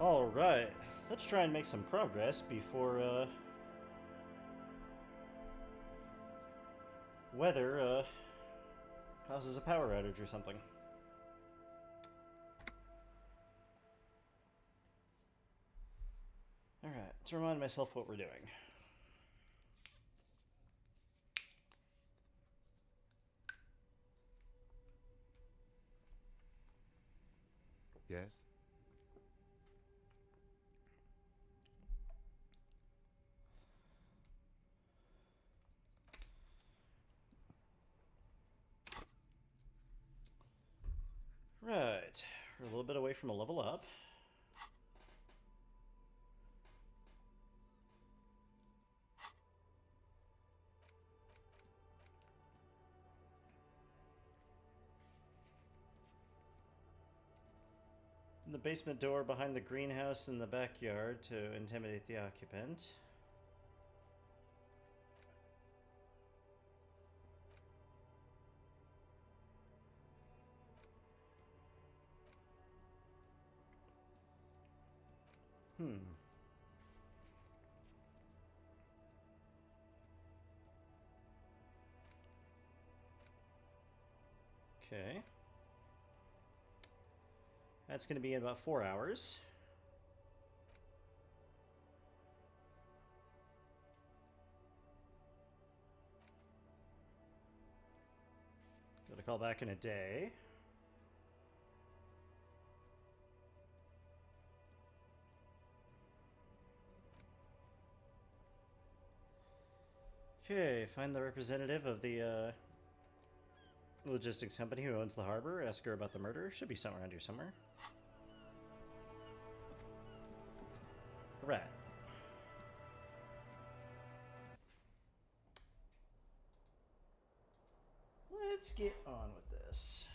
Alright, let's try and make some progress before, weather, causes a power outage or something. Alright, let's remind myself what we're doing. Yes? Right, we're a little bit away from a level up. The basement door behind the greenhouse in the backyard to intimidate the occupant. Okay. That's going to be in about 4 hours. Got to call back in a day. Okay, find the representative of the logistics company who owns the harbor. Ask her about the murder. Should be somewhere around here somewhere. Rat. Let's get on with this.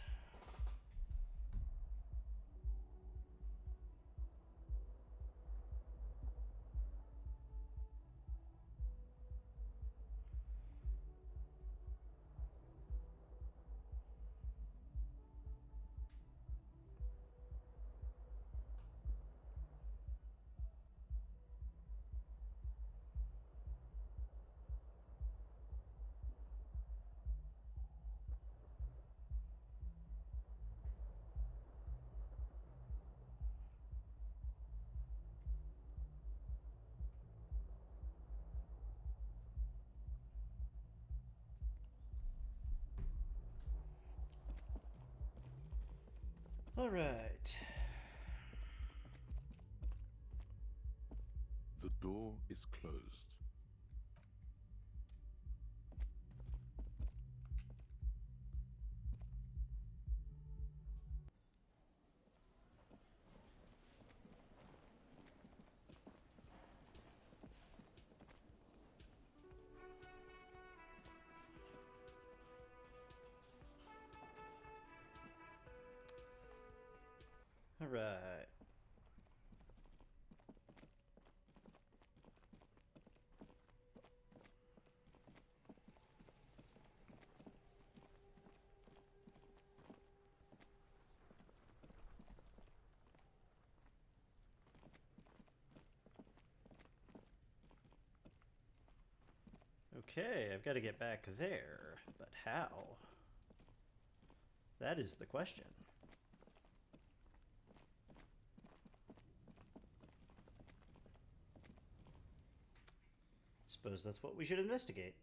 All right. The door is closed. All right. Okay, I've got to get back there, but how? That is the question. Suppose that's what we should investigate.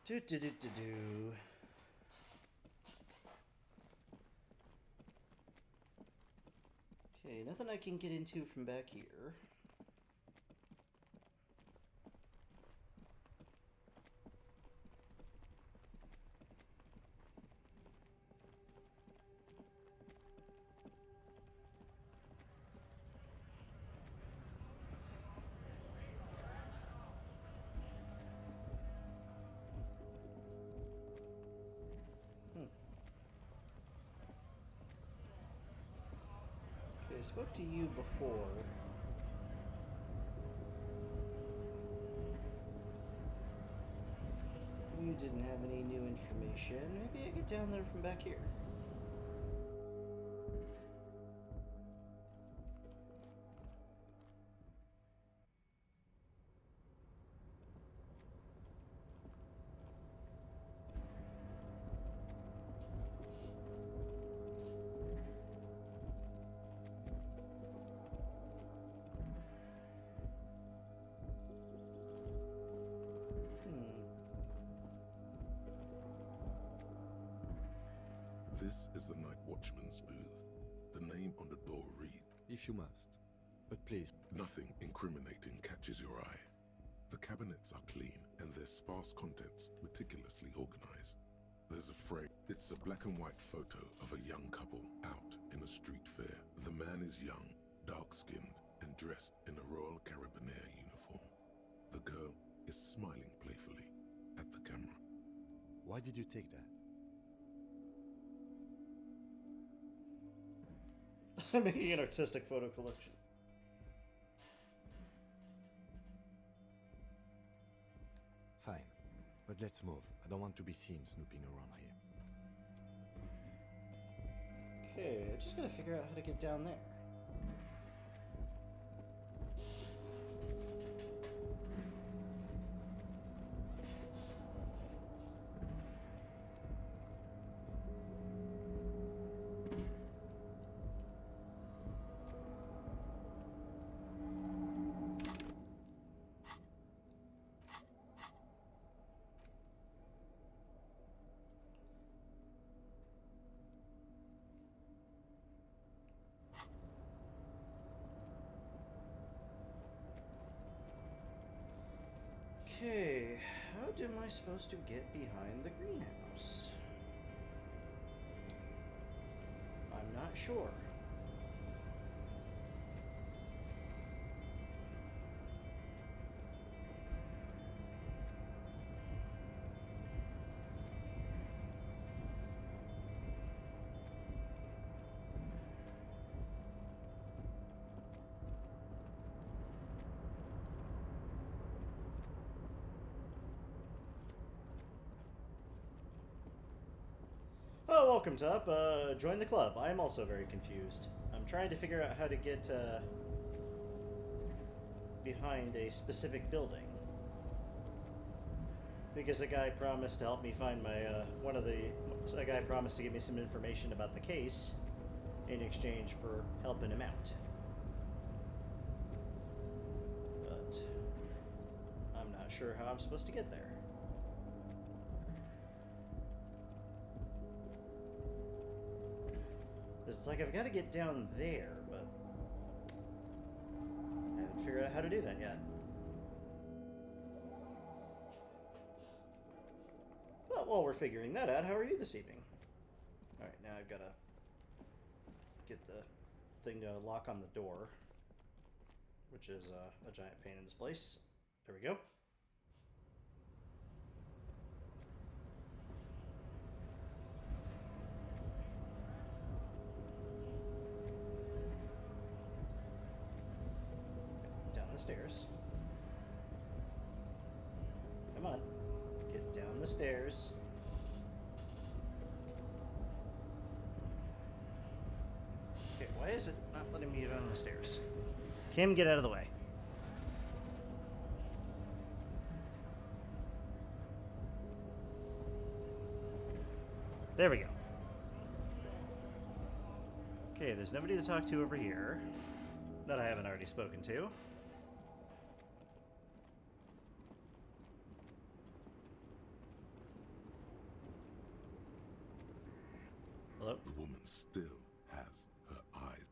Do. Okay, nothing I can get into from back here. Okay, I spoke to you before. You didn't have any new information. Maybe I get down there from back here. This is the night watchman's booth. The name on the door reads, If you must. But please. nothing incriminating catches your eye. The cabinets are clean and their sparse contents meticulously organized. There's a frame. It's a black and white photo of a young couple out in a street fair. The man is young, dark-skinned, and dressed in a Royal Carabinier uniform. The girl is smiling playfully at the camera. Why did you take that? I'm making an artistic photo collection. Fine. But let's move. I don't want to be seen snooping around here. Okay, I just gotta figure out how to get down there. Okay, how am I supposed to get behind the greenhouse? I'm not sure. Oh, welcome, Tup. Join the club. I am also very confused. I'm trying to figure out how to get behind a specific building. Because a guy promised to help me find my, a guy promised to give me some information about the case in exchange for helping him out. But I'm not sure how I'm supposed to get there. It's like I've got to get down there, but I haven't figured out how to do that yet. But while we're figuring that out, how are you this evening? Alright, now I've got to get the thing to lock on the door, which is a giant pain in this place. There we go. Stairs. Come on. Get down the stairs. Okay, why is it not letting me get down the stairs? Kim, get out of the way. There we go. Okay, there's nobody to talk to over here that I haven't already spoken to. Hello? The woman still has her eyes.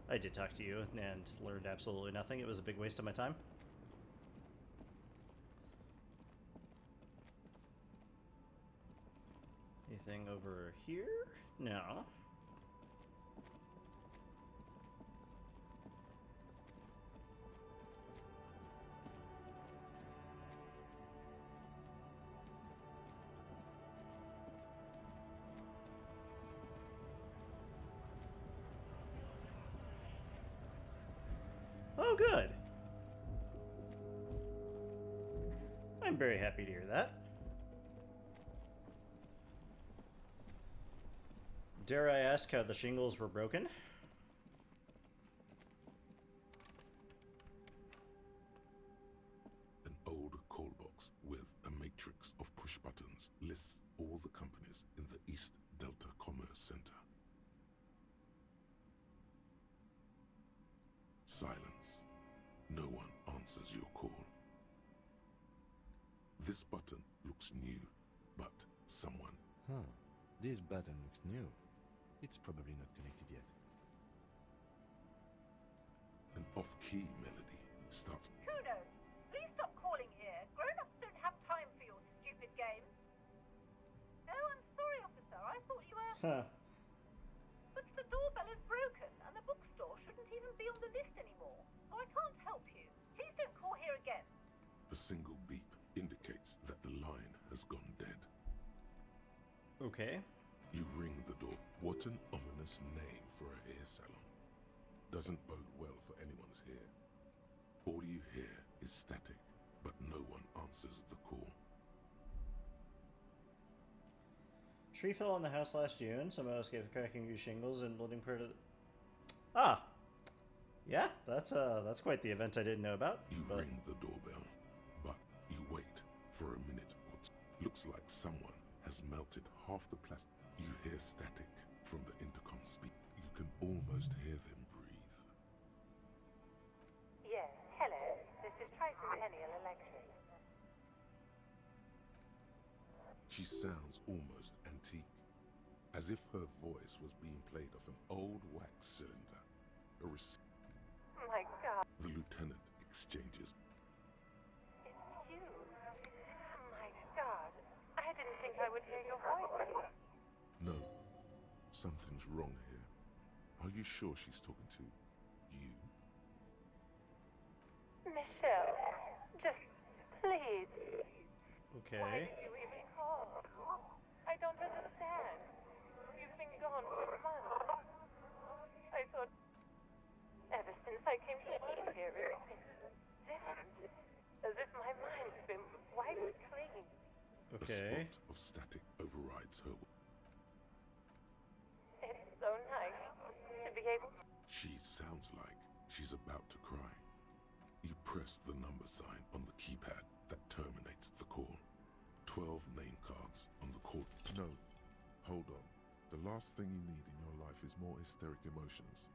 I did talk to you and learned absolutely nothing. It was a big waste of my time. Anything over here? No. Oh, good. I'm very happy to hear that. Dare I ask how the shingles were broken? An old call box with a matrix of push buttons lists all the companies in the East Delta Commerce Center. Silence. No one answers your call. This button looks new, but someone... Huh. This button looks new. It's probably not connected yet. An off-key melody starts... Who knows? Please stop calling here. Grown-ups don't have time for your stupid games. Oh, I'm sorry, officer. I thought you were... Huh. But the doorbell is broken, and the bookstore shouldn't even be on the list anymore. So I can't help you. Please don't call here again. A single beep indicates that the line has gone dead. Okay. You ring the door. What an ominous name for a hair salon. Doesn't bode well for anyone's hair. All you hear is static, but no one answers the call. Tree fell on the house last June. Someone escaped cracking new shingles and building part of the... Ah! Yeah, that's quite the event I didn't know about. You but... ring the doorbell, but you wait for a minute or two. Looks like someone has melted half the plastic. You hear static from the intercom speak. You can almost hear them breathe. Yes, hello. This is Tricentennial Electric. She sounds almost antique, as if her voice was being played off an old wax cylinder. A My God, The lieutenant exchanges. it's you. My God, I didn't think I would hear your voice. No, something's wrong here. Are you sure she's talking to you? Michelle, just please. Why Okay. did you even call? I don't understand. You've been gone for months. I thought, ever since I came to live here, it's been different. As if my mind's been wiped clean. Okay. A spot of static overrides her. It's so nice to be able to... She sounds like she's about to cry. You press the number sign on the keypad that terminates the call. 12 name cards on the call. No, hold on. The last thing you need in your life is more hysteric emotions.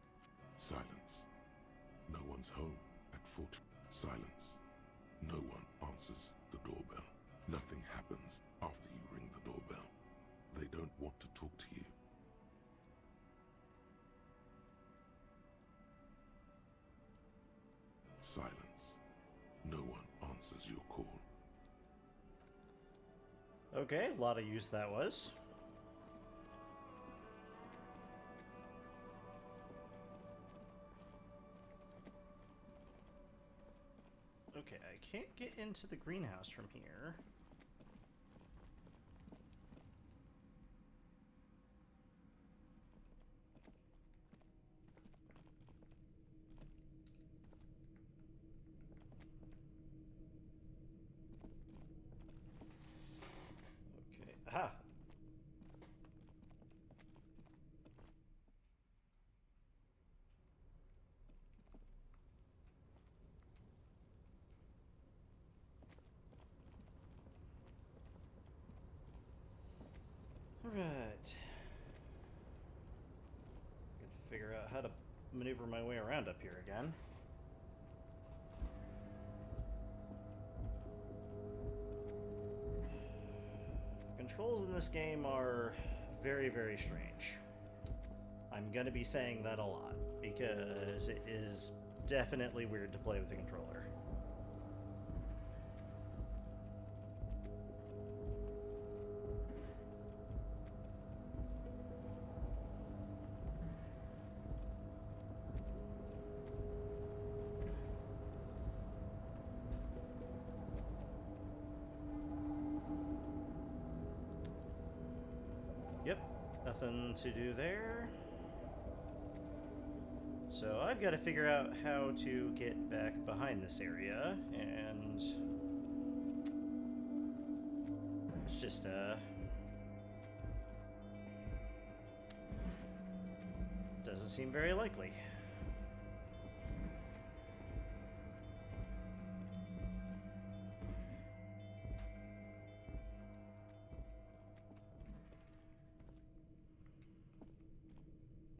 Silence. No one's home at 4. Silence. No one answers the doorbell. Nothing happens after you ring the doorbell. They don't want to talk to you. Silence. No one answers your call. Okay, a lot of use that was. Okay, I can't get into the greenhouse from here. Okay, aha! Alright. Gotta figure out how to maneuver my way around up here again. Controls in this game are very, very strange. I'm gonna be saying that a lot, because it is definitely weird to play with a controller. Yep, nothing to do there. So I've got to figure out how to get back behind this area, and it's just doesn't seem very likely.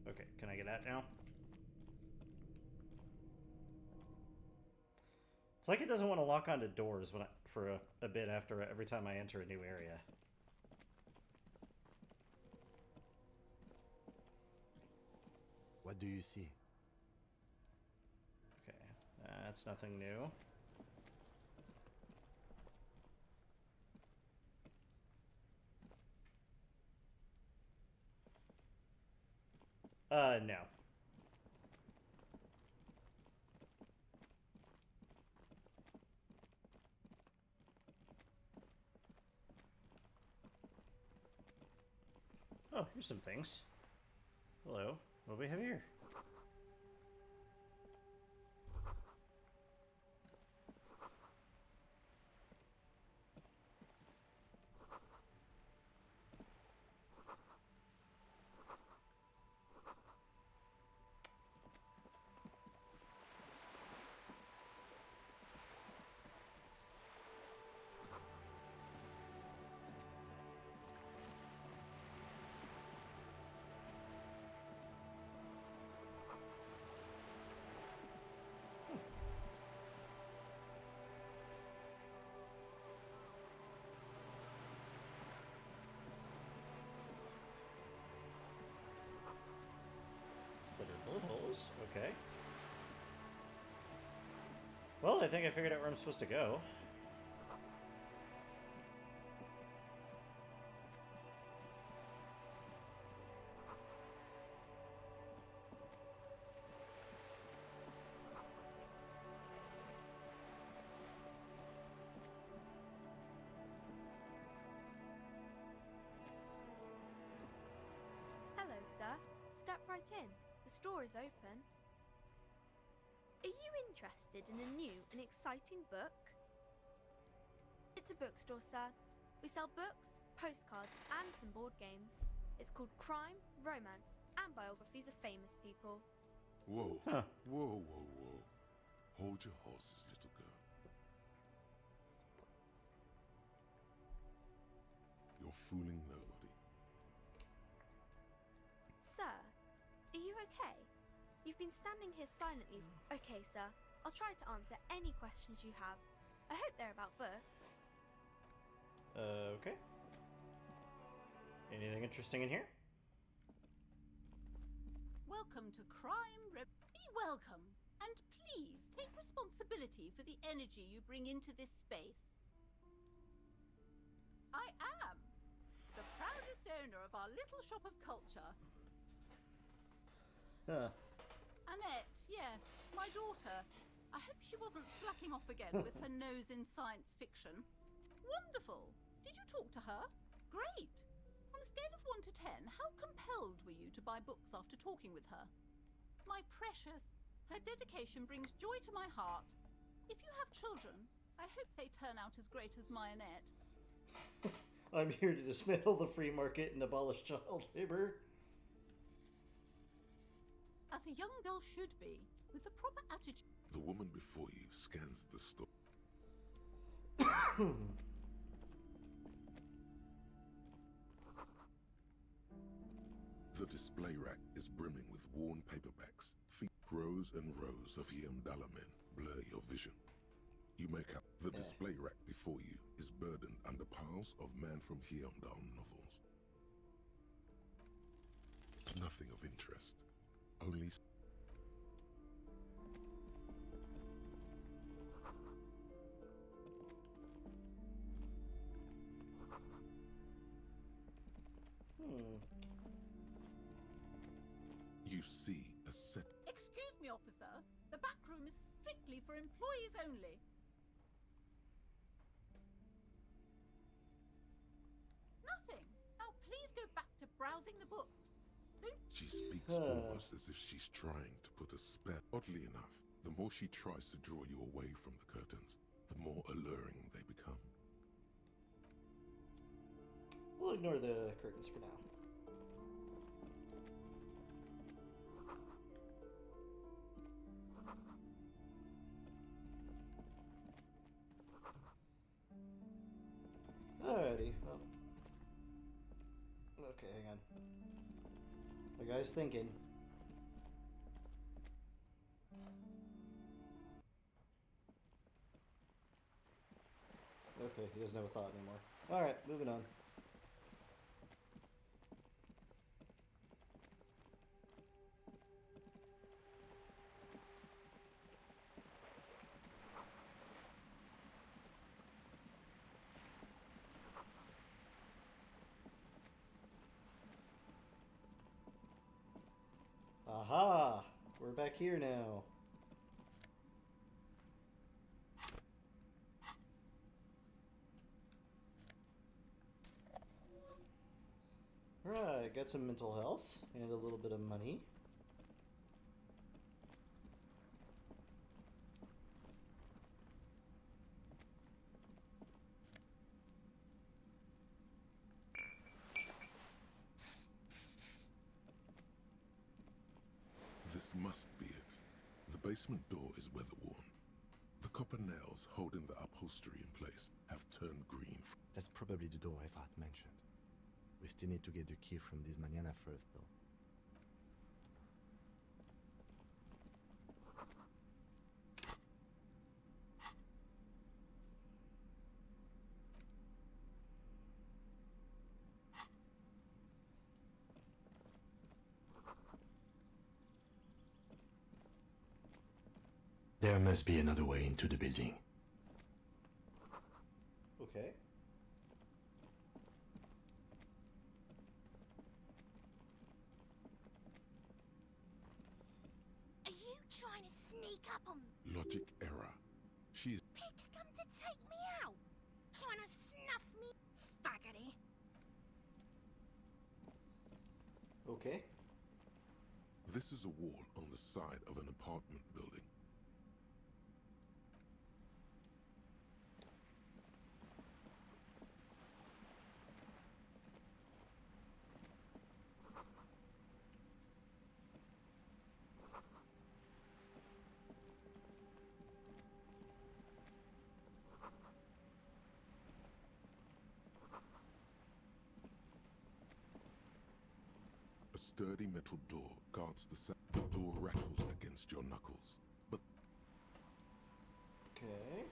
Okay, can I get out now? It's like it doesn't want to lock onto doors when for a bit after every time I enter a new area. What do you see? Okay, that's nothing new. No. Oh, here's some things. Hello. What do we have here? Bullet holes. Okay. Well, I think I figured out where I'm supposed to go. Hello, sir. Step right in. The store is open. Are you interested in a new and exciting book? It's a bookstore, sir. We sell books, postcards, and some board games. It's called Crime, Romance, and Biographies of Famous People. Whoa. Huh. Whoa, whoa, whoa. Hold your horses, little girl. You're fooling nobody. Sir, are you okay? You've been standing here silently. Okay, sir. I'll try to answer any questions you have. I hope they're about books. Okay. Anything interesting in here? Welcome to Be welcome, and please take responsibility for the energy you bring into this space. I am the proudest owner of our little shop of culture. Huh. Annette, yes, my daughter. I hope she wasn't slacking off again with her nose in science fiction. Wonderful! Did you talk to her? Great! On a scale of 1 to 10, how compelled were you to buy books after talking with her? My precious, her dedication brings joy to my heart. If you have children, I hope they turn out as great as my Annette. I'm here to dismantle the free market and abolish child labor. As a young girl should be, with the proper attitude. The woman before you scans the store. The display rack is brimming with worn paperbacks. Rows and rows of Yamdalamen blur your vision. You make out the display rack before you is burdened under piles of Man from Hyamdal novels. Nothing of interest. Only you see a set. Excuse me, officer. The back room is strictly for employees only. Nothing. Now please go back to browsing the books. Don't. She speaks almost as if she's trying to put a spell. Oddly enough, the more she tries to draw you away from the curtains, the more alluring they become. We'll ignore the curtains for now. Okay, hang on. The guy's thinking. Okay, he doesn't have a thought anymore. Alright, moving on. Aha! We're back here now. Right, got some mental health and a little bit of money. This must be it. The basement door is weather-worn. The copper nails holding the upholstery in place have turned green. That's probably the door Efrat mentioned. We still need to get the key from this manana first, though. There must be another way into the building. Okay. Are you trying to sneak up on me? Logic error. She's... Pigs come to take me out? Trying to snuff me? Faggoty. Okay. This is a wall on the side of an apartment building. A sturdy metal door guards the side. The door rattles against your knuckles, but Okay.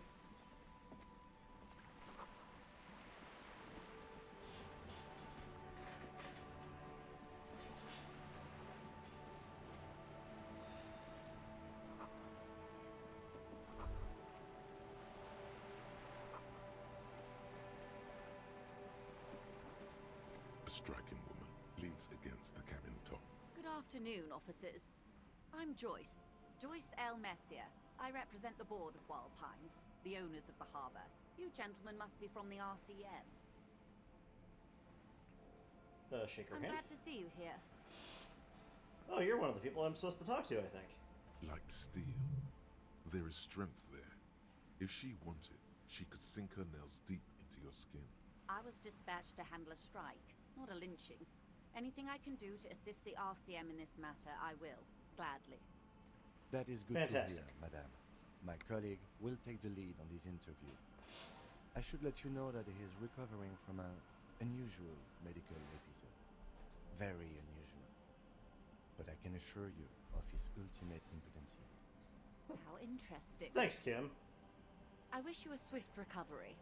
a striking woman leans against the cabin top. Good afternoon, officers. I'm Joyce. Joyce L. Messier. I represent the board of Wild Pines, the owners of the harbour. You gentlemen must be from the RCM. Shake her I'm hand. glad to see you here. Oh, you're one of the people I'm supposed to talk to, I think. Like steel, there is strength there. If she wanted, she could sink her nails deep into your skin. I was dispatched to handle a strike, not a lynching. Anything I can do to assist the RCM in this matter, I will. Gladly. That is good Fantastic. to hear, madame. My colleague will take the lead on this interview. I should let you know that he is recovering from an unusual medical episode. Very unusual. But I can assure you of his ultimate impotency. How interesting. Thanks, Kim. I wish you a swift recovery.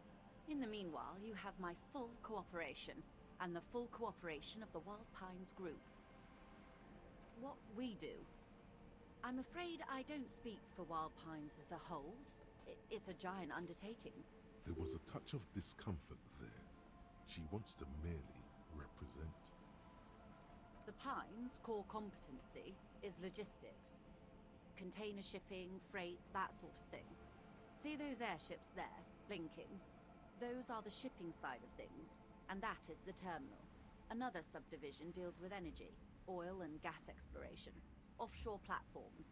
In the meanwhile, you have my full cooperation, and the full cooperation of the Wild Pines group. What we do. I'm afraid I don't speak for Wild Pines as a whole. It's a giant undertaking. There was a touch of discomfort there. She wants to merely represent. The Pines' core competency is logistics. Container shipping, freight, that sort of thing. See those airships there, blinking? Those are the shipping side of things, and that is the terminal. Another subdivision deals with energy, oil and gas exploration, offshore platforms.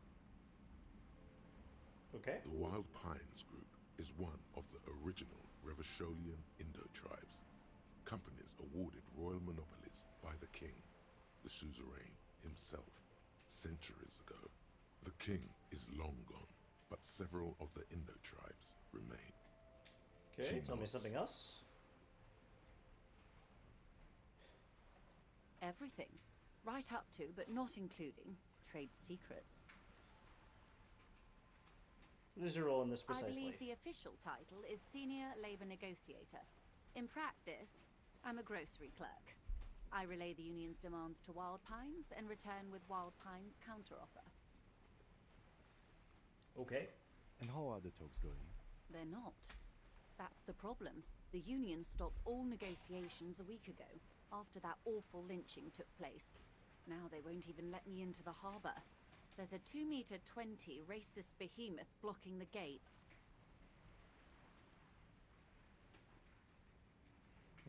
Okay. The Wild Pines Group is one of the original Revacholian Indo-tribes. Companies awarded royal monopolies by the king, the suzerain himself, centuries ago. The king is long gone, but several of the Indo-tribes remain. Okay, She tell me nods. something else. Everything. Right up to, but not including, trade secrets. What is your role in this I precisely? believe the official title is Senior Labor Negotiator. In practice, I'm a grocery clerk. I relay the union's demands to Wild Pines and return with Wild Pines' counteroffer. Okay. And how are the talks going? They're not. That's the problem. The union stopped all negotiations a week ago, after that awful lynching took place. Now they won't even let me into the harbor. There's a 2-meter 20 racist behemoth blocking the gates.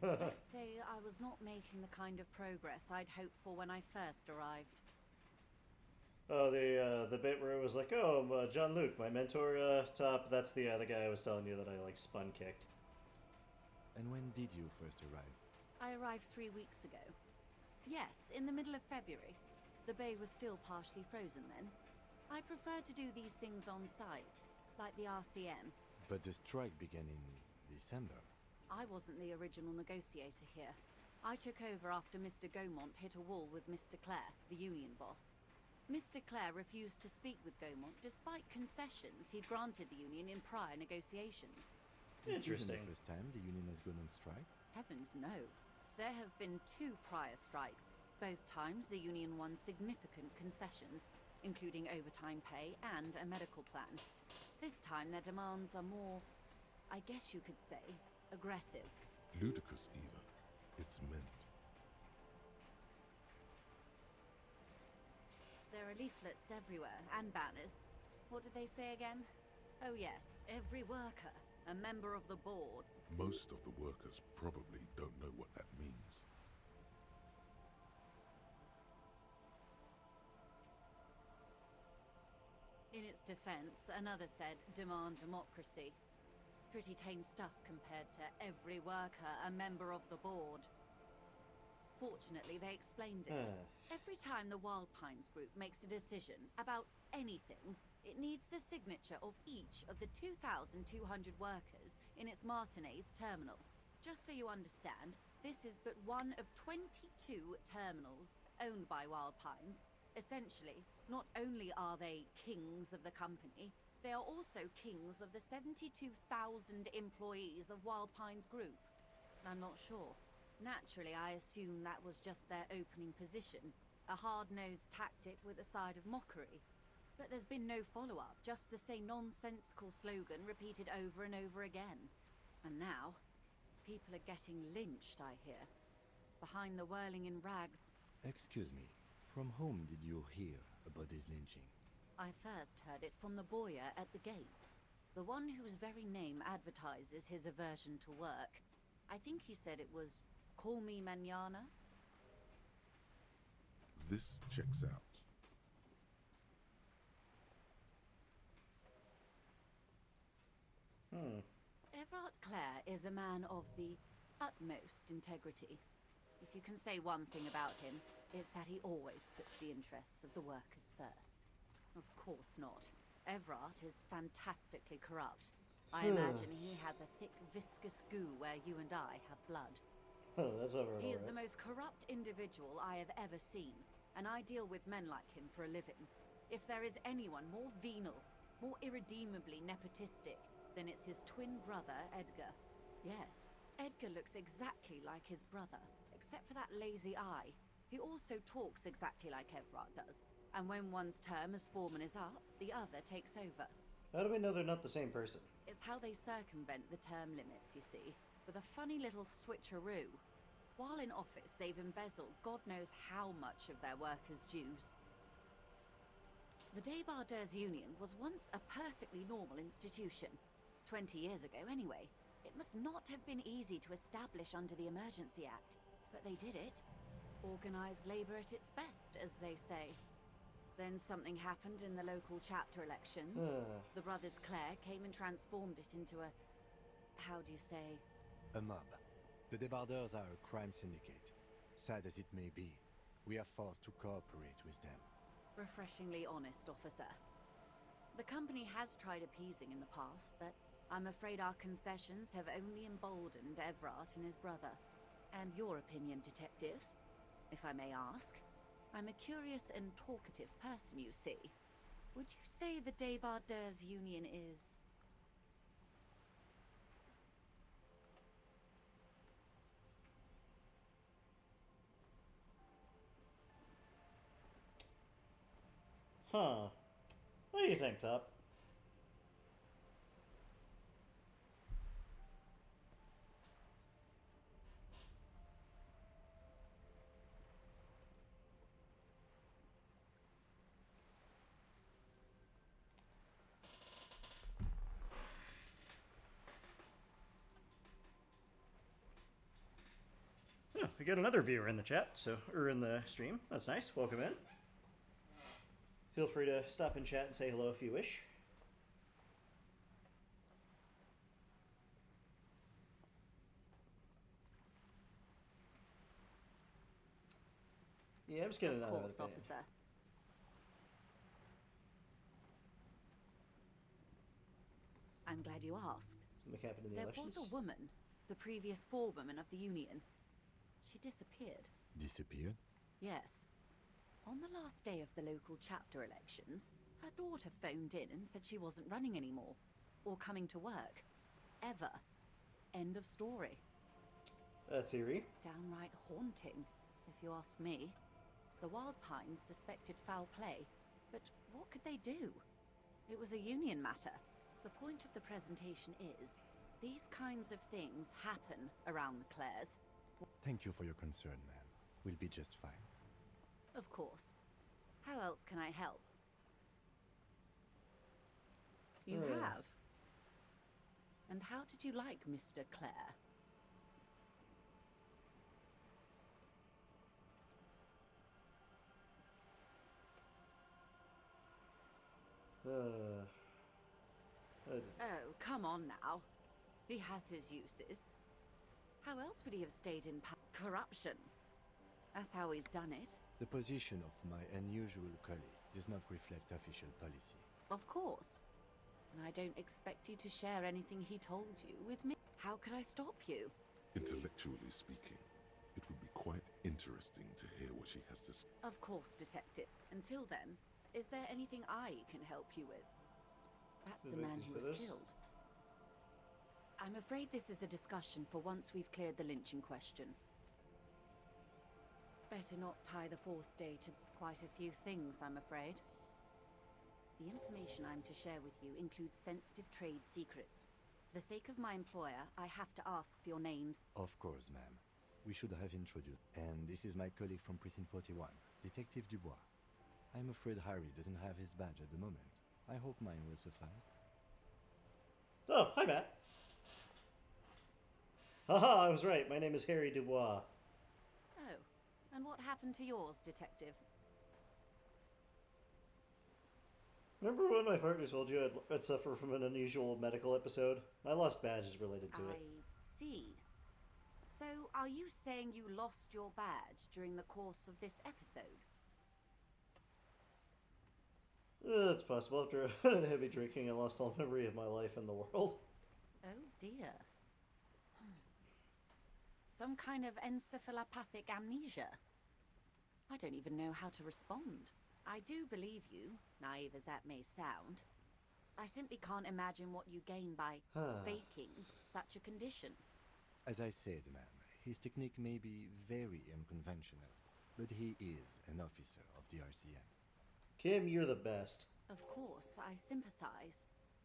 Let's say I was not making the kind of progress I'd hoped for when I first arrived. Oh, the bit where it was like, oh, John Luke, my mentor, top. That's the guy I was telling you that I like spun kicked. And when did you first arrive? I arrived 3 weeks ago. Yes, in the middle of February. The bay was still partially frozen then. I prefer to do these things on site, like the RCM. But the strike began in December. I wasn't the original negotiator here. I took over after Mr. Gaumont hit a wall with Mr. Clare, the union boss. Mr. Clare refused to speak with Gaumont despite concessions he'd granted the union in prior negotiations. This Interesting. isn't the first time the union has gone on strike. Heavens no. There have been 2 prior strikes. Both times the union won significant concessions, including overtime pay and a medical plan. This time their demands are more, I guess you could say, aggressive. Ludicrous, even. It's meant. There are leaflets everywhere, and banners. What did they say again? Oh yes, every worker, a member of the board. Most of the workers probably don't know what that means. In its defense, another said, demand democracy. Pretty tame stuff compared to every worker, a member of the board. Fortunately, they explained it. Every time the Wild Pines group makes a decision about anything, it needs the signature of each of the 2,200 workers in its Martinez terminal. Just so you understand, this is but one of 22 terminals owned by Wild Pines. Essentially, not only are they kings of the company, they are also kings of the 72,000 employees of Wild Pines Group. I'm not sure. Naturally, I assume that was just their opening position, a hard-nosed tactic with a side of mockery. But there's been no follow-up, just the same nonsensical slogan repeated over and over again. And now, people are getting lynched, I hear. Behind the whirling in rags. Excuse me, from whom did you hear about this lynching? I first heard it from the boyar at the gates, the one whose very name advertises his aversion to work. I think he said it was, "Call me mañana." This checks out. Everard Clare is a man of the utmost integrity. If you can say one thing about him, it's that he always puts the interests of the workers first. Of course not. Everard is fantastically corrupt. I imagine he has a thick, viscous goo where you and I have blood. Oh, that's over. He is the most corrupt individual I have ever seen, and I deal with men like him for a living. If there is anyone more venal, more irredeemably nepotistic, then it's his twin brother, Edgar. Yes, Edgar looks exactly like his brother, except for that lazy eye. He also talks exactly like Everard does, and when one's term as foreman is up, the other takes over. How do we know they're not the same person? It's how they circumvent the term limits, you see, with a funny little switcheroo. While in office, they've embezzled God knows how much of their workers' dues. The Débardeurs Union was once a perfectly normal institution. 20 years ago, anyway. It must not have been easy to establish under the Emergency Act, but they did it. Organized labor at its best, as they say. Then something happened in the local chapter elections. The brothers Clare came and transformed it into a... how do you say? A mob. The Débardeurs are a crime syndicate. Sad as it may be, we are forced to cooperate with them. Refreshingly honest, officer. The company has tried appeasing in the past, but I'm afraid our concessions have only emboldened Everard and his brother. And your opinion, Detective? if I may ask. I'm a curious and talkative person, you see. Would you say the Débardeurs Union is... Huh. What do you think, Top? Yeah, we got another viewer in the chat, or in the stream. That's nice. Welcome in. Feel free to stop and chat and say hello if you wish. Yeah, I'm just getting Of another course, opinion. officer. I'm glad you asked. Something happened in the There elections? was a woman, the previous forewoman of the Union. She disappeared. Disappeared? Yes. On the last day of the local chapter elections, her daughter phoned in and said she wasn't running anymore, or coming to work. Ever. End of story. That's eerie. Downright haunting, if you ask me. The Wild Pines suspected foul play, but what could they do? It was a Union matter. The point of the presentation is, these kinds of things happen around the Clares. Thank you for your concern, ma'am. We'll be just fine. Of course. How else can I help? You have? And how did you like Mr. Clare? Oh, come on now. He has his uses. How else would he have stayed in corruption? That's how he's done it. The position of my unusual colleague does not reflect official policy. Of course. And I don't expect you to share anything he told you with me. How could I stop you? Intellectually speaking, it would be quite interesting to hear what she has to say. Of course, Detective. Until then, is there anything I can help you with? That's the man who was killed. I'm afraid this is a discussion for once we've cleared the lynching question. Better not tie the force day to quite a few things, I'm afraid. The information I'm to share with you includes sensitive trade secrets. For the sake of my employer, I have to ask for your names. Of course, ma'am. We should have introduced. And this is my colleague from Precinct 41, Detective Dubois. I'm afraid Harry doesn't have his badge at the moment. I hope mine will suffice. Oh, hi, Matt. Haha, I was right. My name is Harry Dubois. Oh, and what happened to yours, Detective? Remember when my partner told you I'd suffer from an unusual medical episode? My lost badge is related to it. I see. So, are you saying you lost your badge during the course of this episode? It's possible. After a heavy drinking, I lost all memory of my life in the world. Oh dear. Some kind of encephalopathic amnesia. I don't even know how to respond. I do believe you, naive as that may sound. I simply can't imagine what you gain by faking such a condition. As I said, ma'am, his technique may be very unconventional, but he is an officer of the RCM. Kim, you're the best. Of course, I sympathize.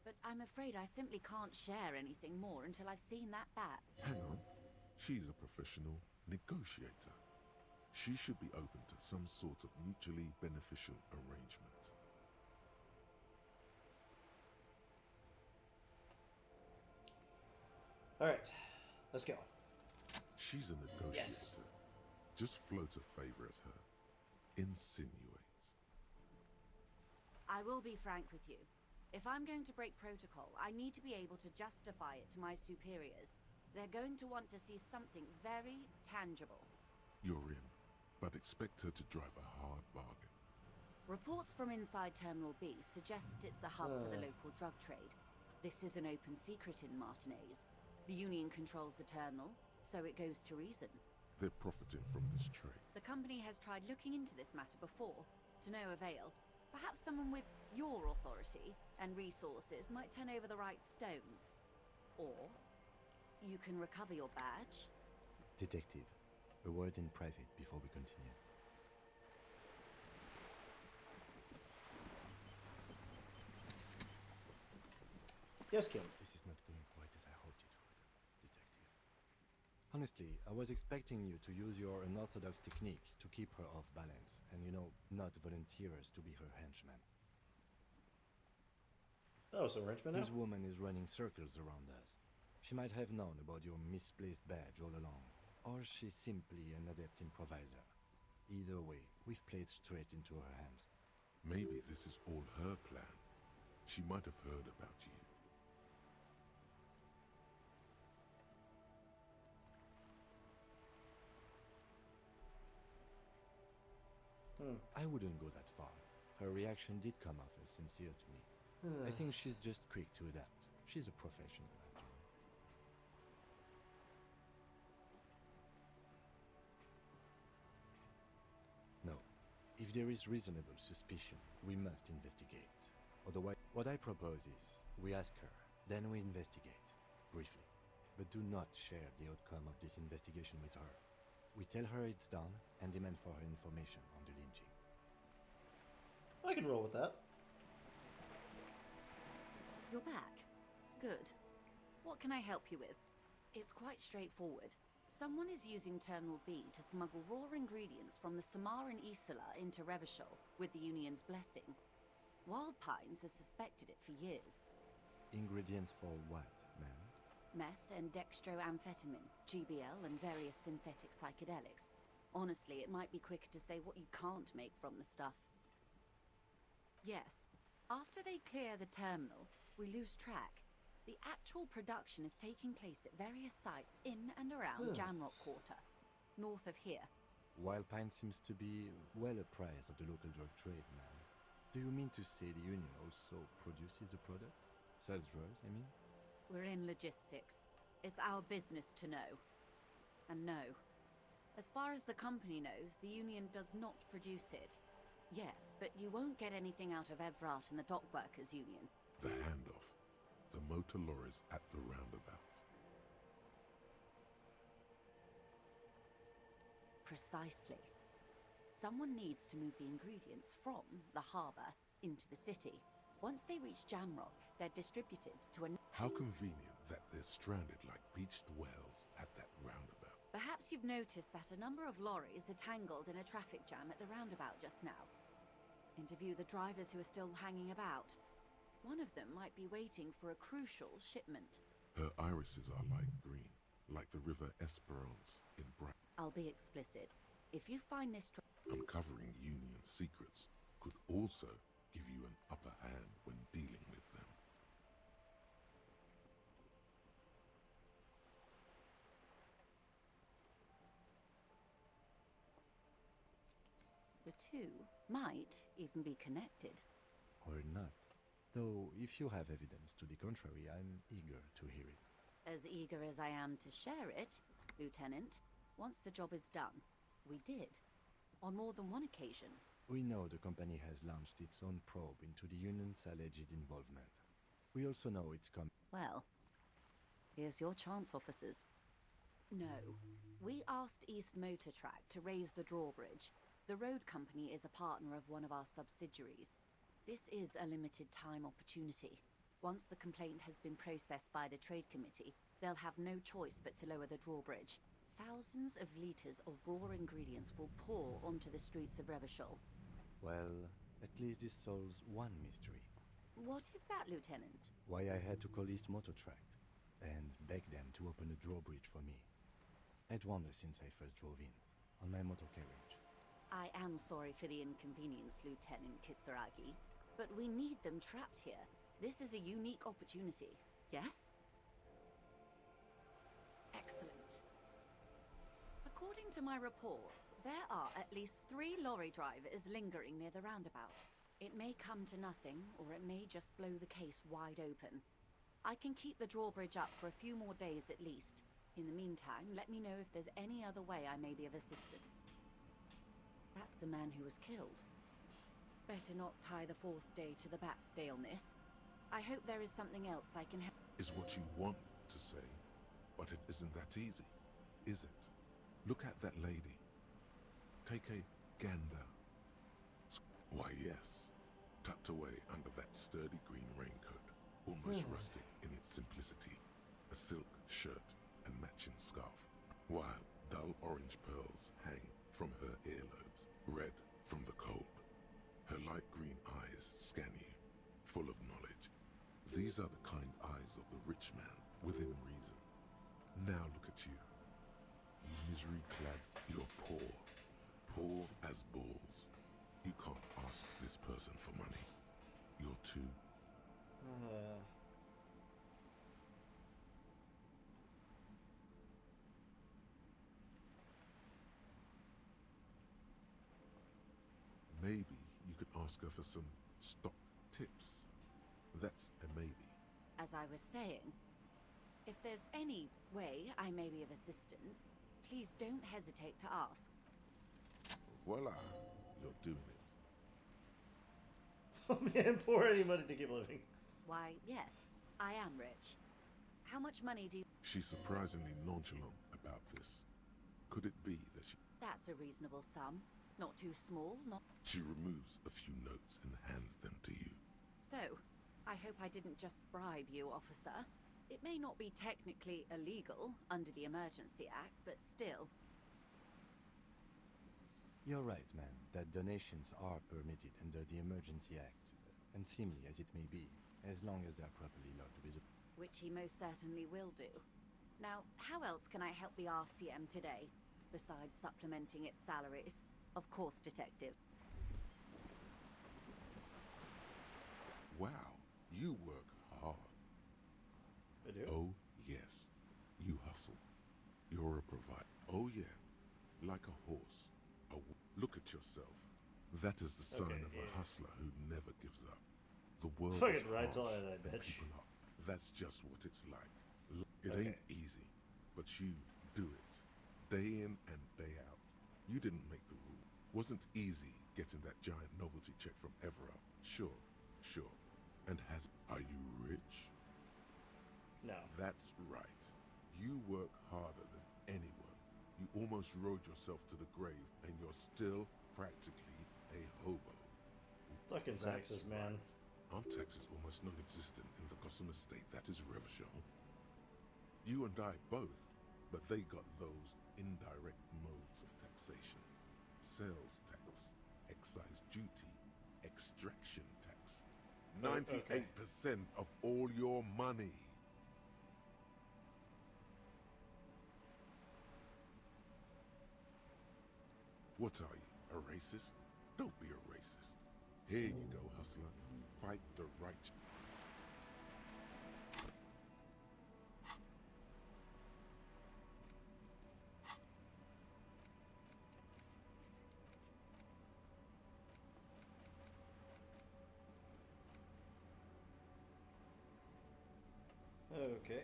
But I'm afraid I simply can't share anything more until I've seen that bat. Hang on. She's a professional negotiator. She should be open to some sort of mutually beneficial arrangement. Alright, let's go. She's a negotiator. Yes. Just float a favor at her. Insinuate. I will be frank with you. If I'm going to break protocol, I need to be able to justify it to my superiors. They're going to want to see something very tangible. You're in, but expect her to drive a hard bargain. Reports from inside Terminal B suggest it's a hub for the local drug trade. This is an open secret in Martinez. The Union controls the terminal, so it goes to reason. They're profiting from this trade. The company has tried looking into this matter before, to no avail. Perhaps someone with your authority and resources might turn over the right stones. Or you can recover your badge. Detective, a word in private before we continue. Yes, Kim. This is not going quite as I hoped it would, Detective. Honestly, I was expecting you to use your unorthodox technique to keep her off balance, and not volunteer us to be her henchman. Oh, so we're henchmen now? This woman is running circles around us. She might have known about your misplaced badge all along, or she's simply an adept improviser. Either way, we've played straight into her hands. Maybe this is all her plan. She might have heard about you. I wouldn't go that far. Her reaction did come off as sincere to me. I think she's just quick to adapt. She's a professional, after all. No. If there is reasonable suspicion, we must investigate. Otherwise, what I propose is, we ask her, then we investigate, briefly. But do not share the outcome of this investigation with her. We tell her it's done and demand for her information on the lynching. I can roll with that. You're back. Good. What can I help you with? It's quite straightforward. Someone is using Terminal B to smuggle raw ingredients from the Samaran Isla into Revachol with the Union's blessing. Wild Pines has suspected it for years. Ingredients for what, ma'am? Meth and dextroamphetamine, GBL, and various synthetic psychedelics. Honestly, it might be quicker to say what you can't make from the stuff. Yes. After they clear the terminal, we lose track. The actual production is taking place at various sites in and around Jamrock Quarter, north of here. Wild Pine seems to be well apprised of the local drug trade, ma'am. Do you mean to say the Union also produces the product? Sells drugs, I mean? We're in logistics. It's our business to know. And no. As far as the company knows, the Union does not produce it. Yes, but you won't get anything out of Evrat and the Dockworkers Union. The handoff. The motor lorries at the roundabout. Precisely. Someone needs to move the ingredients from the harbour into the city. Once they reach Jamrock, they're distributed to a... How convenient that they're stranded like beached whales at that roundabout. Perhaps you've noticed that a number of lorries are tangled in a traffic jam at the roundabout just now. Interview the drivers who are still hanging about. One of them might be waiting for a crucial shipment. Her irises are light green, like the river Esperance in Bright. I'll be explicit. If you find this... Uncovering Union secrets could also give you an upper hand when dealing with them. The two might even be connected. Or not. Though, if you have evidence to the contrary, I'm eager to hear it. As eager as I am to share it, Lieutenant. Once the job is done, we did. On more than one occasion. We know the company has launched its own probe into the Union's alleged involvement. We also know it's come. Well, here's your chance, officers. No. We asked East Motor Track to raise the drawbridge. The road company is a partner of one of our subsidiaries. This is a limited time opportunity. Once the complaint has been processed by the Trade Committee, they'll have no choice but to lower the drawbridge. Thousands of litres of raw ingredients will pour onto the streets of Revachol. Well, at least this solves one mystery. What is that, Lieutenant? Why I had to call East Motor Track and beg them to open a drawbridge for me. I'd wondered since I first drove in, on my motor carriage. I am sorry for the inconvenience, Lieutenant Kisaragi, but we need them trapped here. This is a unique opportunity, yes? Excellent. According to my reports, there are at least 3 lorry drivers lingering near the roundabout. It may come to nothing, or it may just blow the case wide open. I can keep the drawbridge up for a few more days at least. In the meantime, let me know if there's any other way I may be of assistance. That's the man who was killed. Better not tie the forestay to the backstay on this. I hope there is something else I can help. Is what you want to say, but it isn't that easy, is it? Look at that lady. Take a gander. Why, yes. Tucked away under that sturdy green raincoat, almost rustic in its simplicity, a silk shirt and matching scarf, while dull orange pearls hang from her earlobes, red from the cold. Her light green eyes scan you, full of knowledge. These are the kind eyes of the rich man, within reason. Now look at you. You misery-clad, you're poor. Poor as balls. You can't ask this person for money. You're too... Maybe you could ask her for some stock tips. That's a maybe. As I was saying, if there's any way I may be of assistance, please don't hesitate to ask. Voila, you're doing it. Oh man, poor anybody to keep living. Why, yes, I am rich. How much money do you... She's surprisingly nonchalant about this. Could it be that she... That's a reasonable sum. Not too small, not... She removes a few notes and hands them to you. So, I hope I didn't just bribe you, officer. It may not be technically illegal under the Emergency Act, but still... You're right, ma'am, that donations are permitted under the Emergency Act, unseemly as it may be, as long as they're properly logged with a... Which he most certainly will do. Now, how else can I help the RCM today, besides supplementing its salaries? Of course, Detective. Wow, you work hard. I do? Oh, yes. You hustle. You're a provider. Oh, yeah. Like a horse. Look at yourself. That is the sign of a hustler who never gives up. The world is Fucking right till I harsh, die, and bitch. people are. That's just what it's like. It ain't easy, but you do it. Day in and day out. You didn't make the rule. Wasn't easy getting that giant novelty check from Everard. Sure. And are you rich? No. That's right. You work harder than anyone. You almost rode yourself to the grave, and you're still practically a hobo. Fucking taxes, man. Right. Aren't taxes almost non-existent in the Gotham estate that is Revachon? You and I both, but they got those indirect modes of taxation. Sales tax, excise duty, extraction tax. 98% of all your money. What are you, a racist? Don't be a racist. Here you go, hustler. Fight the right... Okay.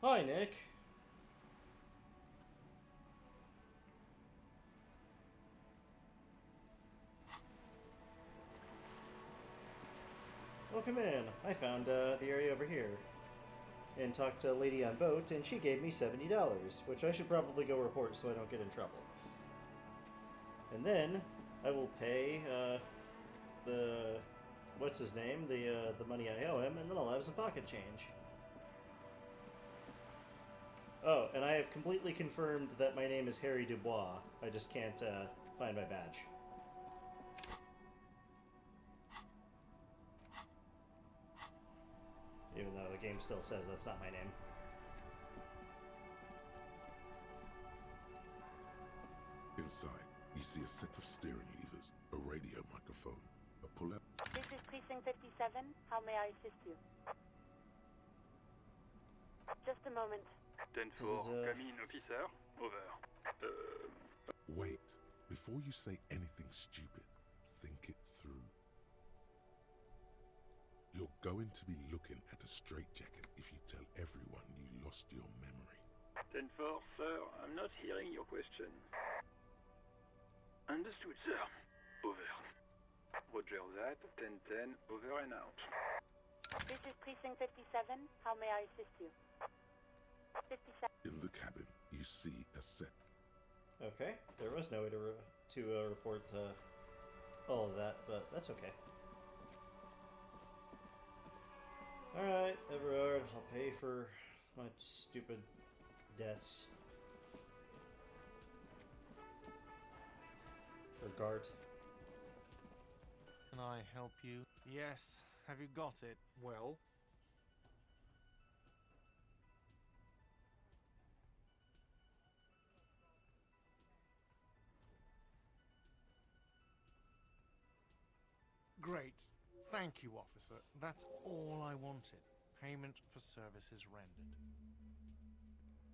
Hi, Nick. Welcome in. I found the area over here and talked to a lady on boat, and she gave me $70, which I should probably go report so I don't get in trouble. And then I will pay the what's his name, the money I owe him, and then I'll have some pocket change. Oh, and I have completely confirmed that my name is Harry Dubois. I just can't find my badge. Even though the game still says that's not my name. Inside, You see a set of steering levers, a radio microphone, a pull-out. This is Precinct 57. How may I assist you? Just a moment. 10-4, Gaming officer, over. Wait. Before you say anything stupid, think it through. You're going to be looking at a straitjacket if you tell everyone you lost your memory. 10-4, sir, I'm not hearing your question. Understood, sir. Over. Roger that. 10-10, over and out. This is Precinct 57. How may I assist you? 57. In the cabin, you see a set. Okay, there was no way to report all of that, but that's okay. Alright, Everard, I'll pay for my stupid debts. Or Gart. Can I help you? Yes. Have you got it? Well? Great. Thank you, officer. That's all I wanted. Payment for services rendered.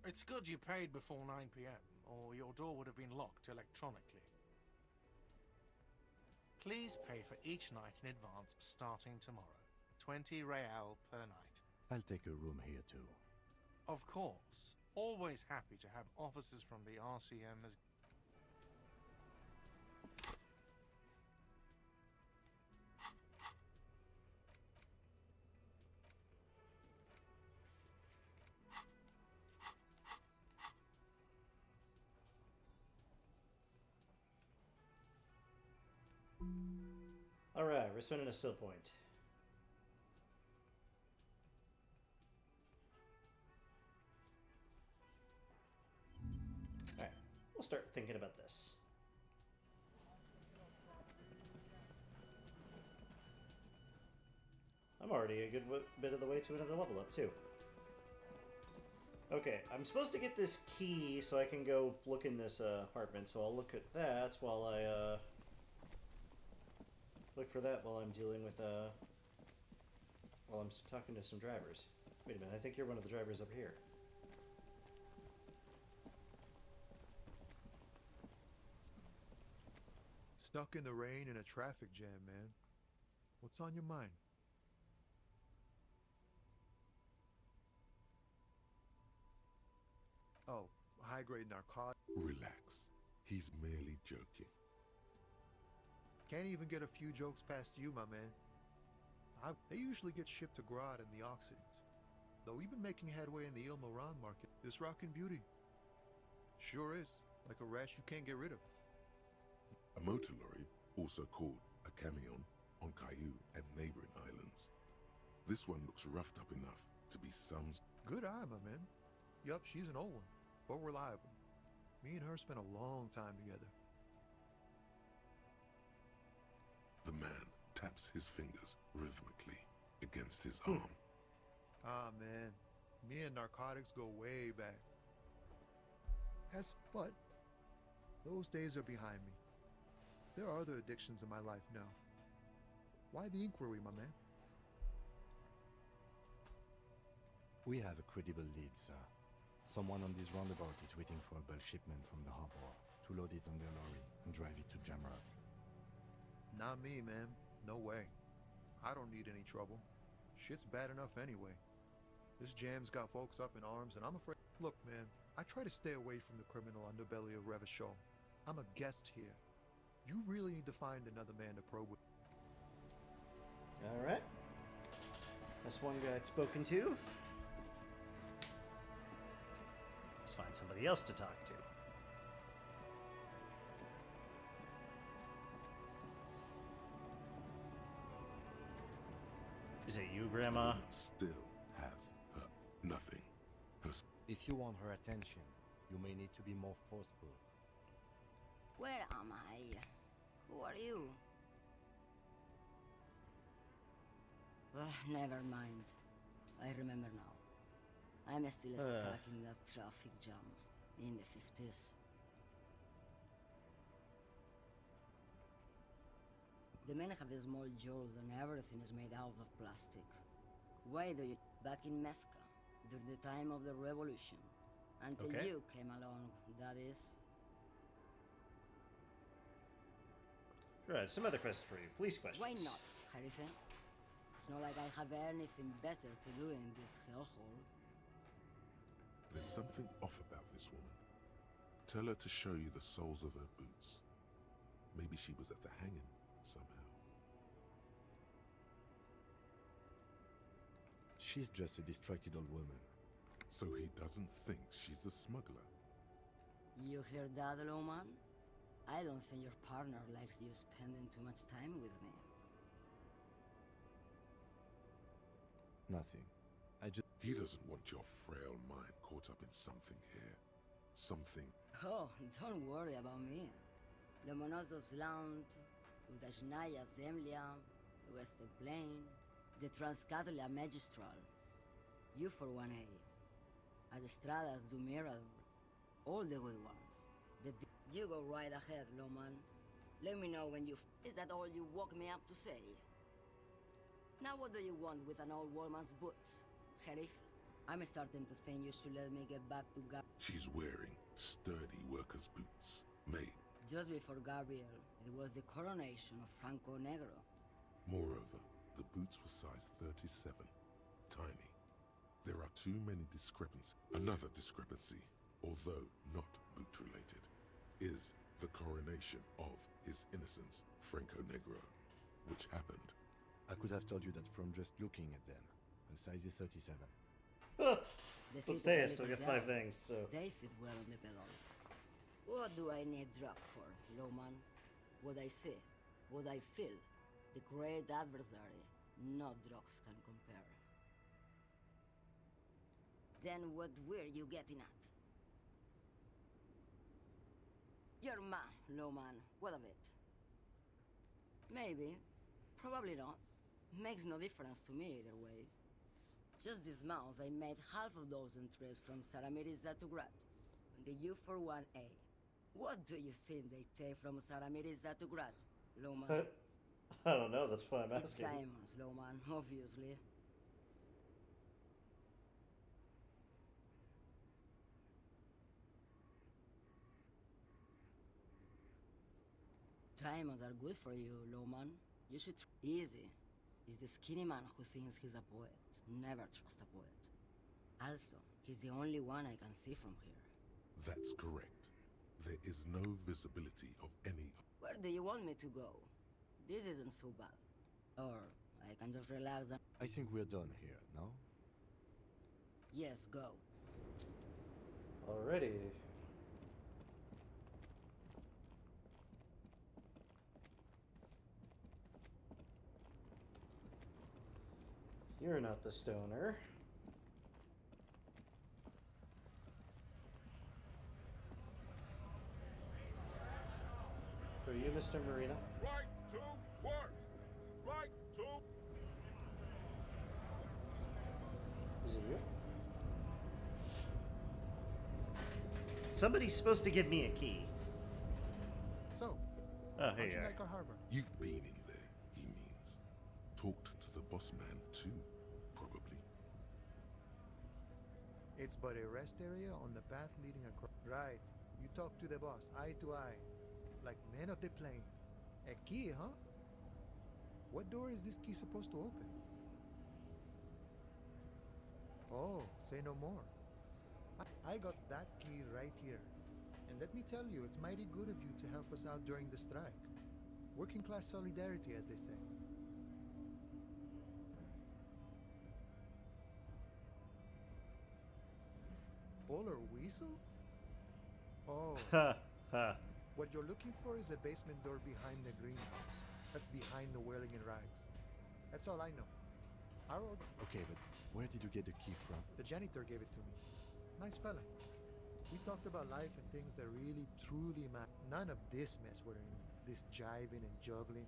It's good you paid before 9 p.m., or your door would have been locked electronically. Please pay for each night in advance starting tomorrow. 20 real per night. I'll take a room here too. Of course. Always happy to have officers from the RCM as... Alright, we're spending a still point. Alright, we'll start thinking about this. I'm already a good bit of the way to another level up, too. Okay, I'm supposed to get this key so I can go look in this apartment, so I'll look at that while I, look for that while I'm dealing with, while I'm talking to some drivers. Wait a minute, I think you're one of the drivers over here. Stuck in the rain in a traffic jam, man. What's on your mind? Oh, high-grade narcotics. Relax. He's merely joking. Can't even get a few jokes past you, my man. They usually get shipped to Grad in the Occident. Though we've been making headway in the Il Moran market. This rockin' beauty. Sure is. Like a rash you can't get rid of. A motor lorry, also called a camion, on Caillou and neighboring islands. This one looks roughed up enough to be some... Good eye, my man. Yup, she's an old one, but reliable. Me and her spent a long time together. The man taps his fingers rhythmically against his arm. Ah, man. Me and narcotics go way back. But those days are behind me. There are other addictions in my life now. Why the inquiry, my man? We have a credible lead, sir. Someone on this roundabout is waiting for a bulk shipment from the harbor to load it on their lorry and drive it to Jamrock. Not me, man. No way. I don't need any trouble. Shit's bad enough anyway. This jam's got folks up in arms, and I'm afraid... Look, man, I try to stay away from the criminal underbelly of Revachol. I'm a guest here. You really need to find another man to probe with. Alright. That's one guy I'd spoken to. Let's find somebody else to talk to. Is it you, Grandma? Still has her nothing. If you want her attention, you may need to be more forceful. Where am I? Who are you? Never mind. I remember now. I'm still stuck in that traffic jam in the 50s. The men have small jaws and everything is made out of plastic. Why do you... Back in Methka, during the time of the revolution. Until Okay. you came along, that is. Right, some other questions for you. Police questions. Why not, Harife? It's not like I have anything better to do in this hellhole. There's something off about this woman. Tell her to show you the soles of her boots. Maybe she was at the hanging somehow. She's just a distracted old woman. So he doesn't think she's the smuggler. You hear that, Loman? I don't think your partner likes you spending too much time with me. Nothing. He doesn't want your frail mind caught up in something here. Something. Oh, don't worry about me. Lomonosov's Land, Udashnaya Zemlya, Western Plain, the Transcatolia Magistral. You for 1A. Adestradas do Mirador. All the good ones. You go right ahead, Loman. Let me know when you... Is that all you woke me up to say? Now what do you want with an old woman's boots, Sheriff? I'm starting to think you should let me get back to She's wearing sturdy worker's boots. Made. Just before Gabriel, it was the coronation of Franco Negro. Moreover, the boots were size 37. Tiny. There are too many discrepancies. Another discrepancy, although not boot-related, is the coronation of His Innocence, Franco Negro, which happened. I could have told you that from just looking at them. A size is 37. But stay, I still get 5 things, so... They fit well on the pedals. What do I need drugs for, Loman? What I see, what I feel, the great adversary, no drugs can compare. Then what were you getting at? You're mad, Loman. What of it? Maybe. Probably not. Makes no difference to me either way. Just this month, I made half a dozen trips from Saramirizza to Grad, on the U41A. What do you think they take from Saramirizza to Grad, Loman? I don't know, that's why I'm It's asking. diamonds, Loman, obviously. Diamonds are good for you, Loman. You should... Easy. It's the skinny man who thinks he's a poet. Never trust a poet. Also, he's the only one I can see from here. That's correct. There is no visibility of any... Where do you want me to go? This isn't so bad. Or I can just relax and... I think we're done here, no? Yes, go. Alrighty. You're not the stoner. Are you Mr. Marina? Right to work! Right to... Is it you? Somebody's supposed to give me a key. So, Oh, how'd here you you are. like our harbor? You've been in there, he means. Talked to the boss man too, probably. It's but a rest area on the path leading across. Right. You talk to the boss, eye to eye. Like men of the plain. A key, huh? What door is this key supposed to open? Oh, say no more. I got that key right here. And let me tell you, it's mighty good of you to help us out during the strike. Working class solidarity, as they say. Polar weasel? Oh. Ha, ha. What you're looking for is a basement door behind the greenhouse. That's behind the whirling in rags. That's all I know. Our order. Okay, but where did you get the key from? The janitor gave it to me. Nice fella. We talked about life and things that really, truly matter. None of this mess we're in. This jiving and juggling.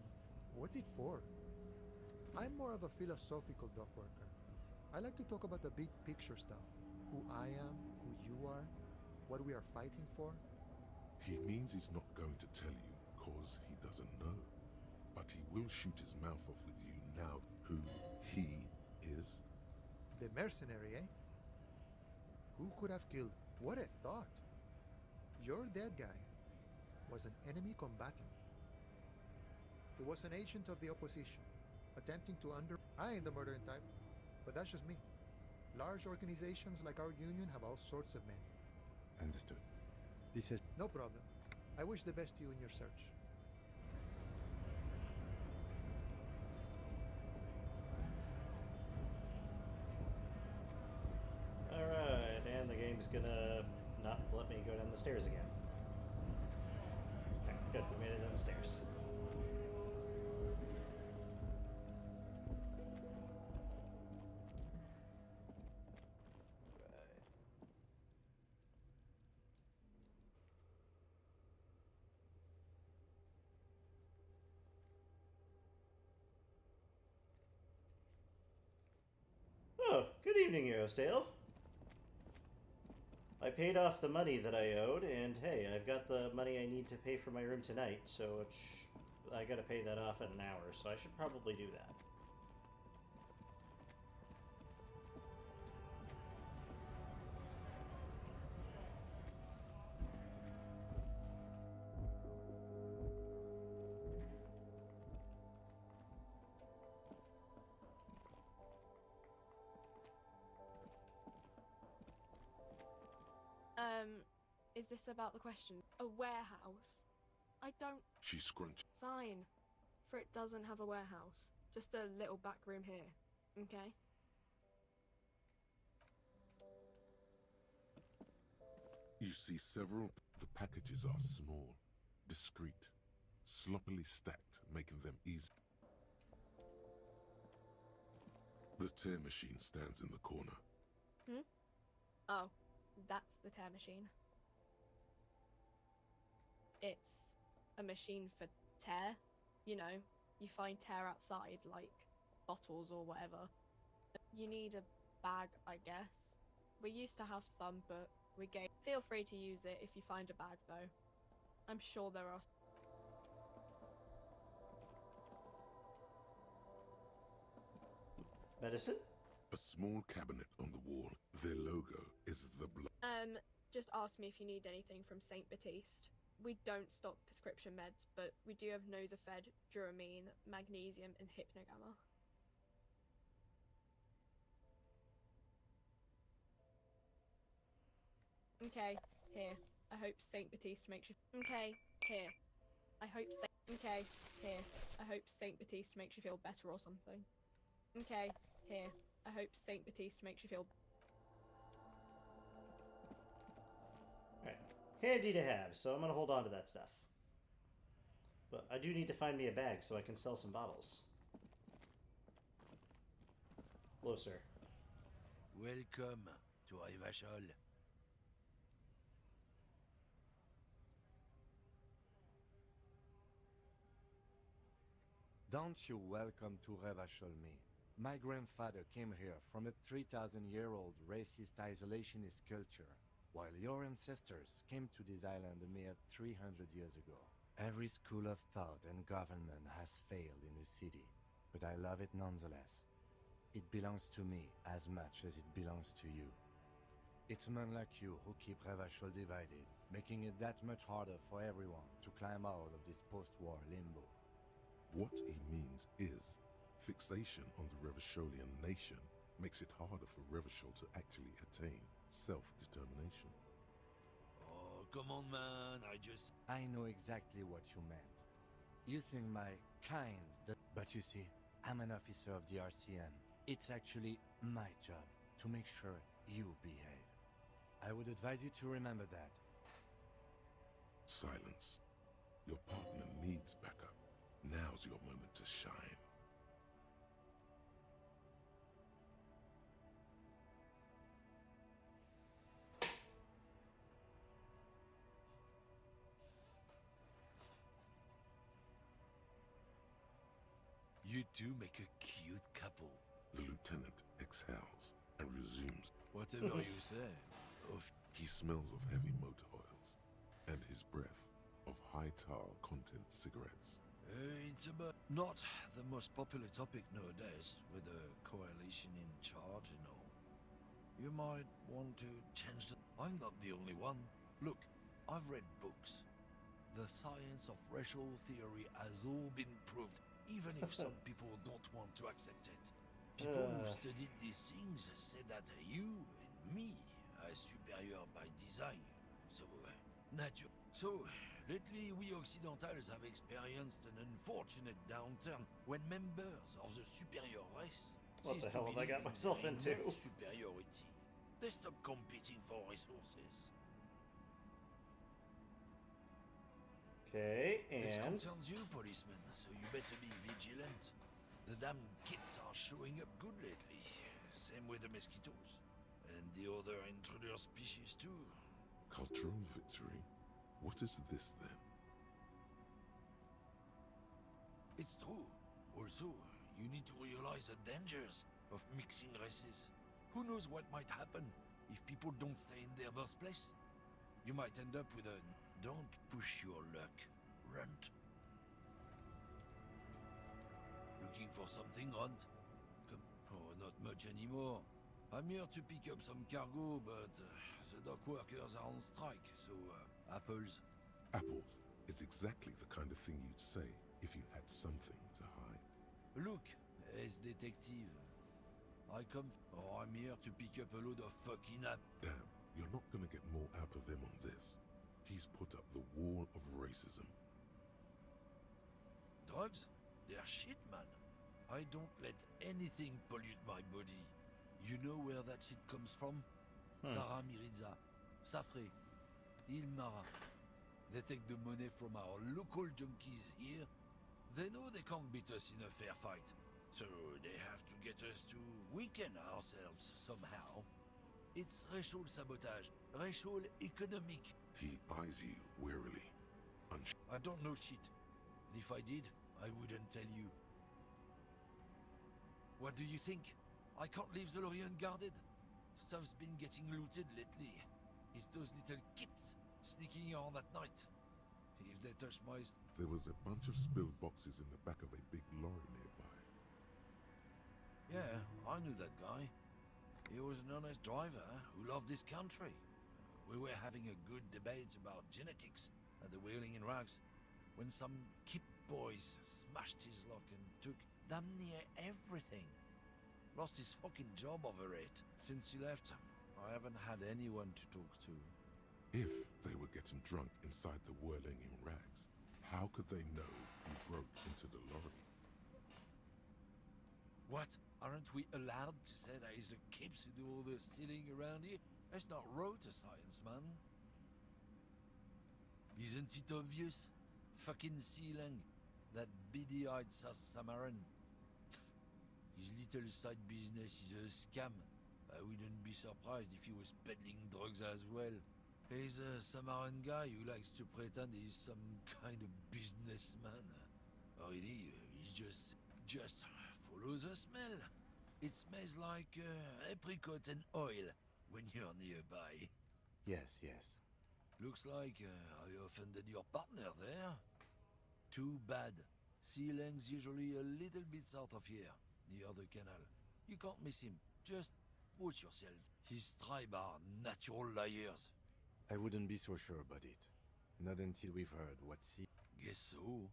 What's it for? I'm more of a philosophical dock worker. I like to talk about the big picture stuff. Who I am, who you are, what we are fighting for. He means he's not going to tell you, cause he doesn't know. but he will shoot his mouth off with you now who he is. The mercenary, eh? Who could have killed? What a thought. Your dead guy was an enemy combatant. He was an agent of the opposition, attempting to I ain't the murdering type, but that's just me. Large organizations like our union have all sorts of men. Understood. This is... No problem. I wish the best to you in your search. Alright, and the game's gonna not let me go down the stairs again. Okay, good, we made it down the stairs. Oh, good evening, Eurostale. I paid off the money that I owed, and hey, I've got the money I need to pay for my room tonight, so I gotta pay that off in an hour, so I should probably do that. Is this about the question? A warehouse? I don't... She scrunched. Fine. For it doesn't have a warehouse. Just a little back room here. Okay? You see several. The packages are small, discreet, sloppily stacked, making them easy. The tear machine stands in the corner. Hmm? Oh, that's the tear machine. It's a machine for tear. You know, you find tear outside, like bottles or whatever. You need a bag, I guess. We used to have some, but we gave... Feel free to use it if you find a bag, though. I'm sure there are... Medicine? A small cabinet on the wall. Their logo is the blood. Just ask me if you need anything from St. Baptiste. We don't stock prescription meds, but we do have Nosafed, Duramine, Magnesium, and Hypnogamma. Okay, here. I hope St. Baptiste makes you... Okay, here. I hope Okay, here. I hope St. Baptiste makes you feel better or something. Okay, here. I hope St. Baptiste makes you feel... Alright. Handy to have, so I'm gonna hold on to that stuff. But I do need to find me a bag so I can sell some bottles. Hello, sir. Welcome to Revachol. Don't you welcome to Revachol me. My grandfather came here from a 3,000-year-old racist isolationist culture, while your ancestors came to this island a mere 300 years ago. Every school of thought and government has failed in the city, but I love it nonetheless. It belongs to me as much as it belongs to you. It's men like you who keep Revachol divided, making it that much harder for everyone to climb out of this post-war limbo. What he means is, fixation on the Revacholian nation makes it harder for Revachol to actually attain self-determination. Oh, come on, man, I know exactly what you meant. You think my kind... But you see, I'm an officer of the RCM. It's actually my job to make sure you behave. I would advise you to remember that. Silence. Your partner needs backup. Now's your moment to shine. You two make a cute couple. The lieutenant exhales and resumes. Whatever you say. He smells of heavy motor oils and his breath of high tar content cigarettes. It's about not the most popular topic nowadays, with the coalition in charge and all. You might want to change the... I'm not the only one. Look, I've read books. The science of racial theory has all been proved, even if some people don't want to accept it. People who studied these things say that you and me are superior by design. So, lately we Occidentals have experienced an unfortunate downturn when members of the superior race What the hell have I got myself into? Superiority. They stop competing for resources. Okay, This and concerns you, policeman, so you better be vigilant. The damn kids are showing up good lately. Same with the mosquitoes. And the other intruder species too. Cultural victory? What is this then? It's true. Also, you need to realize the dangers of mixing races. Who knows what might happen if people don't stay in their birthplace? You might end up with a don't push your luck, runt. Looking for something, Runt? Oh, not much anymore. I'm here to pick up some cargo, but the dock workers are on strike, so apples. Apples is exactly the kind of thing you'd say if you had something to hide. Look, as detective. I'm here to pick up a load of fucking Damn, you're not gonna get more out of him on this. He's put up the wall of racism. Drugs? They're shit, man. I don't let anything pollute my body. You know where that shit comes from? Sarah Miriza, Safre, Ilmara. They take the money from our local junkies here. They know they can't beat us in a fair fight. So they have to get us to weaken ourselves somehow. It's racial sabotage, racial economic. He eyes you warily. I don't know shit. And if I did, I wouldn't tell you. What do you think? I can't leave the lorry unguarded. Stuff's been getting looted lately. It's those little kips sneaking around at night. If they touch my... There was a bunch of spilled boxes in the back of a big lorry nearby. Yeah, I knew that guy. He was an honest driver who loved this country. We were having a good debate about genetics at the Wheeling in Rags when some kip boys smashed his lock and took damn near everything. Lost his fucking job over it. Since he left, I haven't had anyone to talk to. If they were getting drunk inside the Whirling in Rags, how could they know who broke into the lorry? What? Aren't we allowed to say there is a kips who do all the stealing around here? That's not road to science, man. Isn't it obvious? Fucking Sealang, that beady-eyed South Samaran. His little side business is a scam. I wouldn't be surprised if he was peddling drugs as well. He's a Samaran guy who likes to pretend he's some kind of businessman. Really, he's just follow the smell. It smells like apricot and oil when you're nearby. Yes. Looks like I offended your partner there. Too bad. Sealang's usually a little bit south of here, near the canal. You can't miss him. Just watch yourself. His tribe are natural liars. I wouldn't be so sure about it. Not until we've heard what Guess so.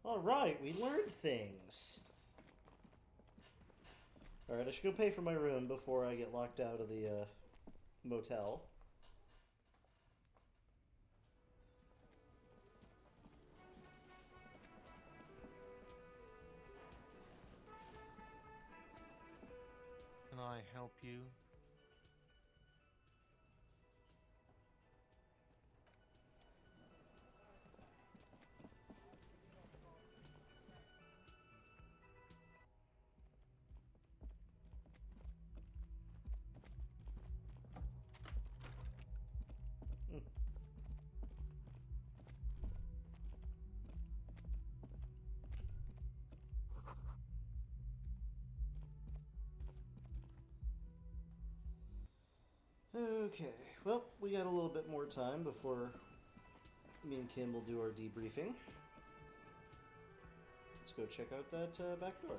Alright, we learned things. Alright, I should go pay for my room before I get locked out of the motel. Can I help you? Okay, well, we got a little bit more time before me and Kim will do our debriefing. Let's go check out that back door.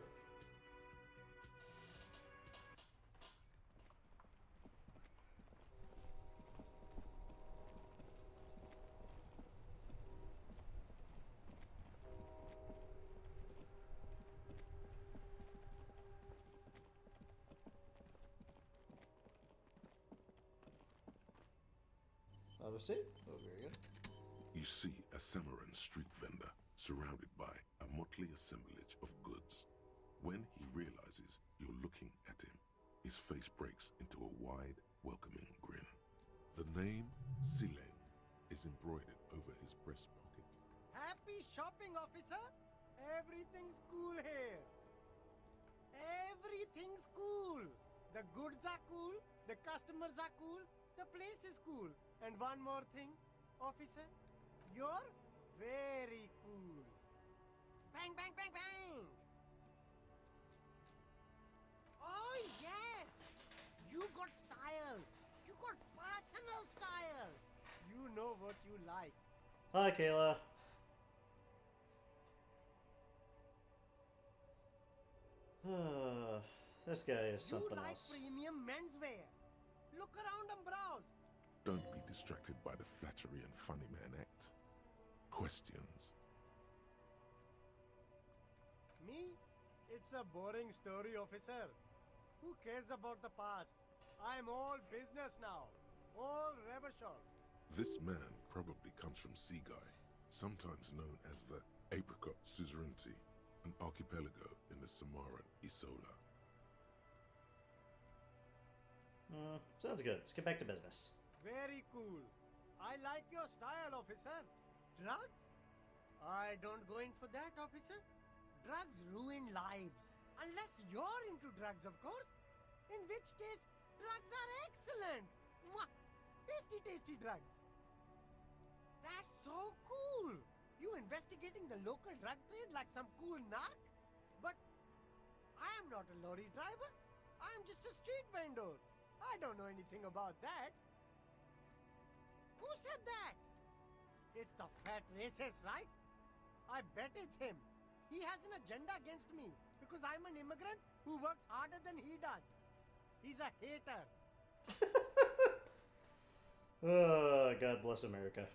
Auto save. Oh, very good. You see a Samaran street vendor surrounded by a motley assemblage of goods. When he realizes you're looking at him, his face breaks into a wide, welcoming grin. The name Sileng is embroidered over his breast pocket. Happy shopping, officer! Everything's cool here. Everything's cool. The goods are cool, the customers are cool, the place is cool. And one more thing, officer, you're very cool. Bang, bang, bang, bang! Oh, yes! You got style. You got personal style. You know what you like. Hi, Kayla. This guy is something You like else. premium menswear. Look around and browse. Don't be distracted by the flattery and funny man act. Questions? Me? It's a boring story, officer. Who cares about the past? I'm all business now. All revolution. This man probably comes from Seaguy, sometimes known as the Apricot Suzerainty, an archipelago in the Samaran Isola. Sounds good. Let's get back to business. Very cool. I like your style, officer. Drugs? I don't go in for that, officer. Drugs ruin lives. Unless you're into drugs, of course. In which case, drugs are excellent. Mwah! Tasty, tasty drugs. That's so cool. You investigating the local drug trade like some cool narc? But I am not a lorry driver. I am just a street vendor. I don't know anything about that. Who said that? It's the fat racist, right? I bet it's him. He has an agenda against me because I'm an immigrant who works harder than he does. He's a hater. Oh, God bless America.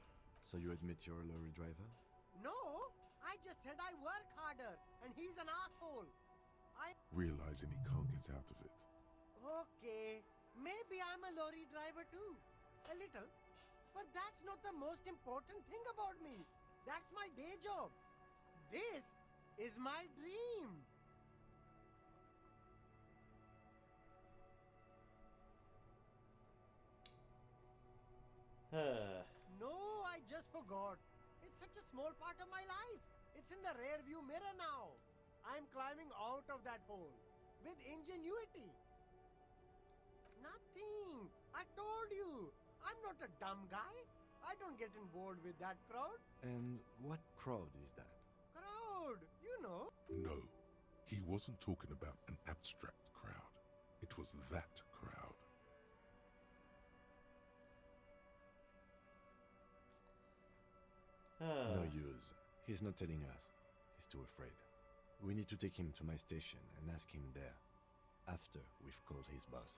So you admit you're a lorry driver? No, I just said I work harder and he's an asshole. Realizing he can't get out of it, Okay, maybe I'm a lorry driver too. A little. But that's not the most important thing about me. That's my day job. This is my dream. No, I just forgot. It's such a small part of my life. It's in the rear view mirror now. I'm climbing out of that hole with ingenuity. Nothing. I told you. I'm not a dumb guy. I don't get involved with that crowd. And what crowd is that? Crowd, you know. no, he wasn't talking about an abstract crowd. It was that crowd. No use. He's not telling us. He's too afraid. We need to take him to my station and ask him there. After we've called his boss.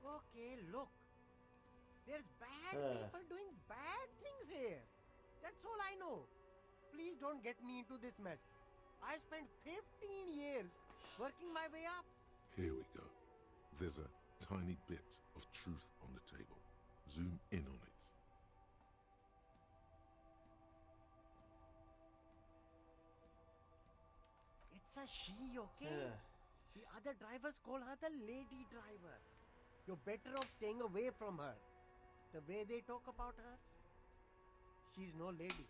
Okay, look. There's bad people doing bad things here. That's all I know. Please don't get me into this mess. I spent 15 years working my way up. Here we go. There's a tiny bit of truth on the table. Zoom in on it. It's a she, okay? The other drivers call her the lady driver. You're better off staying away from her. The way they talk about her, she's no lady.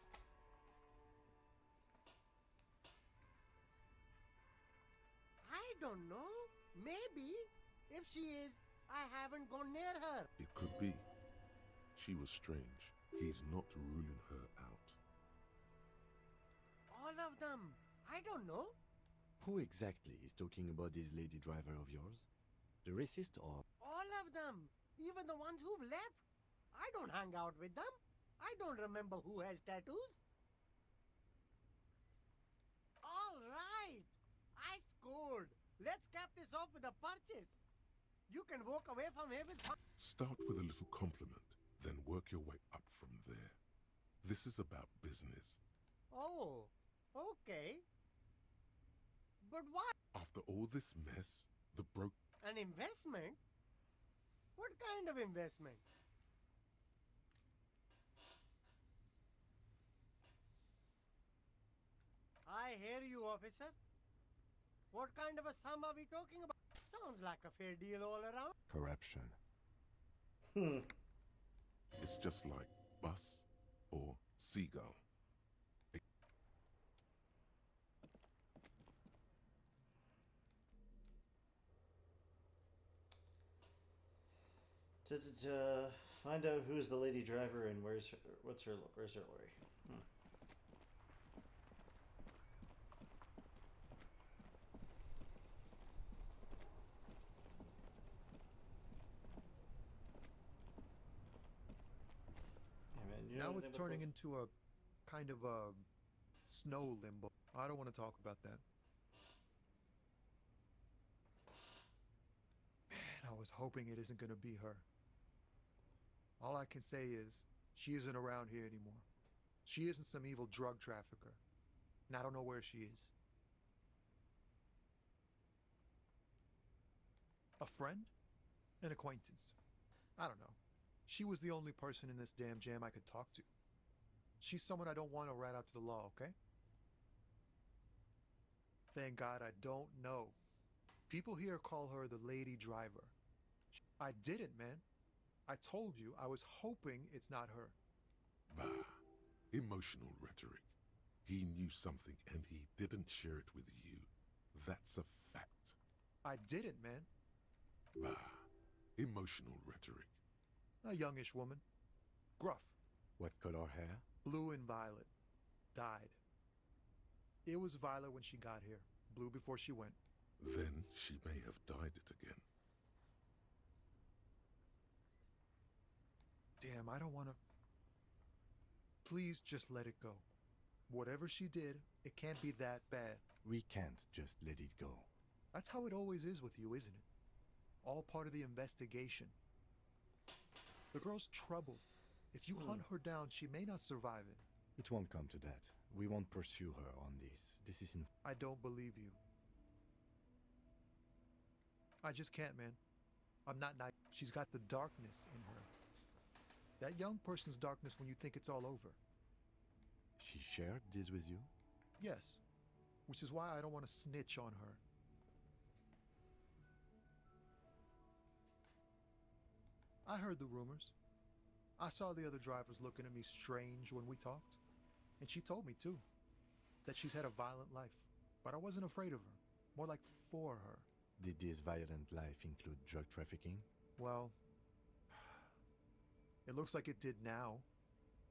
I don't know. Maybe. If she is, I haven't gone near her. It could be. She was strange. He's not ruling her out. All of them. I don't know. Who exactly is talking about this lady driver of yours? The racist or... All of them. Even the ones who've left. I don't hang out with them. I don't remember who has tattoos. All right. I scored. Let's cap this off with a purchase. You can walk away from here with... Start with a little compliment, then work your way up from there. This is about business. Oh, okay. But why? After all this mess, the broke... An investment? What kind of investment? I hear you, officer. What kind of a sum are we talking about? Sounds like a fair deal all around. Corruption. It's just like bus or seagull. Find out who's the lady driver and where's her lorry. Now it's turning into a kind of a snow limbo. I don't want to talk about that. Man, I was hoping it isn't going to be her. All I can say is, she isn't around here anymore. She isn't some evil drug trafficker. And I don't know where she is. A friend? An acquaintance? I don't know. She was the only person in this damn jam I could talk to. She's someone I don't want to rat out to the law, okay? Thank God I don't know. People here call her the lady driver. I didn't, man. I told you, I was hoping it's not her. Bah. Emotional rhetoric. He knew something and he didn't share it with you. That's a fact. I didn't, man. Bah. Emotional rhetoric. A youngish woman. Gruff. What color hair? Blue and violet. Dyed. It was violet when she got here. Blue before she went. Then she may have dyed it again. Damn, I don't want to... Please just let it go. Whatever she did, it can't be that bad. We can't just let it go. That's how it always is with you, isn't it? All part of the investigation. The girl's trouble. If you hunt her down, she may not survive it. It won't come to that. We won't pursue her on this. This is I don't believe you. I just can't, man. I'm not naive. She's got the darkness in her. That young person's darkness when you think it's all over. She shared this with you? Yes. Which is why I don't want to snitch on her. I heard the rumors. I saw the other drivers looking at me strange when we talked. And she told me, too, that she's had a violent life. But I wasn't afraid of her. More like for her. Did this violent life include drug trafficking? Well, it looks like it did now.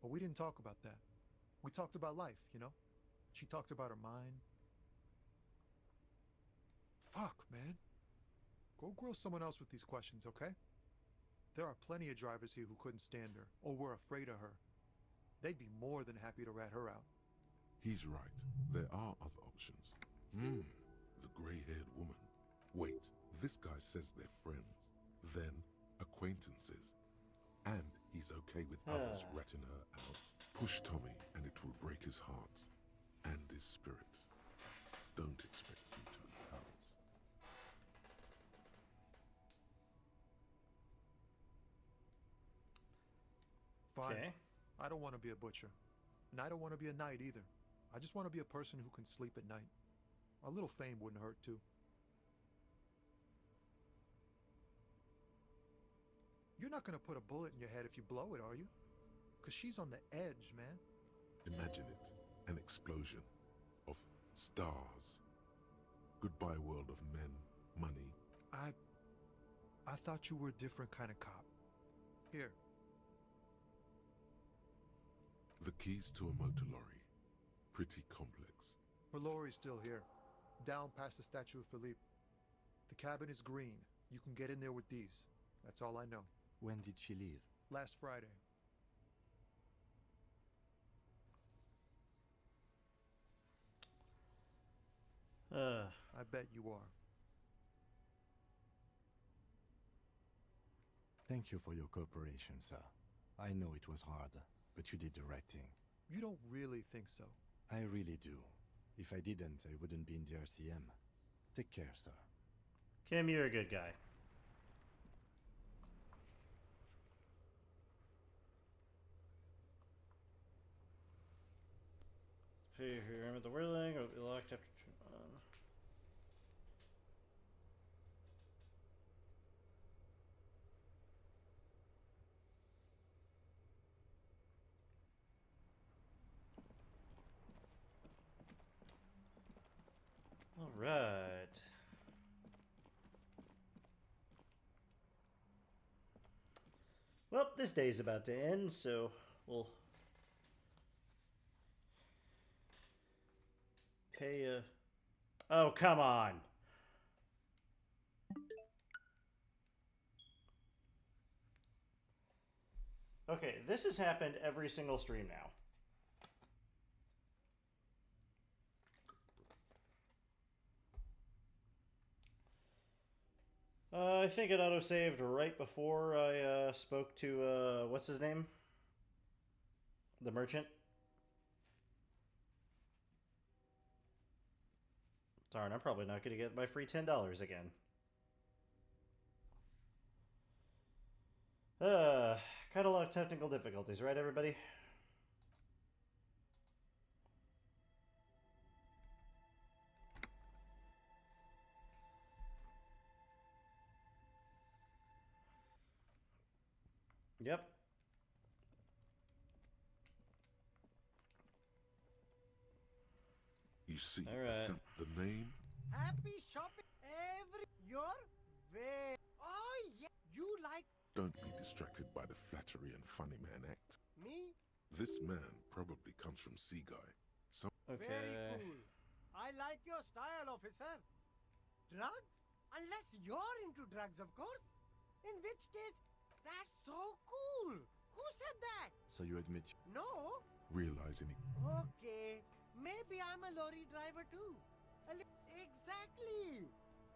But we didn't talk about that. We talked about life, you know? She talked about her mind. Fuck, man. Go grill someone else with these questions, okay? There are plenty of drivers here who couldn't stand her, or were afraid of her. They'd be more than happy to rat her out. He's right. There are other options. The grey-haired woman. Wait, this guy says they're friends. Then acquaintances. And he's okay with others ratting her out. Push Tommy and it will break his heart. And his spirit. Don't expect you to be pals. Fine. Okay. I don't want to be a butcher. And I don't want to be a knight either. I just want to be a person who can sleep at night. A little fame wouldn't hurt too. You're not going to put a bullet in your head if you blow it, are you? Because she's on the edge, man. Imagine it. An explosion. Of stars. Goodbye world of men, money. I thought you were a different kind of cop. Here. The keys to a motor lorry. Pretty complex. Her lorry's still here. Down past the statue of Philippe. The cabin is green. You can get in there with these. That's all I know. When did she leave? Last Friday. I bet you are. Thank you for your cooperation, sir. I know it was hard, but you did the right thing. You don't really think so? I really do. If I didn't, I wouldn't be in the RCM. Take care, sir. Kim, you're a good guy. If you remember the whirling, it will be locked after turn on. All right. Well, this day's about to end, so we'll pay a... Oh, come on. Okay, this has happened every single stream now. I think it auto-saved right before I spoke to, what's his name? The merchant. Darn, I'm probably not going to get my free $10 again. Kind of a lot of technical difficulties, right, everybody? Yep. You see, all right. The name? Happy shopping your way. Oh yeah, you like Don't be distracted by the flattery and funny man act. me? This man probably comes from Seaguy. Some Okay. Very cool. I like your style, officer. Drugs? Unless you're into drugs, of course. In which case, that's so cool. Who said that? So you admit... No. realizing it. Okay, maybe I'm a lorry driver too. Exactly.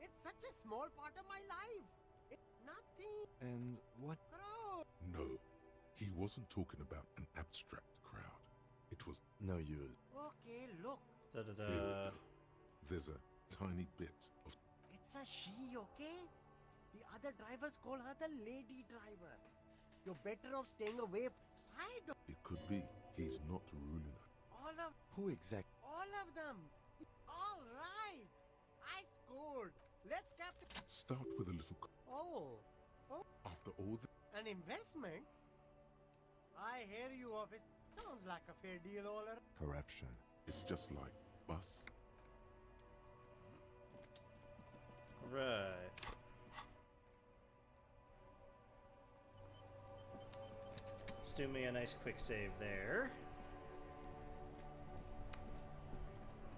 It's such a small part of my life. It's nothing. And what... Crowd. No, he wasn't talking about an abstract crowd. It was... No use. Okay, look. Here we go. There's a tiny bit of... It's a she, okay? The other drivers call her the lady driver. You're better off staying away. I don't... It could be. He's not ruling her. All of... Who exactly? All of them. All right. I scored. Let's captain... Start with a little... Oh. After all the... An investment? I hear you, officer. Sounds like a fair deal all around. Corruption. It's just like bus. Right. Let's do me a nice quick save there.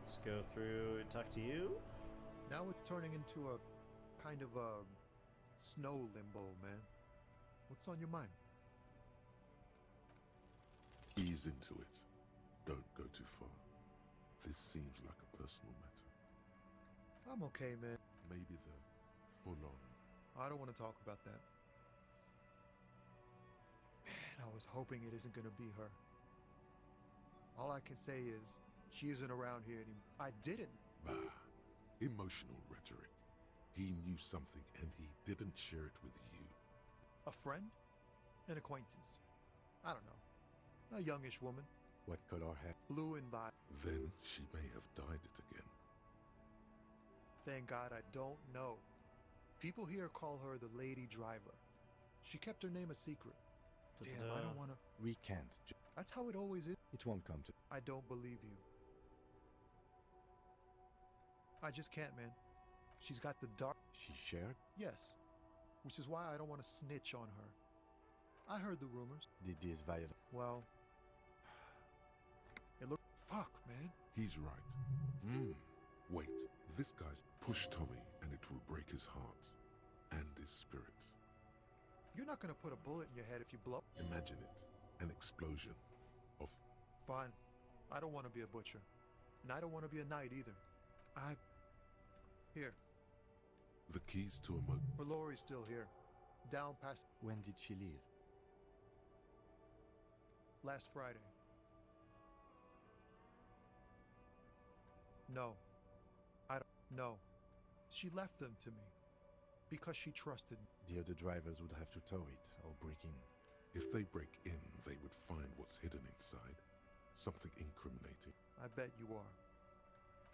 Let's go through and talk to you. Now it's turning into a kind of a snow limbo, man. What's on your mind? Ease into it. Don't go too far. This seems like a personal matter. I'm okay, man. Maybe the full-on. I don't want to talk about that. Man, I was hoping it isn't going to be her. All I can say is, she isn't around here anymore. I didn't. Bah. Emotional rhetoric. He knew something and he didn't share it with you. A friend? An acquaintance? I don't know. A youngish woman. What color hair? Blue and violet. Then she may have dyed it again. Thank God I don't know. People here call her the lady driver. She kept her name a secret. Damn, I don't want to... We can't. That's how it always is. It won't come to... I don't believe you. I just can't, man. She's got the dark... She shared? Yes. Which is why I don't want to snitch on her. I heard the rumors. Did this violate? Well... It looked... Fuck, man. He's right. Wait, this guy's... Push Tommy and it will break his heart. And his spirit. You're not gonna put a bullet in your head if you blow... Imagine it. An explosion. Of... Fine. I don't want to be a butcher. And I don't want to be a knight either. Here. The keys to a moat. Her lorry's still here. Down past When did she leave? last Friday. No. I don't know. She left them to me. Because she trusted me. The other drivers would have to tow it or break in. If they break in, they would find what's hidden inside. Something incriminating. I bet you are.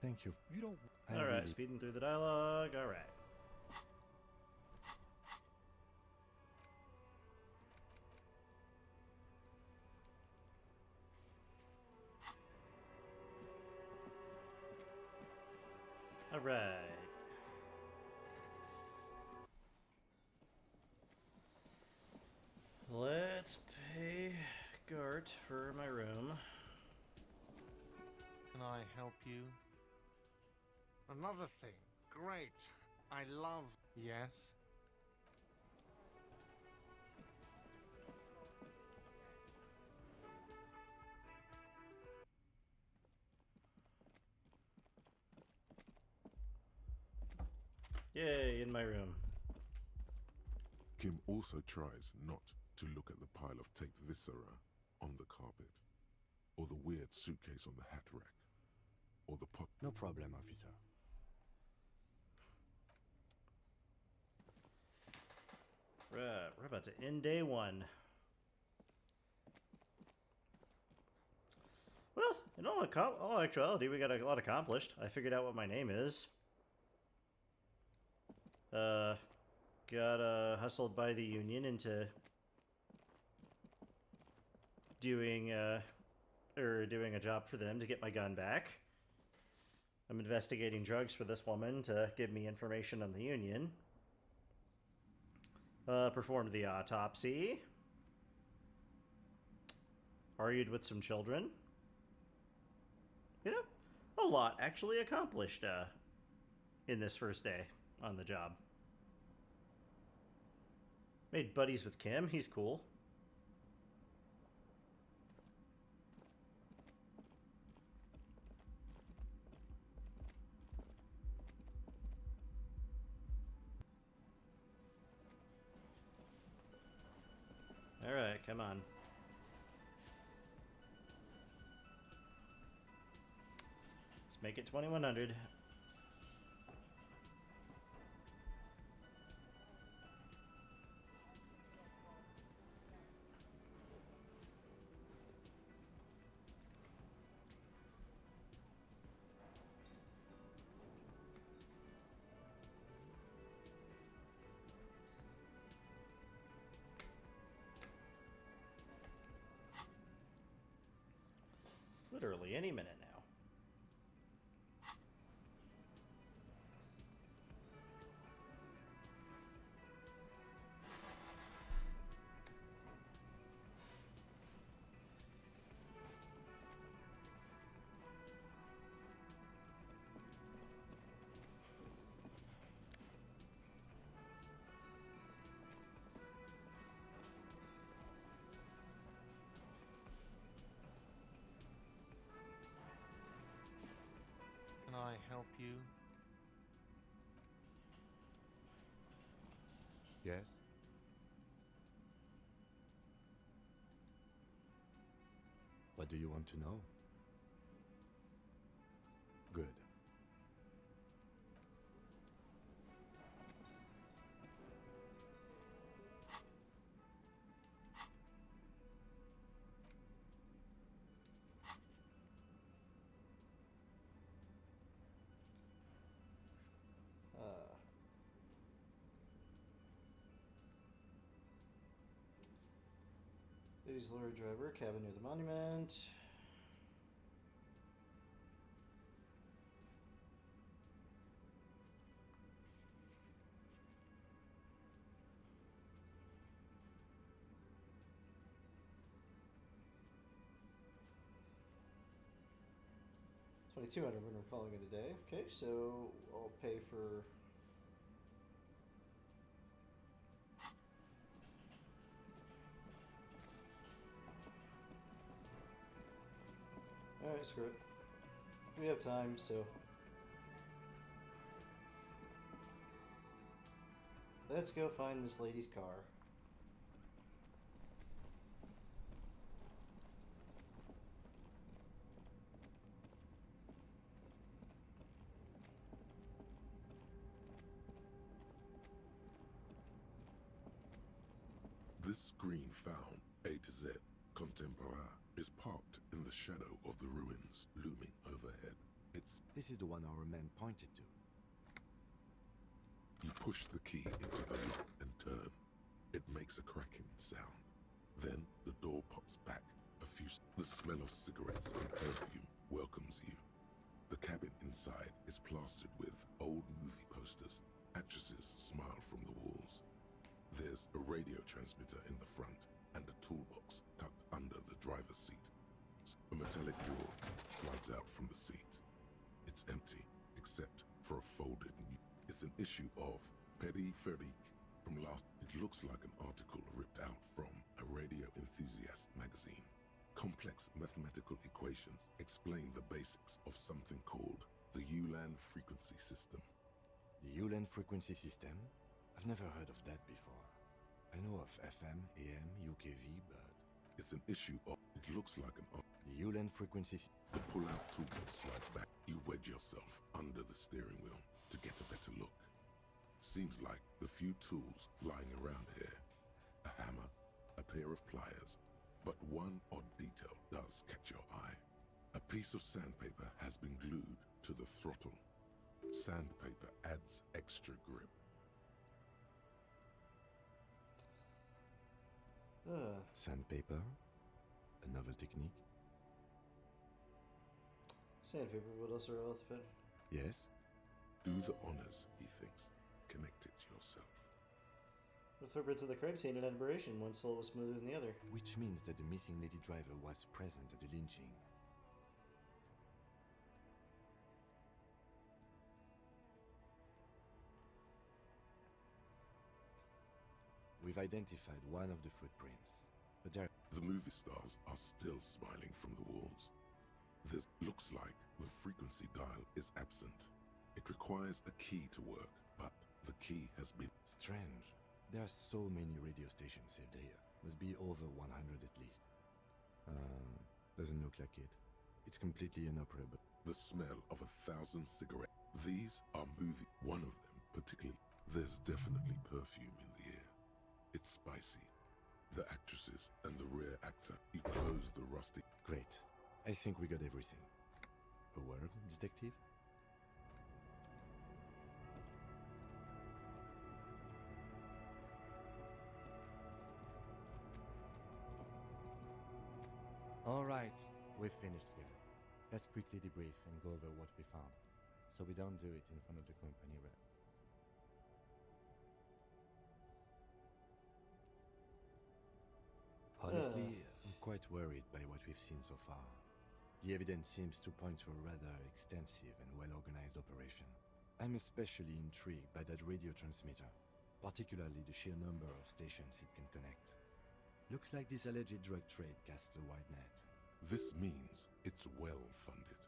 Thank you. You don't... Alright, speeding through the dialogue. Alright. Alright. Let's pay Gart for my room. Can I help you? Another thing. Great. I love... Yes? Yay, in my room. Kim also tries not to look at the pile of taped viscera on the carpet, or the weird suitcase on the hat rack, or the pot. No problem, officer. Right, we're about to end day one. Well, in all actuality, we got a lot accomplished. I figured out what my name is. Got hustled by the union into doing a job for them to get my gun back. I'm investigating drugs for this woman to give me information on the union. Performed the autopsy. Argued with some children. You know, a lot actually accomplished in this first day on the job. Made buddies with Kim. He's cool. All right, come on. Let's make it 2100. Literally any minute now. Can I help you? Yes? What do you want to know? Good. Ladies lorry driver, cabin near the monument. $2,200 when we're calling it a day. Okay, so I'll pay for. Alright, screw it. We have time, so. Let's go find this lady's car. This screen found, A to Z, Contemporaire, is parked in the shadow of the ruins looming overhead. This is the one our man pointed to. You push the key into the lock and turn. It makes a cracking sound. Then the door pops back. The smell of cigarettes and perfume welcomes you. The cabin inside is plastered with old movie posters. Actresses smile from the walls. There's a radio transmitter in the front and a toolbox tucked under the driver's seat. A metallic drawer slides out from the seat. It's empty, except for a folded It's an issue of Périphérique from last. It looks like an article ripped out from a radio enthusiast magazine. Complex mathematical equations explain the basics of something called the Ulan frequency system. The Ulan frequency system? I've never heard of that before. I know of FM, AM, UKV, but... It's an issue of... It looks like an... The Ulan frequency... The pull-out toolbox slides back. You wedge yourself under the steering wheel to get a better look. Seems like the few tools lying around here. A hammer, a pair of pliers. But one odd detail does catch your eye. A piece of sandpaper has been glued to the throttle. Sandpaper adds extra grip. Sandpaper? A novel technique? Sandpaper would also relate to it. Yes? Do the honors, he thinks. Connect it yourself. The footprints of the crime scene at Admiration, one soul was smoother than the other. Which means that the missing lady driver was present at the lynching. We've identified one of the footprints, but there... The movie stars are still smiling from the walls. This looks like the frequency dial is absent. It requires a key to work, but the key has been... Strange. There are so many radio stations saved here. Must be over 100 at least. Doesn't look like it. It's completely inoperable. The smell of 1,000 cigarettes. These are movie. One of them, particularly. There's definitely perfume in the air. It's spicy. The actresses and the rear actor. You close the rusty... Great. I think we got everything. A word, detective? Alright, we've finished here. Let's quickly debrief and go over what we found, so we don't do it in front of the company rep. Honestly, I'm quite worried by what we've seen so far. The evidence seems to point to a rather extensive and well-organized operation. I'm especially intrigued by that radio transmitter, particularly the sheer number of stations it can connect. Looks like this alleged drug trade casts a wide net. This means it's well-funded.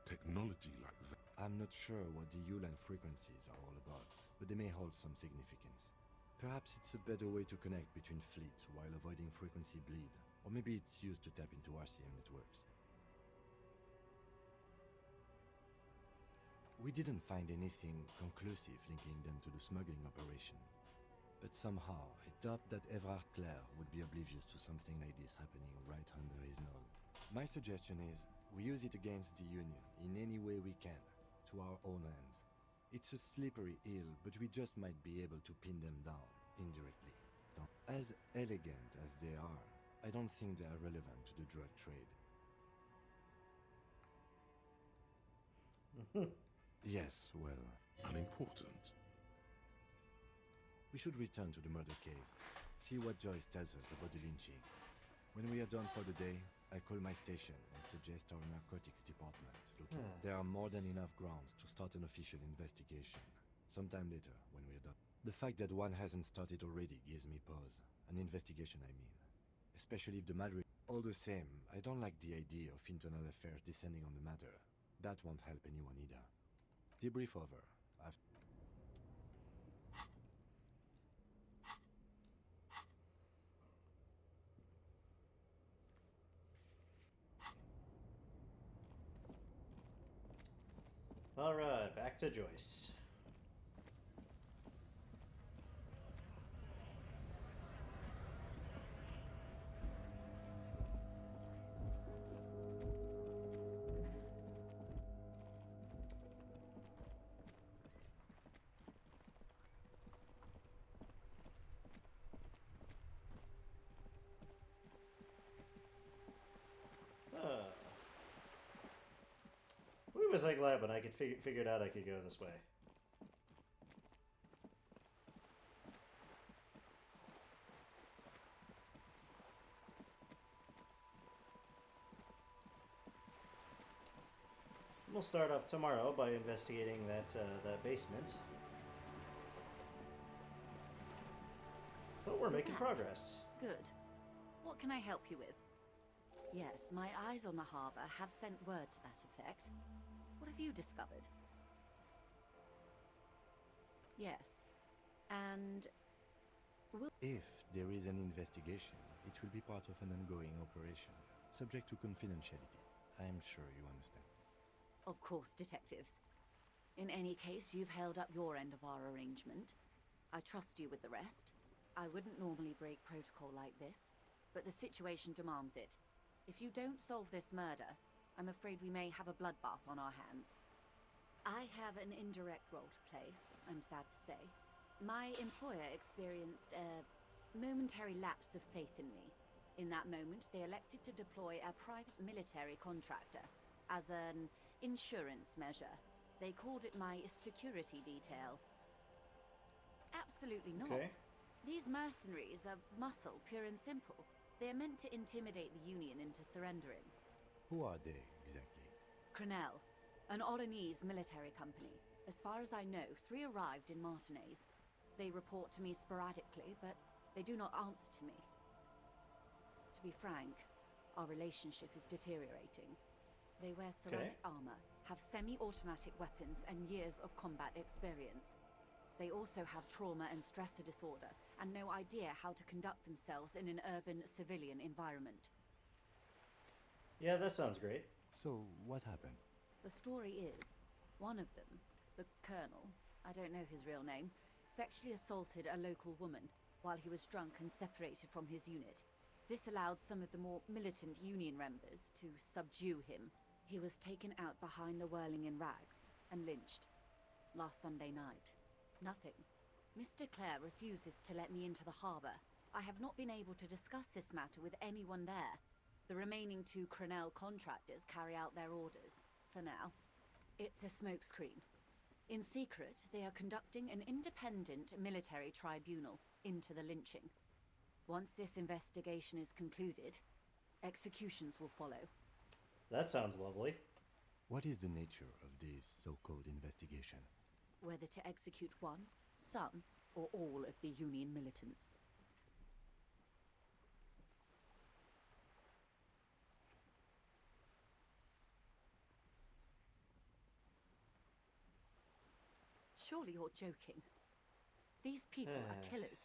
Technology like that... I'm not sure what the Ulan frequencies are all about, but they may hold some significance. Perhaps it's a better way to connect between fleets while avoiding frequency bleed, or maybe it's used to tap into RCM networks. We didn't find anything conclusive linking them to the smuggling operation. But somehow, I doubt that Evrard Claire would be oblivious to something like this happening right under his nose. My suggestion is, we use it against the Union in any way we can, to our own ends. It's a slippery hill, but we just might be able to pin them down, indirectly. As elegant as they are, I don't think they are relevant to the drug trade. Yes, well... Unimportant. We should return to the murder case, see what Joyce tells us about the lynching. When we are done for the day, I call my station and suggest our narcotics department look in. There are more than enough grounds to start an official investigation, sometime later when we are done. The fact that one hasn't started already gives me pause. An investigation, I mean. Especially if the matter... All the same, I don't like the idea of internal affairs descending on the matter. That won't help anyone either. Debrief over. Alright, back to Joyce. Who was I glad when I could figured out I could go this way? We'll start off tomorrow by investigating that basement. But we're making progress. Good. What can I help you with? Yes, my eyes on the harbor have sent word to that effect. What have you discovered? Yes. And... If there is an investigation, it will be part of an ongoing operation, subject to confidentiality. I am sure you understand. Of course, detectives. In any case, you've held up your end of our arrangement. I trust you with the rest. I wouldn't normally break protocol like this, but the situation demands it. If you don't solve this murder, I'm afraid we may have a bloodbath on our hands. I have an indirect role to play, I'm sad to say. My employer experienced a momentary lapse of faith in me. In that moment, they elected to deploy a private military contractor as an insurance measure. They called it my security detail. Absolutely not. Okay. These mercenaries are muscle, pure and simple. They're meant to intimidate the Union into surrendering. Who are they, exactly? Crenell, an Oranese military company. As far as I know, 3 arrived in Martinez. They report to me sporadically, but they do not answer to me. To be frank, our relationship is deteriorating. They wear ceramic armor, have semi-automatic weapons, and years of combat experience. They also have trauma and stressor disorder, and no idea how to conduct themselves in an urban civilian environment. Yeah, that sounds great. So, what happened? The story is, one of them, the Colonel, I don't know his real name, sexually assaulted a local woman while he was drunk and separated from his unit. This allowed some of the more militant Union members to subdue him. He was taken out behind the whirling in rags and lynched last Sunday night. Nothing. Mr. Clare refuses to let me into the harbor. I have not been able to discuss this matter with anyone there. The remaining 2 Crenell contractors carry out their orders, for now. It's a smokescreen. In secret, they are conducting an independent military tribunal into the lynching. Once this investigation is concluded, executions will follow. That sounds lovely. What is the nature of this so-called investigation? Whether to execute one, some, or all of the Union militants. Surely you're joking. These people are killers.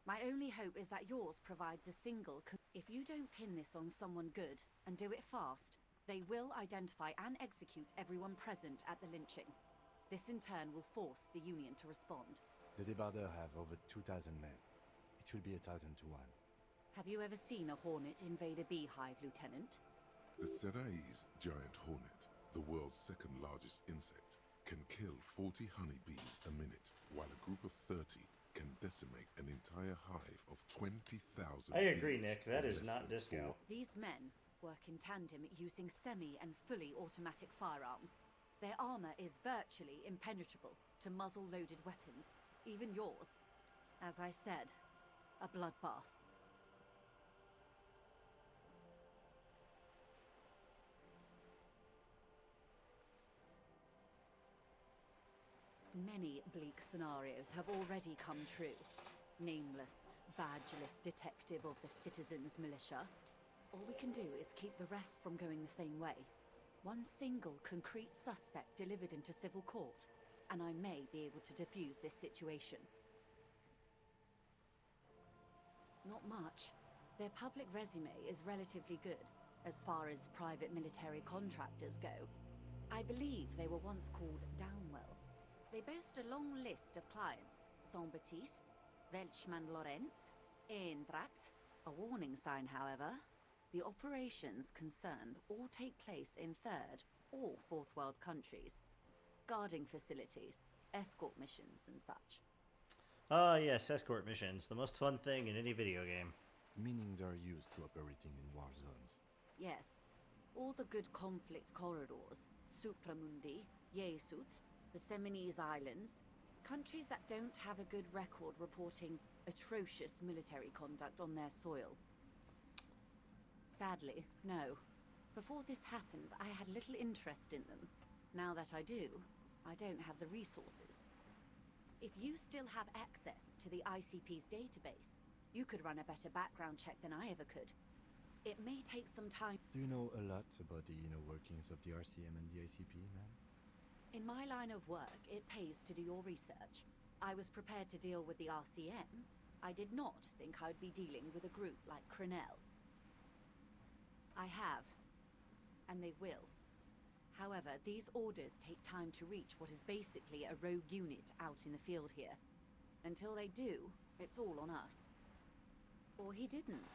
My only hope is that yours provides a single... If you don't pin this on someone good, and do it fast, they will identify and execute everyone present at the lynching. This in turn will force the Union to respond. The Debarder have over 2,000 men. It will be 1,000 to 1. Have you ever seen a hornet invade a beehive, Lieutenant? The Serai's giant hornet, the world's 2nd largest insect, can kill 40 honeybees a minute, while a group of 30 can decimate an entire hive of 20,000 I agree, bees Nick. That in is less not than disco. 4 These men work in tandem using semi- and fully automatic firearms. Their armor is virtually impenetrable to muzzle-loaded weapons, even yours. As I said, a bloodbath. Many bleak scenarios have already come true. Nameless, badgeless detective of the citizens' militia. All we can do is keep the rest from going the same way. One single concrete suspect delivered into civil court, and I may be able to defuse this situation. Not much. Their public resume is relatively good, as far as private military contractors go. I believe they were once called Downwell. They boast a long list of clients. Saint-Baptiste, Welchman Lorenz, Eintracht. A warning sign, however. The operations concerned all take place in third or fourth world countries. Guarding facilities, escort missions and such. Ah, yes, escort missions. The most fun thing in any video game. Meaning they're used to operating in war zones. Yes. All the good conflict corridors. Supramundi, Yesut, the Seminese Islands. Countries that don't have a good record reporting atrocious military conduct on their soil. Sadly, no. Before this happened, I had little interest in them. Now that I do, I don't have the resources. If you still have access to the ICP's database, you could run a better background check than I ever could. It may take some time. Do you know a lot about the inner workings of the RCM and the ICP, ma'am? In my line of work, it pays to do your research. I was prepared to deal with the RCM. I did not think I'd be dealing with a group like Crenel. I have, and they will. However, these orders take time to reach what is basically a rogue unit out in the field here. Until they do, it's all on us. Or he didn't.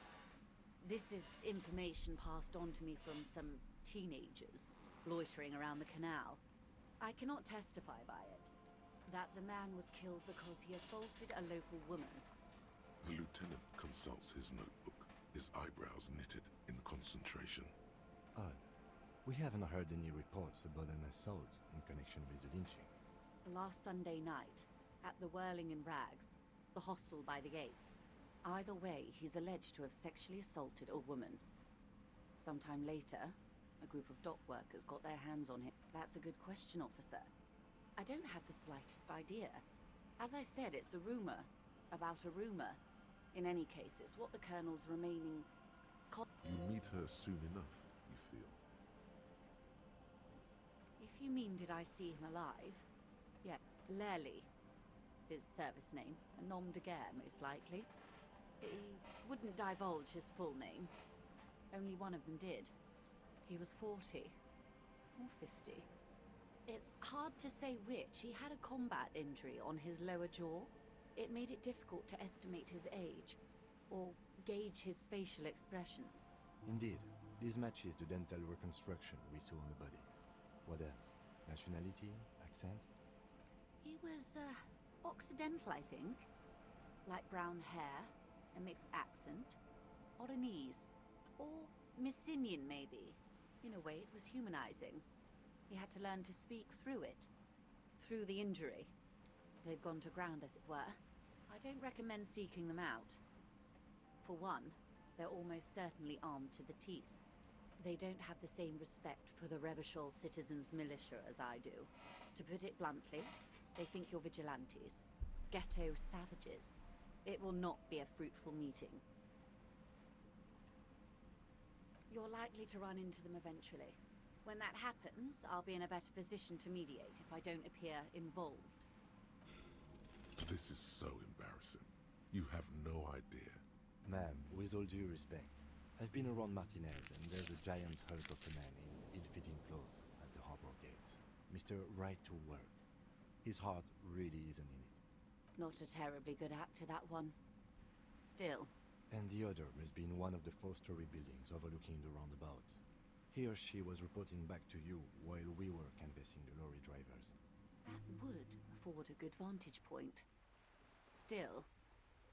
This is information passed on to me from some teenagers loitering around the canal. I cannot testify by it. That the man was killed because he assaulted a local woman. The lieutenant consults his notebook, his eyebrows knitted in concentration. Odd. We haven't heard any reports about an assault in connection with the lynching. Last Sunday night, at the Whirling in Rags, the hostel by the gates. Either way, he's alleged to have sexually assaulted a woman. Sometime later, a group of dock workers got their hands on him. That's a good question, officer. I don't have the slightest idea. As I said, it's a rumor. About a rumor. In any case, it's what the Colonel's remaining... You meet her soon enough, you feel? If you mean did I see him alive? Yeah, Lely. His service name. A nom de guerre, most likely. He wouldn't divulge his full name. Only one of them did. He was 40. Or 50. It's hard to say which. He had a combat injury on his lower jaw. It made it difficult to estimate his age, or gauge his facial expressions. Indeed. This matches the dental reconstruction we saw on the body. What else? Nationality? Accent? He was, Occidental, I think. Light brown hair, a mixed accent, Oranese, or Messinian, maybe. In a way, it was humanizing. He had to learn to speak through it. Through the injury. They've gone to ground, as it were. I don't recommend seeking them out. For one, they're almost certainly armed to the teeth. They don't have the same respect for the Revachol citizens' militia as I do. To put it bluntly, they think you're vigilantes. Ghetto savages. It will not be a fruitful meeting. You're likely to run into them eventually. When that happens, I'll be in a better position to mediate if I don't appear involved. This is so embarrassing. You have no idea. Ma'am, with all due respect, I've been around Martinez, and there's a giant hulk of a man in ill-fitting clothes at the harbor gates. Mr. Right to Work. His heart really isn't in it. Not a terribly good actor, that one. Still. And the other has been one of the four-story buildings overlooking the roundabout. He or she was reporting back to you while we were canvassing the lorry drivers. That would afford a good vantage point. Still,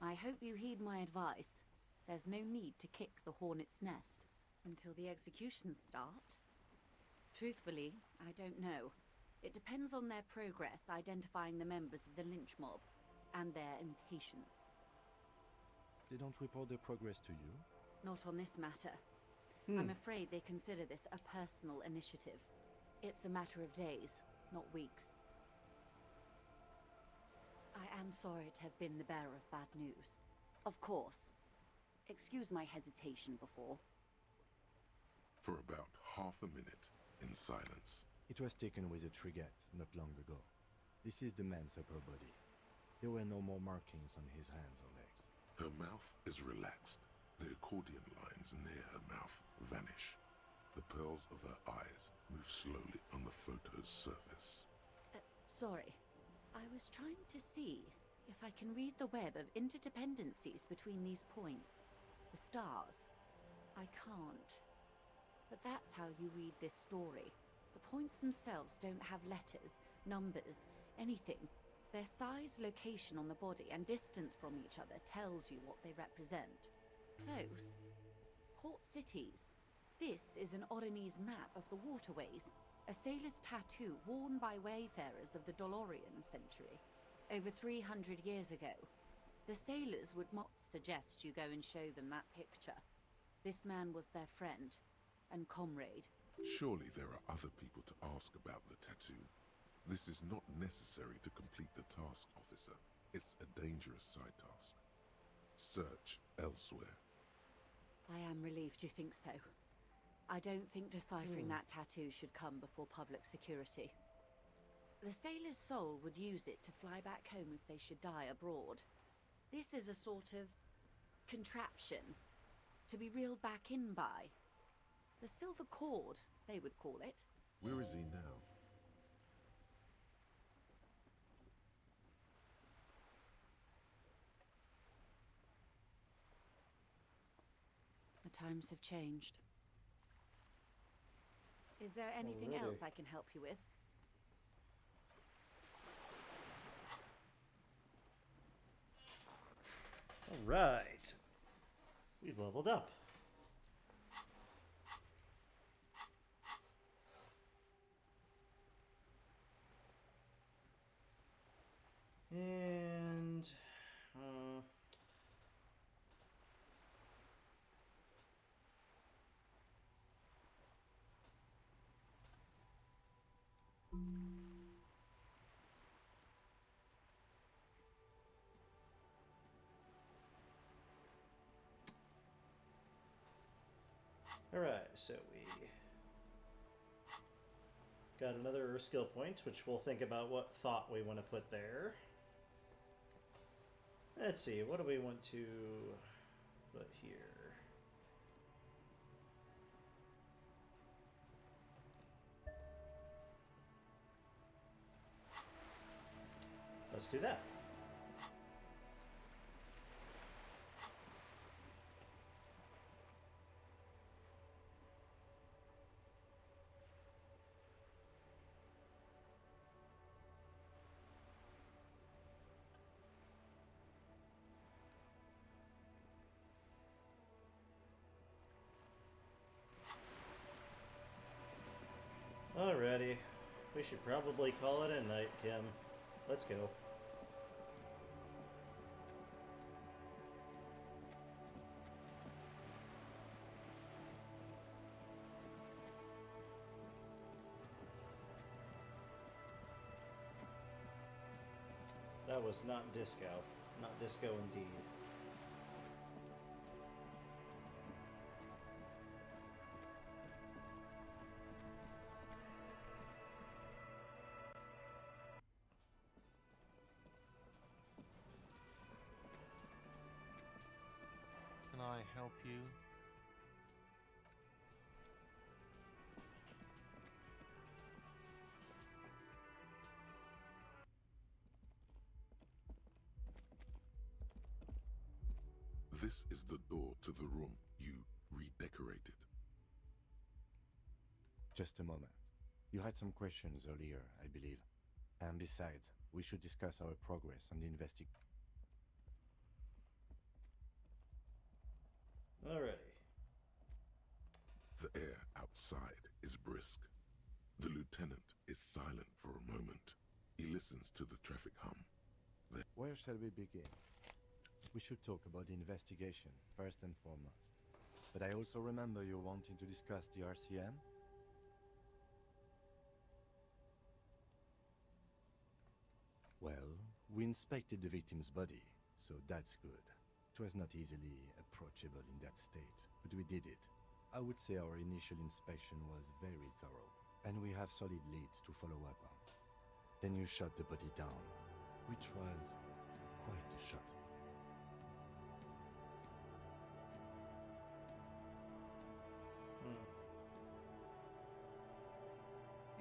I hope you heed my advice. There's no need to kick the hornet's nest until the executions start. Truthfully, I don't know. It depends on their progress identifying the members of the lynch mob and their impatience. They don't report their progress to you? Not on this matter. I'm afraid they consider this a personal initiative. It's a matter of days, not weeks. I am sorry to have been the bearer of bad news. Of course. Excuse my hesitation before. For about half a minute, in silence. It was taken with a trigger not long ago. This is the man's upper body. There were no more markings on his hands or legs. Her mouth is relaxed. The accordion lines near her mouth vanish. The pearl cells of her eyes move slowly on the photo's surface. Sorry. I was trying to see if I can read the web of interdependencies between these points. The stars. I can't. But that's how you read this story. The points themselves don't have letters, numbers, anything. Their size, location on the body, and distance from each other tells you what they represent. Those. Port cities. This is an Oronese map of the waterways. A sailor's tattoo worn by wayfarers of the Dolorian century. Over 300 years ago. The sailors would not suggest you go and show them that picture. This man was their friend and comrade. Surely there are other people to ask about the tattoo. This is not necessary to complete the task, officer. It's a dangerous side task. Search elsewhere. I am relieved you think so. I don't think deciphering that tattoo should come before public security. The sailor's soul would use it to fly back home if they should die abroad. This is a sort of contraption to be reeled back in by. The silver cord, they would call it. Where is he now? The times have changed. Is there anything else I can help you with? Alright. We've leveled up. And alright, so we got another skill point, which we'll think about what thought we want to put there. Let's see, what do we want to put here? Let's do that. Alrighty, we should probably call it a night, Kim. Let's go. That was not disco. Not disco indeed. Can I help you? This is the door to the room you redecorated. Just a moment. You had some questions earlier, I believe. And besides, we should discuss our progress on the investigation. Alrighty. The air outside is brisk. The lieutenant is silent for a moment. He listens to the traffic hum. Where shall we begin? We should talk about the investigation, first and foremost. But I also remember you wanting to discuss the RCM? Well, we inspected the victim's body, so that's good. It was not easily approachable in that state, but we did it. I would say our initial inspection was very thorough, and we have solid leads to follow up on. Then you shot the body down, which was quite a shot.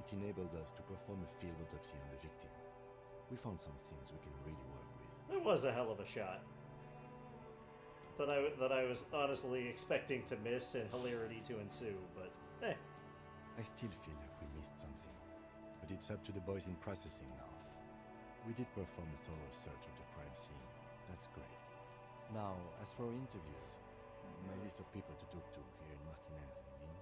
It enabled us to perform a field autopsy on the victim. We found some things we can really work with. That was a hell of a shot. That I was honestly expecting to miss and hilarity to ensue, but eh. I still feel like we missed something, but it's up to the boys in processing now. We did perform a thorough search of the crime scene. That's great. Now, as for interviews, my list of people to talk to here in Martinez, I mean.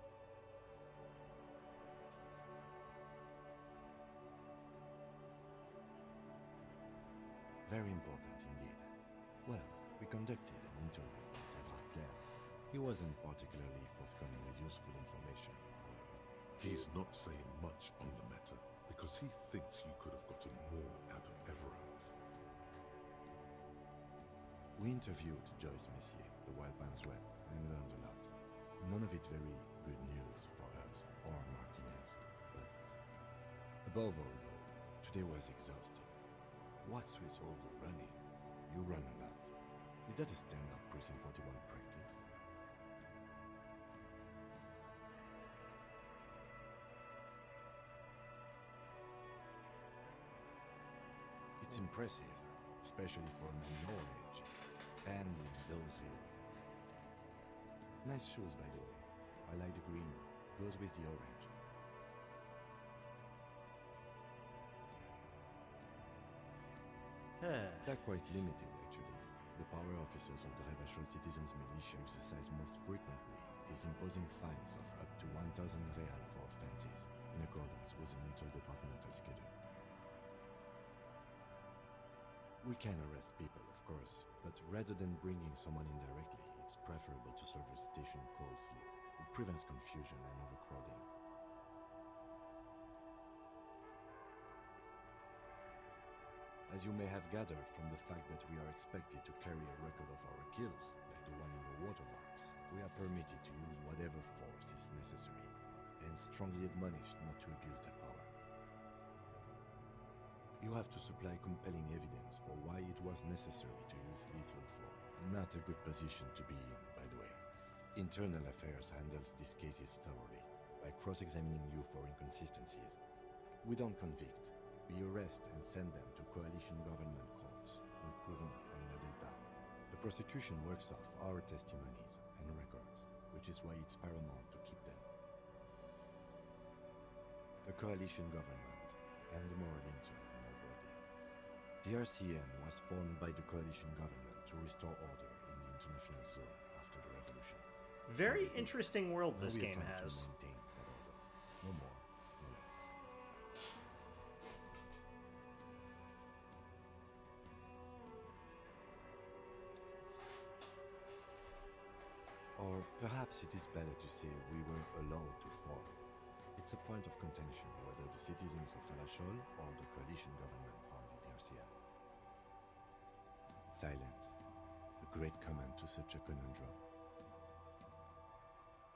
Very important indeed. Well, we conducted an interview with Claire. He wasn't particularly forthcoming with useful information, however. He's not saying much on the matter because he thinks you could have gotten more out of Everard. We interviewed Joyce Messier, the Wild Pines rep, and learned a lot. None of it very good news for us or Martinez, but above all, though, today was exhausting. What's with all the running? You run a lot. Is that a standard Precinct 41 practice? It's impressive, especially for a man your age, and in those hills. Nice shoes, by the way. I like the green. Goes with the orange. They're quite limited, actually. The power officers of the Rebachol Citizens Militia exercise most frequently is imposing fines of up to 1,000 real for offenses, in accordance with an interdepartmental schedule. We can arrest people, of course, but rather than bringing someone in directly, it's preferable to serve a station call slip. It prevents confusion and overcrowding. As you may have gathered from the fact that we are expected to carry a record of our kills, like the one in the watermarks, we are permitted to use whatever force is necessary, and strongly admonished not to abuse that power. You have to supply compelling evidence for why it was necessary to use lethal force. Not a good position to be in, by the way. Internal Affairs handles these cases thoroughly, by cross-examining you for inconsistencies. We don't convict. We arrest and send them to coalition government courts in Couvon and La Delta. The prosecution works off our testimonies and records, which is why it's paramount to keep them. The coalition government and the moral intern more broadly. The RCM was formed by the coalition government to restore order in the international zone after the revolution. Very interesting world this game has. To maintain that order. No more, no less. Or perhaps it is better to say we were allowed to form. It's a point of contention whether the citizens of Rebachol or the coalition government founded the RCM. Silence. A great command to such a conundrum.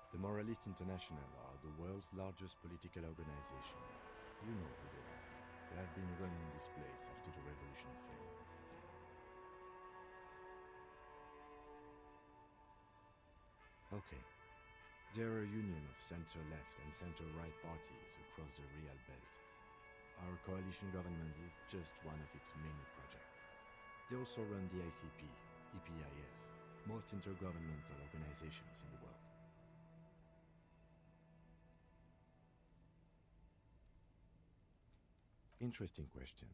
The Moralist International are the world's largest political organization. You know who they are. They have been running this place after the revolution failed. Okay. There are a union of center-left and center-right parties across the Real Belt. Our coalition government is just one of its many projects. They also run the ICP, EPIS, most intergovernmental organizations in the world. Interesting question.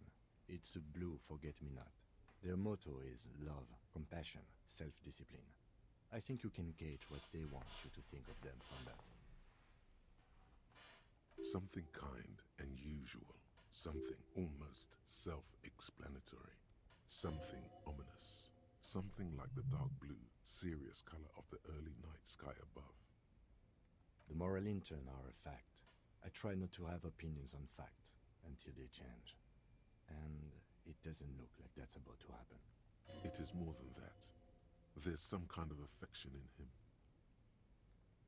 It's a blue forget-me-not. Their motto is love, compassion, self-discipline. I think you can gauge what they want you to think of them from that. Something kind and usual. Something almost self-explanatory. Something ominous. Something like the dark blue, serious color of the early night sky above. The moral intern are a fact. I try not to have opinions on facts until they change. And it doesn't look like that's about to happen. It is more than that. There's some kind of affection in him.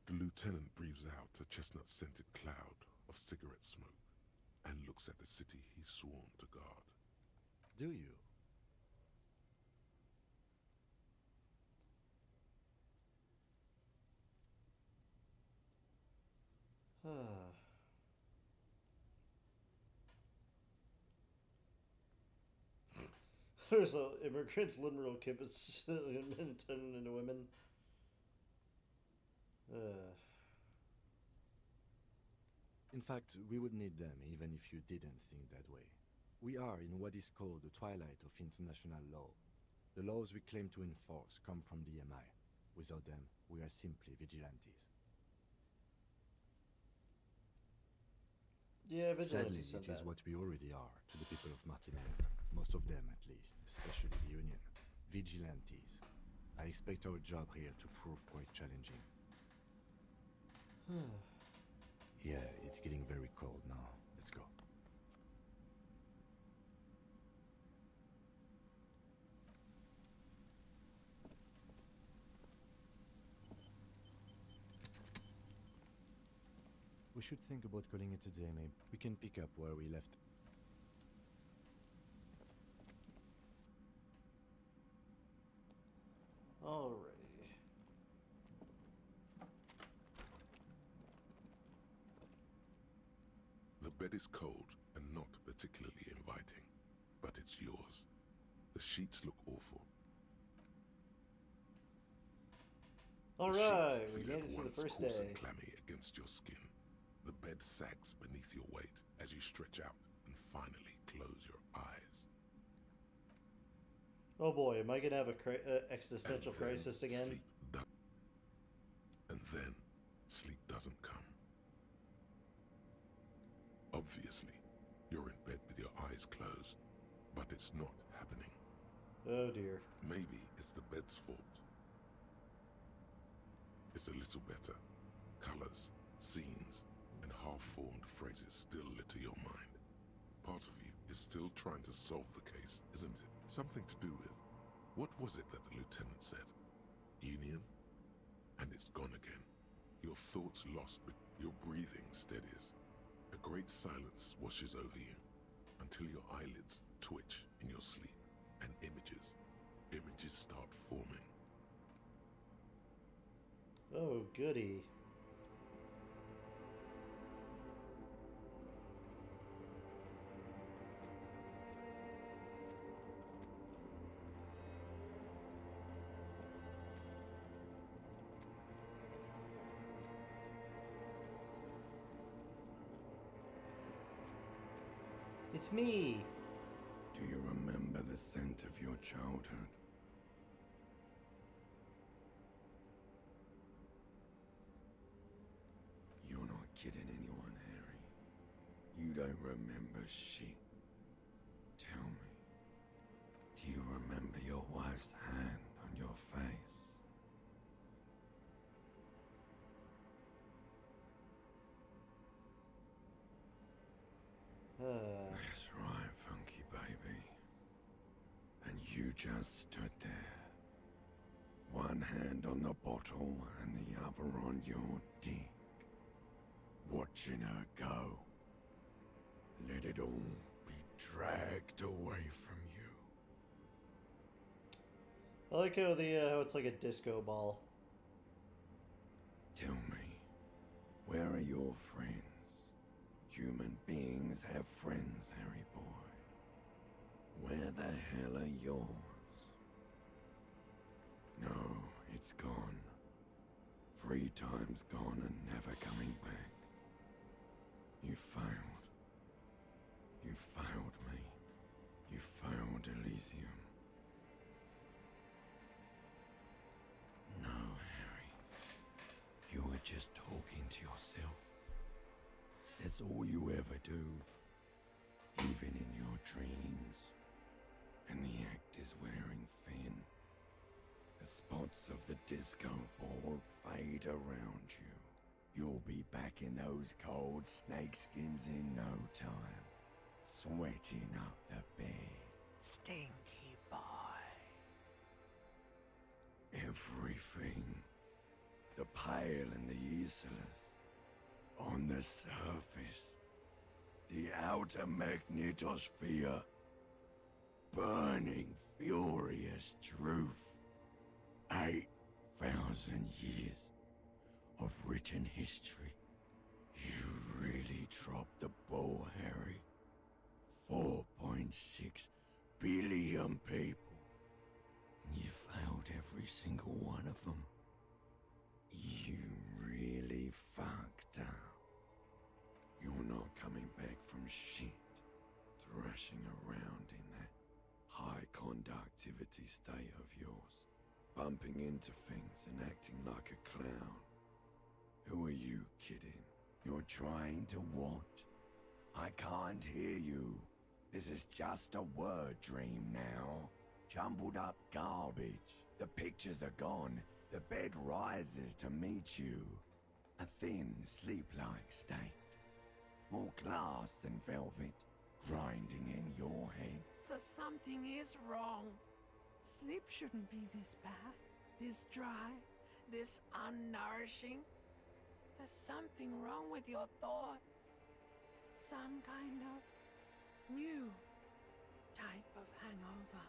The lieutenant breathes out a chestnut-scented cloud of cigarette smoke and looks at the city he's sworn to guard. Do you? There's immigrants, liberal kibbutz, men turning into women. In fact, we would need them even if you didn't think that way. We are in what is called the twilight of international law. The laws we claim to enforce come from the MI. Without them, we are simply vigilantes. Yeah, Sadly, vigilantes. it is what we already are to the people of Martinez. Most of them, at least, especially the Union. Vigilantes. I expect our job here to prove quite challenging. Yeah, it's getting very cold now. Let's go. We should think about calling it a day, maybe. We can pick up where we left. Alrighty. The bed is cold and not particularly inviting, but it's yours. The sheets look awful. Alright, we feel made at it through the once first coarse day. and clammy against your skin. The bed sags beneath your weight as you stretch out and finally close your eyes. Oh boy, am I gonna have a existential crisis again? And then sleep doesn't come. Obviously, you're in bed with your eyes closed, but it's not happening. Oh dear. Maybe it's the bed's fault. It's a little better. Colors, scenes, and half-formed phrases still litter your mind. Part of you is still trying to solve the case, isn't it? Something to do with, what was it that the lieutenant said? Union? And it's gone again. Your thoughts lost, but your breathing steadies. A great silence washes over you, until your eyelids twitch in your sleep, and images start forming. Oh goody. It's me. Do you remember the scent of your childhood? You're not kidding anyone, Harry. You don't remember shit. Tell me, do you remember your wife's hand on your face? That's right, funky baby. And you just stood there. One hand on the bottle and the other on your dick. Watching her go. Let it all be dragged away from you. I like how how it's like a disco ball. Tell me, where are your friends? Human beings have friends, Harry boy. Where the hell are yours? No, it's gone. 3 times gone and never coming back. You failed. You failed me. You failed Elysium. No, Harry. You were just talking to yourself. That's all you ever do. Even in your dreams. And the act is wearing thin. The spots of the disco ball fade around you. You'll be back in those cold snakeskins in no time. Sweating up the bed. Stinky boy. Everything. The pale and the useless. On the surface. The outer magnetosphere. Burning, furious truth. 8,000 years of written history. You really dropped the ball, Harry. 4.6 billion people, and you failed every single one of them. You really fucked up. You're not coming back from shit, thrashing around in that high conductivity state of yours, bumping into things and acting like a clown. Who are you kidding? You're trying to what? I can't hear you. This is just a word dream now. Jumbled up garbage. The pictures are gone. The bed rises to meet you. A thin, sleep-like state. More glass than velvet, grinding in your head. So something is wrong. Sleep shouldn't be this bad, this dry, this unnourishing. There's something wrong with your thoughts. Some kind of new type of hangover.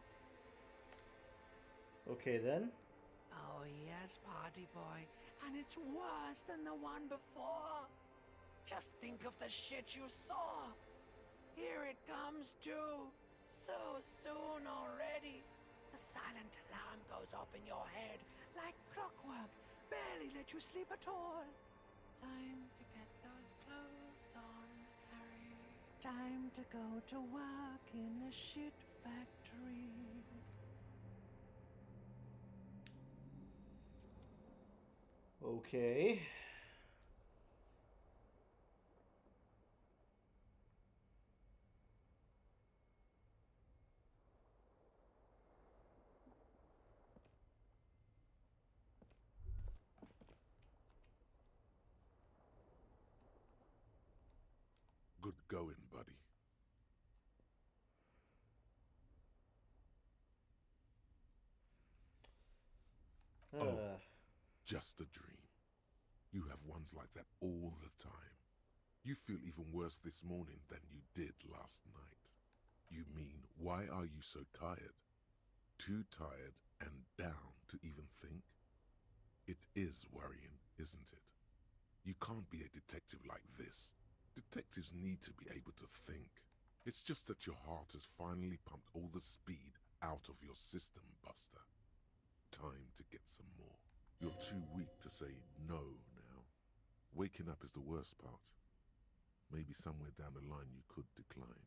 Okay then. Oh yes, party boy, and it's worse than the one before. Just think of the shit you saw. Here it comes too. So soon already. A silent alarm goes off in your head like clockwork. Barely let you sleep at all. Time to get those clothes on, Harry. Time to go to work in the shit factory. Okay. Good going, buddy. Oh, just a dream. You have ones like that all the time. You feel even worse this morning than you did last night. You mean, why are you so tired? Too tired and down to even think? It is worrying, isn't it? You can't be a detective like this. Detectives need to be able to think. It's just that your heart has finally pumped all the speed out of your system, Buster. Time to get some more. You're too weak to say no now. Waking up is the worst part. Maybe somewhere down the line you could decline.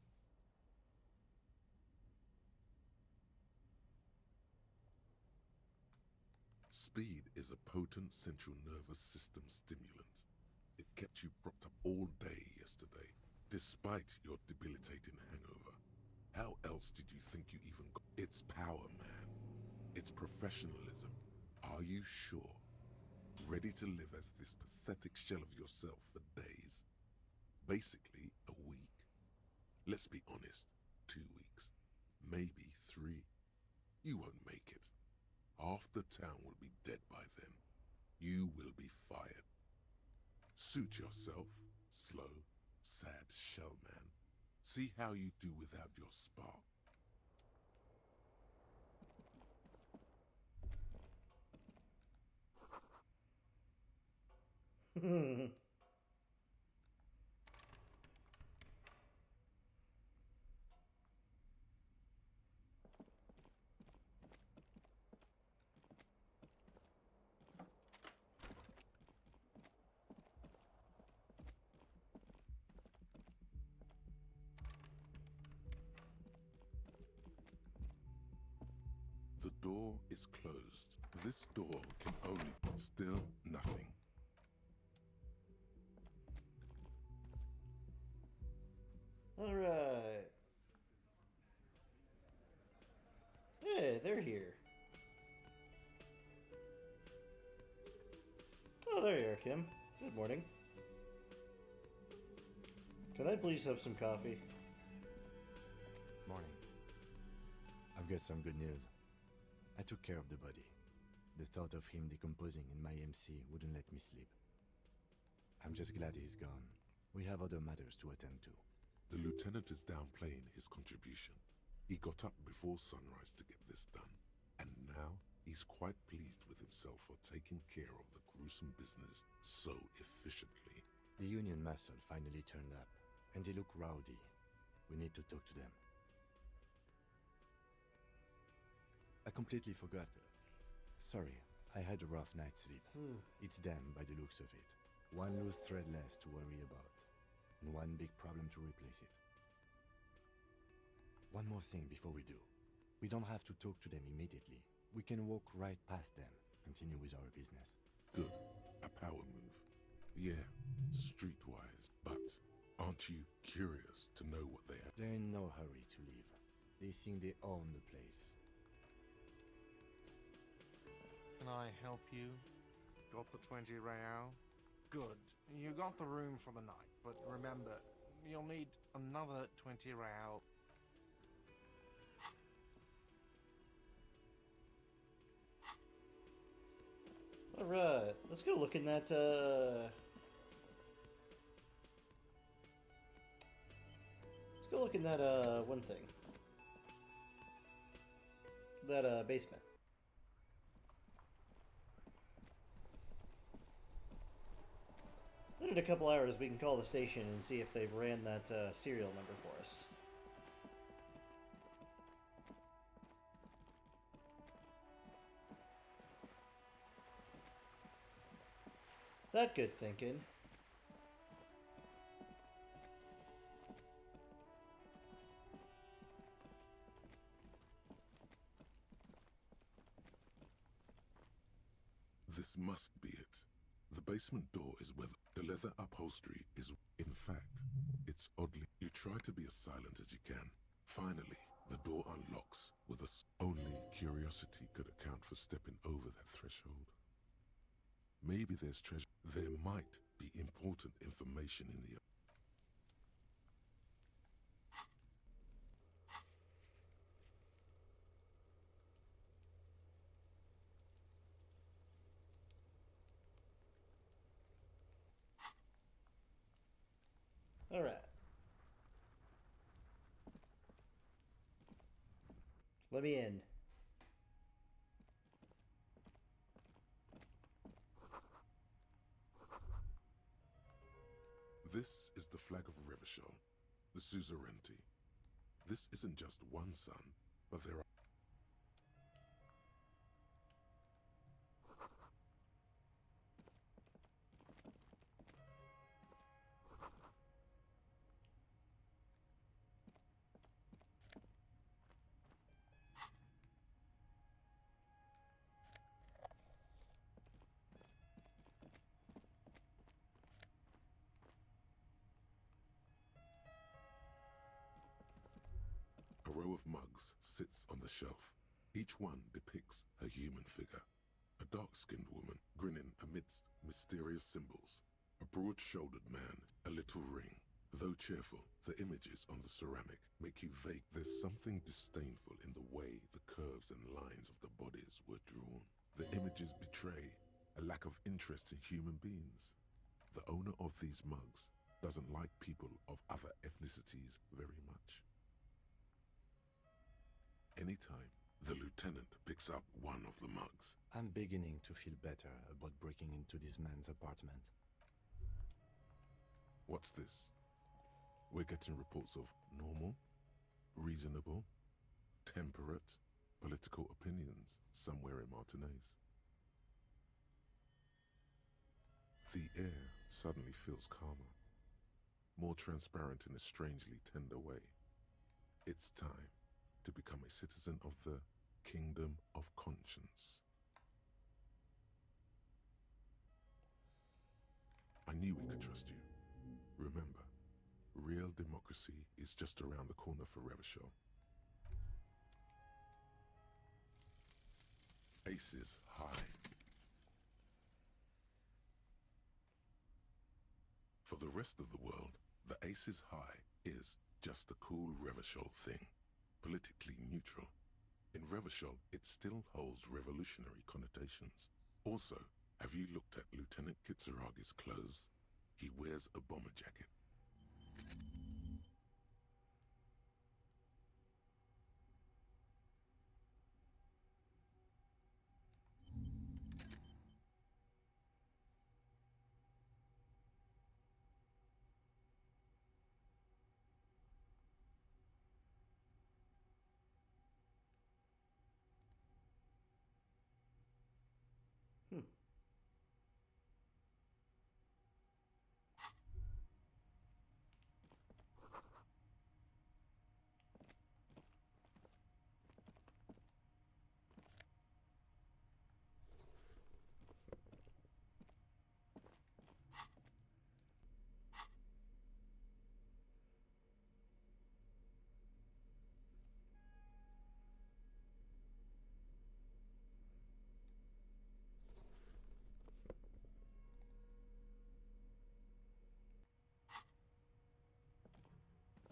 Speed is a potent central nervous system stimulant. It kept you propped up all day yesterday, despite your debilitating hangover. How else did you think you even got? It's power, man. It's professionalism. Are you sure? Ready to live as this pathetic shell of yourself for days? Basically, a week. Let's be honest, 2 weeks. Maybe 3. You won't make it. Half the town will be dead by then. You will be fired. Suit yourself, slow, sad shell man. See how you do without your spark. The door is closed. This door can only... Still nothing. All right. Hey, they're here. Oh, there you are, Kim. Good morning. Can I please have some coffee? Morning. I've got some good news. I took care of the body. The thought of him decomposing in my MC wouldn't let me sleep. I'm just glad he's gone. We have other matters to attend to. The lieutenant is downplaying his contribution. He got up before sunrise to get this done, and now he's quite pleased with himself for taking care of the gruesome business so efficiently. The Union muscle finally turned up, and they look rowdy. We need to talk to them. I completely forgot. Sorry, I had a rough night's sleep. It's them by the looks of it. One loose thread less to worry about, and one big problem to replace it. One more thing before we do. We don't have to talk to them immediately. We can walk right past them, continue with our business. Good. A power move. Yeah, streetwise. But aren't you curious to know what they have? They're in no hurry to leave. They think they own the place. Can I help you? Got the 20 real? Good. You got the room for the night, but remember, you'll need another 20 real. Alright, let's go look in that, Let's go look in that, one thing. That, basement. In a couple hours, we can call the station and see if they've ran that serial number for us. That good thinking. This must be it. The basement door is where the leather upholstery is. In fact, it's oddly. You try to be as silent as you can. Finally, the door unlocks with only curiosity could account for stepping over that threshold. Maybe there's treasure. There might be important information in the. All right. Let me in. This is the flag of Revachol, the suzerainty. This isn't just one son, but there are. A row of mugs sits on the shelf. Each one depicts a human figure. A dark-skinned woman grinning amidst mysterious symbols. A broad-shouldered man, a little ring. Though cheerful, the images on the ceramic make you vague. There's something disdainful in the way the curves and lines of the bodies were drawn. The images betray a lack of interest in human beings. The owner of these mugs doesn't like people of other ethnicities very much. Anytime the lieutenant picks up one of the mugs. I'm beginning to feel better about breaking into this man's apartment. What's this? We're getting reports of normal, reasonable, temperate, political opinions somewhere in Martinez. The air suddenly feels calmer, more transparent in a strangely tender way. It's time to become a citizen of the Kingdom of Conscience. I knew we could trust you. Remember, real democracy is just around the corner for Revachol. Aces high. For the rest of the world, the aces high is just a cool Revachol thing. Politically neutral. In Revachol, it still holds revolutionary connotations. Also, have you looked at Lieutenant Kitsuragi's clothes? He wears a bomber jacket.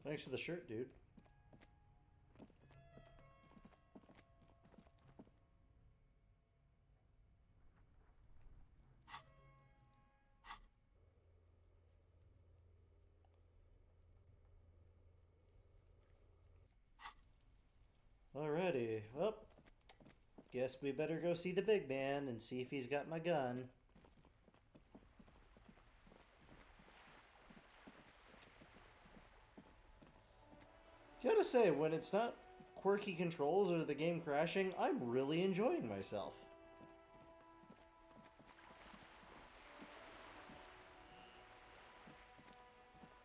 Thanks for the shirt, dude. Alrighty, well, guess we better go see the big man and see if he's got my gun. Gotta say, when it's not quirky controls or the game crashing, I'm really enjoying myself.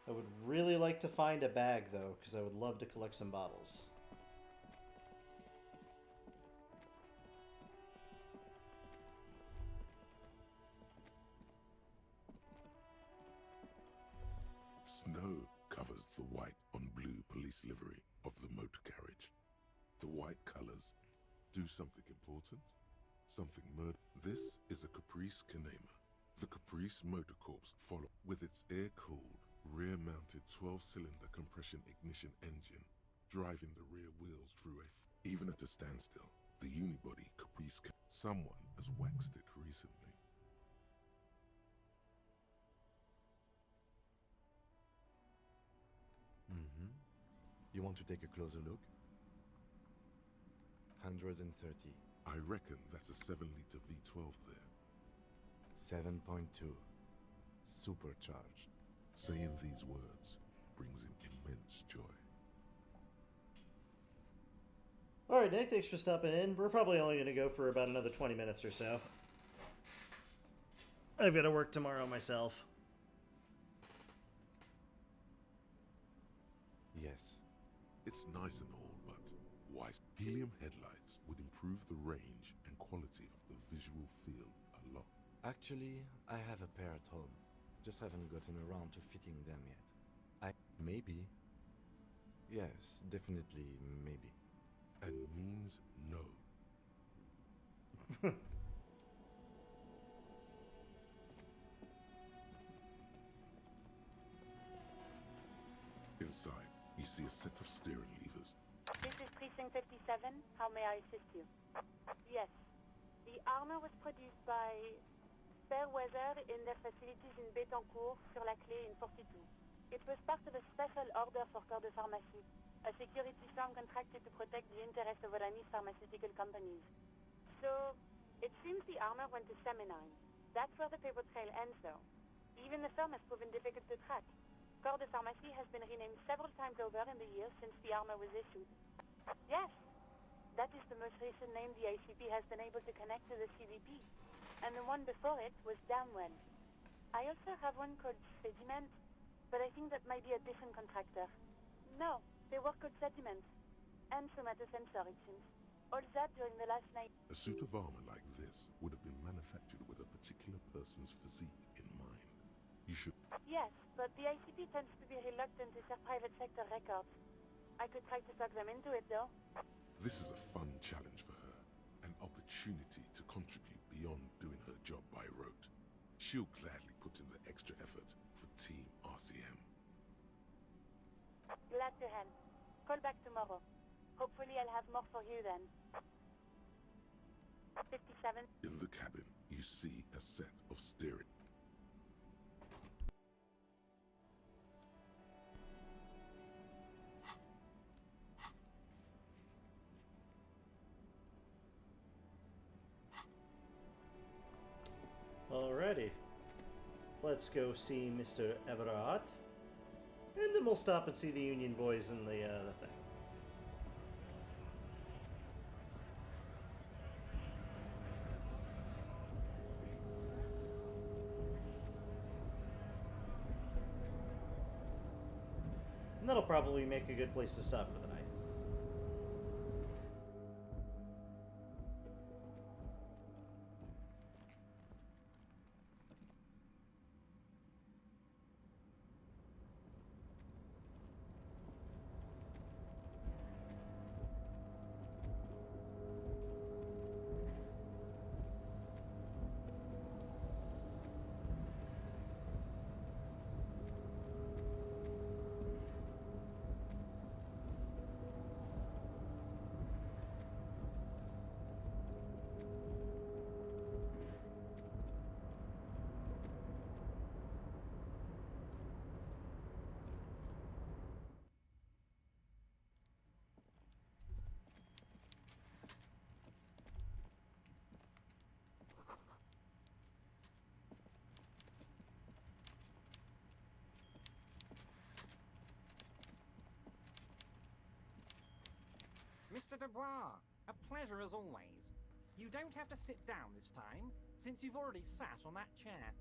I would really like to find a bag, though, because I would love to collect some bottles. Snow covers the white on blue police livery of the motor carriage. The white colors do something important, something murder. This is a Caprice Canema. The Caprice Motor Corps follow with its air-cooled, rear-mounted 12-cylinder compression ignition engine, driving the rear wheels through even at a standstill. The unibody Caprice someone has waxed it recently. Mm-hmm. You want to take a closer look? 130. I reckon that's a 7-liter V12 there. 7.2. Supercharged. Saying these words brings him immense joy. Alright, Nick, thanks for stopping in. We're probably only going to go for about another 20 minutes or so. I've got to work tomorrow myself. Yes. It's nice and all, but why? Helium headlights would improve the range and quality of the visual field a lot. Actually, I have a pair at home. Just haven't gotten around to fitting them yet. Maybe. Yes, definitely maybe. And means no. Inside, you see a set of steering levers. This is Precinct 57. How may I assist you? Yes. The armor was produced by Fairweather in their facilities in Betancourt sur la Clé in 42. It was part of a special order for Corps de Pharmacie, a security firm contracted to protect the interests of Oranese pharmaceutical companies. So, it seems the armor went to Seminine. That's where the paper trail ends, though. Even the firm has proven difficult to track. Corps de Pharmacie has been renamed several times over in the years since the armor was issued. Yes, that is the most recent name the ICP has been able to connect to the CBP. And the one before it was Damwell. I also have one called Sediment, but I think that might be a different contractor. No, they work called Sediment. And somatosensor, it seems. All that during the last night. A suit of armor like this would have been manufactured with a particular person's physique in mind. You should... Yes, but the ICP tends to be reluctant to share private sector records. I could try to talk them into it, though. This is a fun challenge for her. An opportunity to contribute beyond doing her job by rote. She'll gladly put in the extra effort for Team RCM. Glad to help. Call back tomorrow. Hopefully I'll have more for you then. 57. In the cabin, you see a set of steering. Alrighty. Let's go see Mr. Everard. And then we'll stop and see the Union boys in the thing. And that'll probably make a good place to stop for the night. Mr. Dubois, a pleasure as always. You don't have to sit down this time, since you've already sat on that chair.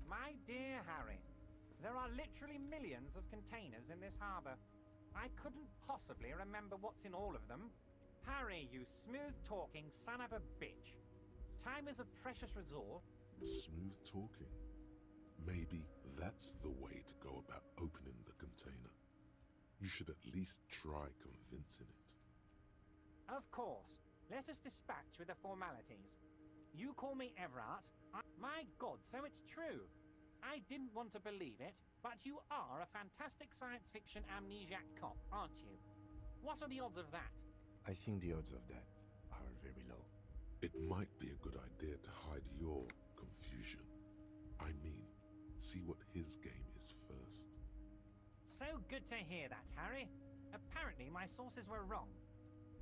My dear Harry, there are literally millions of containers in this harbour. I couldn't possibly remember what's in all of them. Harry, you smooth-talking son of a bitch. Time is a precious resource. Smooth talking. Maybe that's the way to go about opening the container. You should at least try convincing it. Of course. Let us dispatch with the formalities. You call me Everard. My God, so it's true. I didn't want to believe it, but you are a fantastic science fiction amnesiac cop, aren't you? What are the odds of that? I think the odds of that are very low. It might be a good idea to hide your confusion. I mean, see what his game is first. So good to hear that, Harry. Apparently my sources were wrong.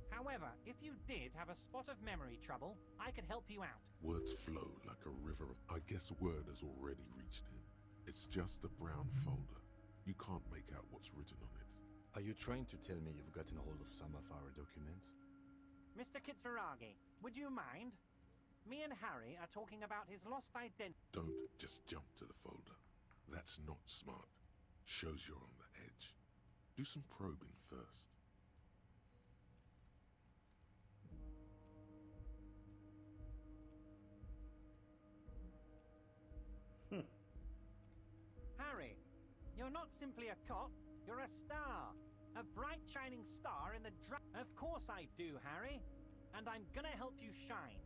However, if you did have a spot of memory trouble, I could help you out. Words flow like a river. I guess word has already reached him. It's just a brown folder. You can't make out what's written on it. Are you trying to tell me you've gotten hold of some of our documents? Mr. Kitsuragi, would you mind? Me and Harry are talking about his lost identity. Don't just jump to the folder. That's not smart. Shows you're on the edge. Do some probing first. Harry, you're not simply a cop, you're a star. A bright shining star in the Of course I do, Harry. And I'm gonna help you shine.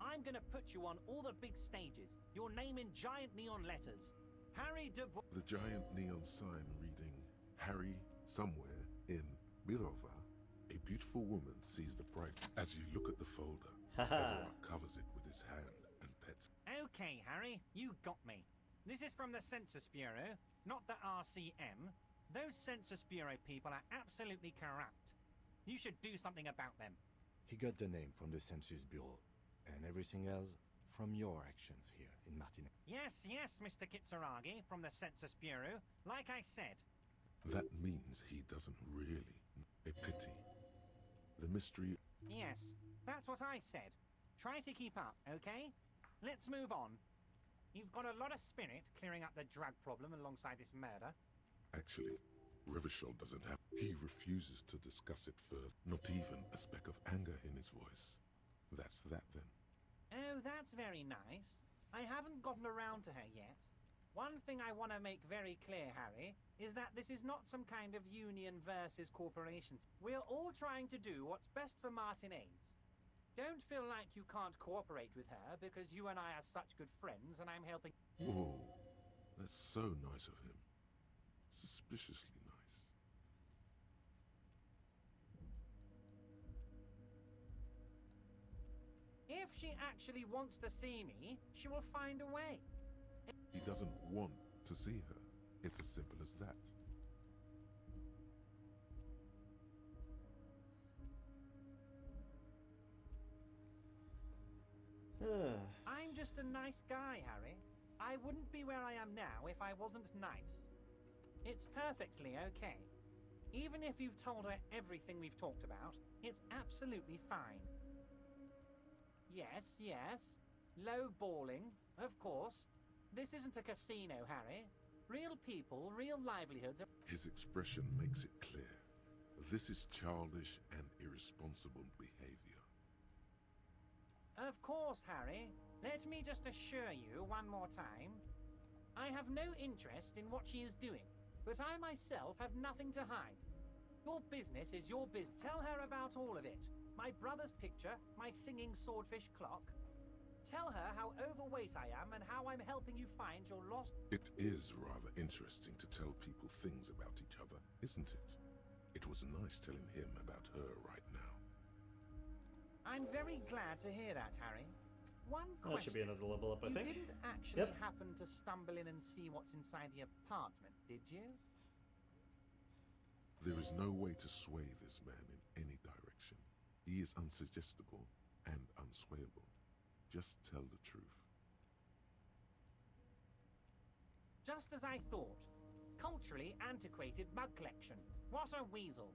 I'm gonna put you on all the big stages. Your name in giant neon letters. Harry Dubois. The giant neon sign reading, Harry somewhere in Mirova. A beautiful woman sees the bright. As you look at the folder, Everard covers it with his hand and pets. Okay, Harry, you got me. This is from the Census Bureau, not the RCM. Those Census Bureau people are absolutely corrupt. You should do something about them. He got the name from the Census Bureau, and everything else from your actions here in Martinez. Yes, Mr. Kitsuragi from the Census Bureau, like I said. That means he doesn't really. A pity. The mystery. Yes, that's what I said. Try to keep up, okay? Let's move on. You've got a lot of spirit clearing up the drug problem alongside this murder. Actually, Revachol doesn't have. He refuses to discuss it further. Not even a speck of anger in his voice. That's that then. Oh, that's very nice. I haven't gotten around to her yet. One thing I want to make very clear, Harry, is that this is not some kind of union versus corporations. We're all trying to do what's best for Martinez. Don't feel like you can't cooperate with her because you and I are such good friends and I'm helping. Whoa, that's so nice of him. Suspiciously nice. If she actually wants to see me, she will find a way. He doesn't want to see her. It's as simple as that. I'm just a nice guy, Harry. I wouldn't be where I am now if I wasn't nice. It's perfectly okay. Even if you've told her everything we've talked about, it's absolutely fine. Yes. Low balling, of course. This isn't a casino, Harry. Real people, real livelihoods. His expression makes it clear. This is childish and irresponsible behavior. Of course, Harry. Let me just assure you one more time. I have no interest in what she is doing, but I myself have nothing to hide. Your business is your business. Tell her about all of it. My brother's picture, my singing swordfish clock. Tell her how overweight I am and how I'm helping you find your lost... It is rather interesting to tell people things about each other, isn't it? It was nice telling him about her right now. I'm very glad to hear that, Harry. One question. That should be another level up, I think. You didn't actually happen to stumble in and see what's inside the apartment, did you? There is no way to sway this man in any direction. He is unsuggestible and unswayable. Just tell the truth. Just as I thought. Culturally antiquated mug collection. What a weasel.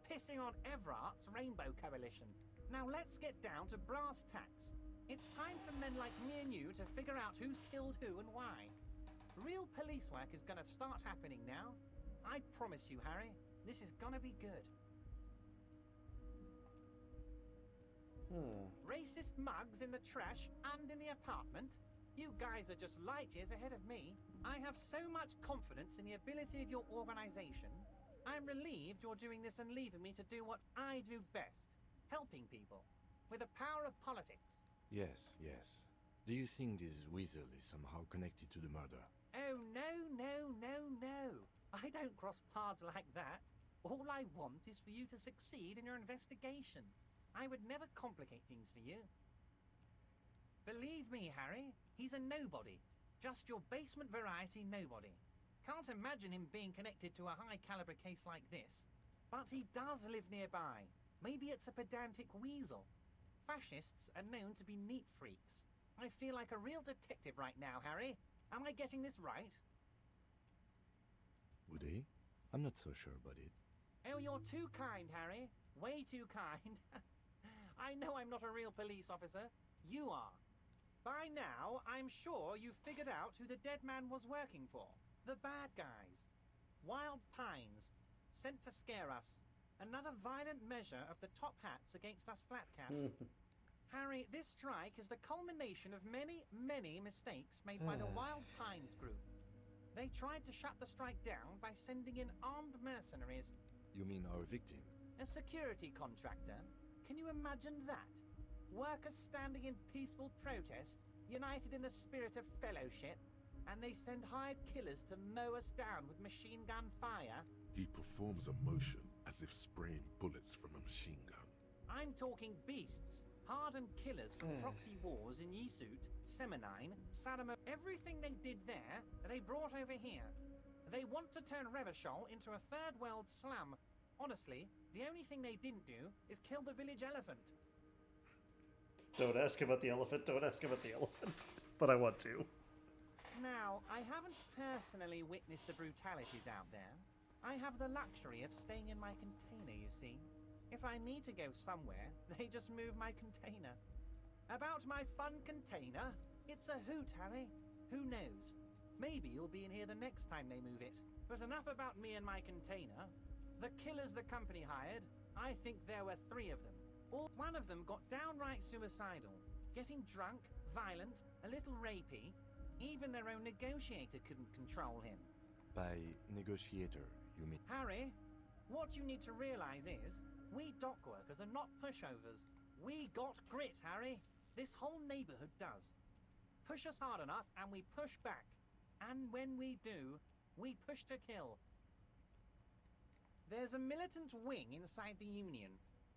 Pissing on Everart's Rainbow Coalition. Now let's get down to brass tacks. It's time for men like me and you to figure out who's killed who and why. Real police work is gonna start happening now. I promise you, Harry, this is gonna be good. Racist mugs in the trash and in the apartment? You guys are just light years ahead of me. I have so much confidence in the ability of your organization. I'm relieved you're doing this and leaving me to do what I do best. Helping people. With the power of politics. Yes, yes. Do you think this weasel is somehow connected to the murder? Oh, no, no, no, no. I don't cross paths like that. All I want is for you to succeed in your investigation. I would never complicate things for you. Believe me, Harry, he's a nobody. Just your basement variety nobody. Can't imagine him being connected to a high-caliber case like this. But he does live nearby. Maybe it's a pedantic weasel. Fascists are known to be neat freaks. I feel like a real detective right now, Harry. Am I getting this right? Would he? I'm not so sure about it. Oh, you're too kind, Harry. Way too kind. I know I'm not a real police officer. You are. By now, I'm sure you've figured out who the dead man was working for. The bad guys. Wild Pines. Sent to scare us. Another violent measure of the top hats against us flatcaps. Harry, this strike is the culmination of many, many mistakes made by the Wild Pines group. They tried to shut the strike down by sending in armed mercenaries. You mean our victim? A security contractor. Can you imagine that? Workers standing in peaceful protest, united in the spirit of fellowship, and they send hired killers to mow us down with machine gun fire? He performs a motion as if spraying bullets from a machine gun. I'm talking beasts. Hardened killers from proxy wars in Yesut, Seminine, Saddam. Everything they did there, they brought over here. They want to turn Revachol into a third world slum. Honestly, the only thing they didn't do is kill the village elephant. Don't ask about the elephant, don't ask about the elephant. But I want to. Now, I haven't personally witnessed the brutalities out there. I have the luxury of staying in my container, you see. If I need to go somewhere, they just move my container. About my fun container, it's a hoot, Harry. Who knows? Maybe you'll be in here the next time they move it. But enough about me and my container. The killers the company hired, I think there were 3 of them. One of them got downright suicidal. Getting drunk, violent, a little rapey. Even their own negotiator couldn't control him. By negotiator, you mean? Harry, what you need to realize is, we dock workers are not pushovers. We got grit, Harry. This whole neighborhood does. Push us hard enough and we push back. And when we do, we push to kill. There's a militant wing inside the Union.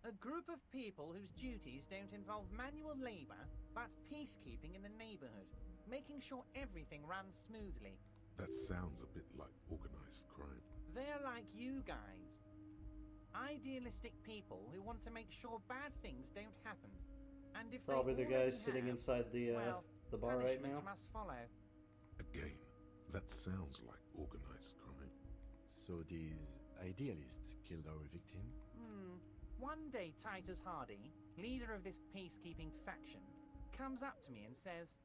A group of people whose duties don't involve manual labor, but peacekeeping in the neighborhood. Making sure everything runs smoothly. That sounds a bit like organized crime. They're like you guys. Idealistic people who want to make sure bad things don't happen. And if Probably they the guys already sitting have, inside the bar right punishment now. must follow. Again, that sounds like organized crime. So these idealists killed our victim? One day Titus Hardy, leader of this peacekeeping faction, comes up to me and says,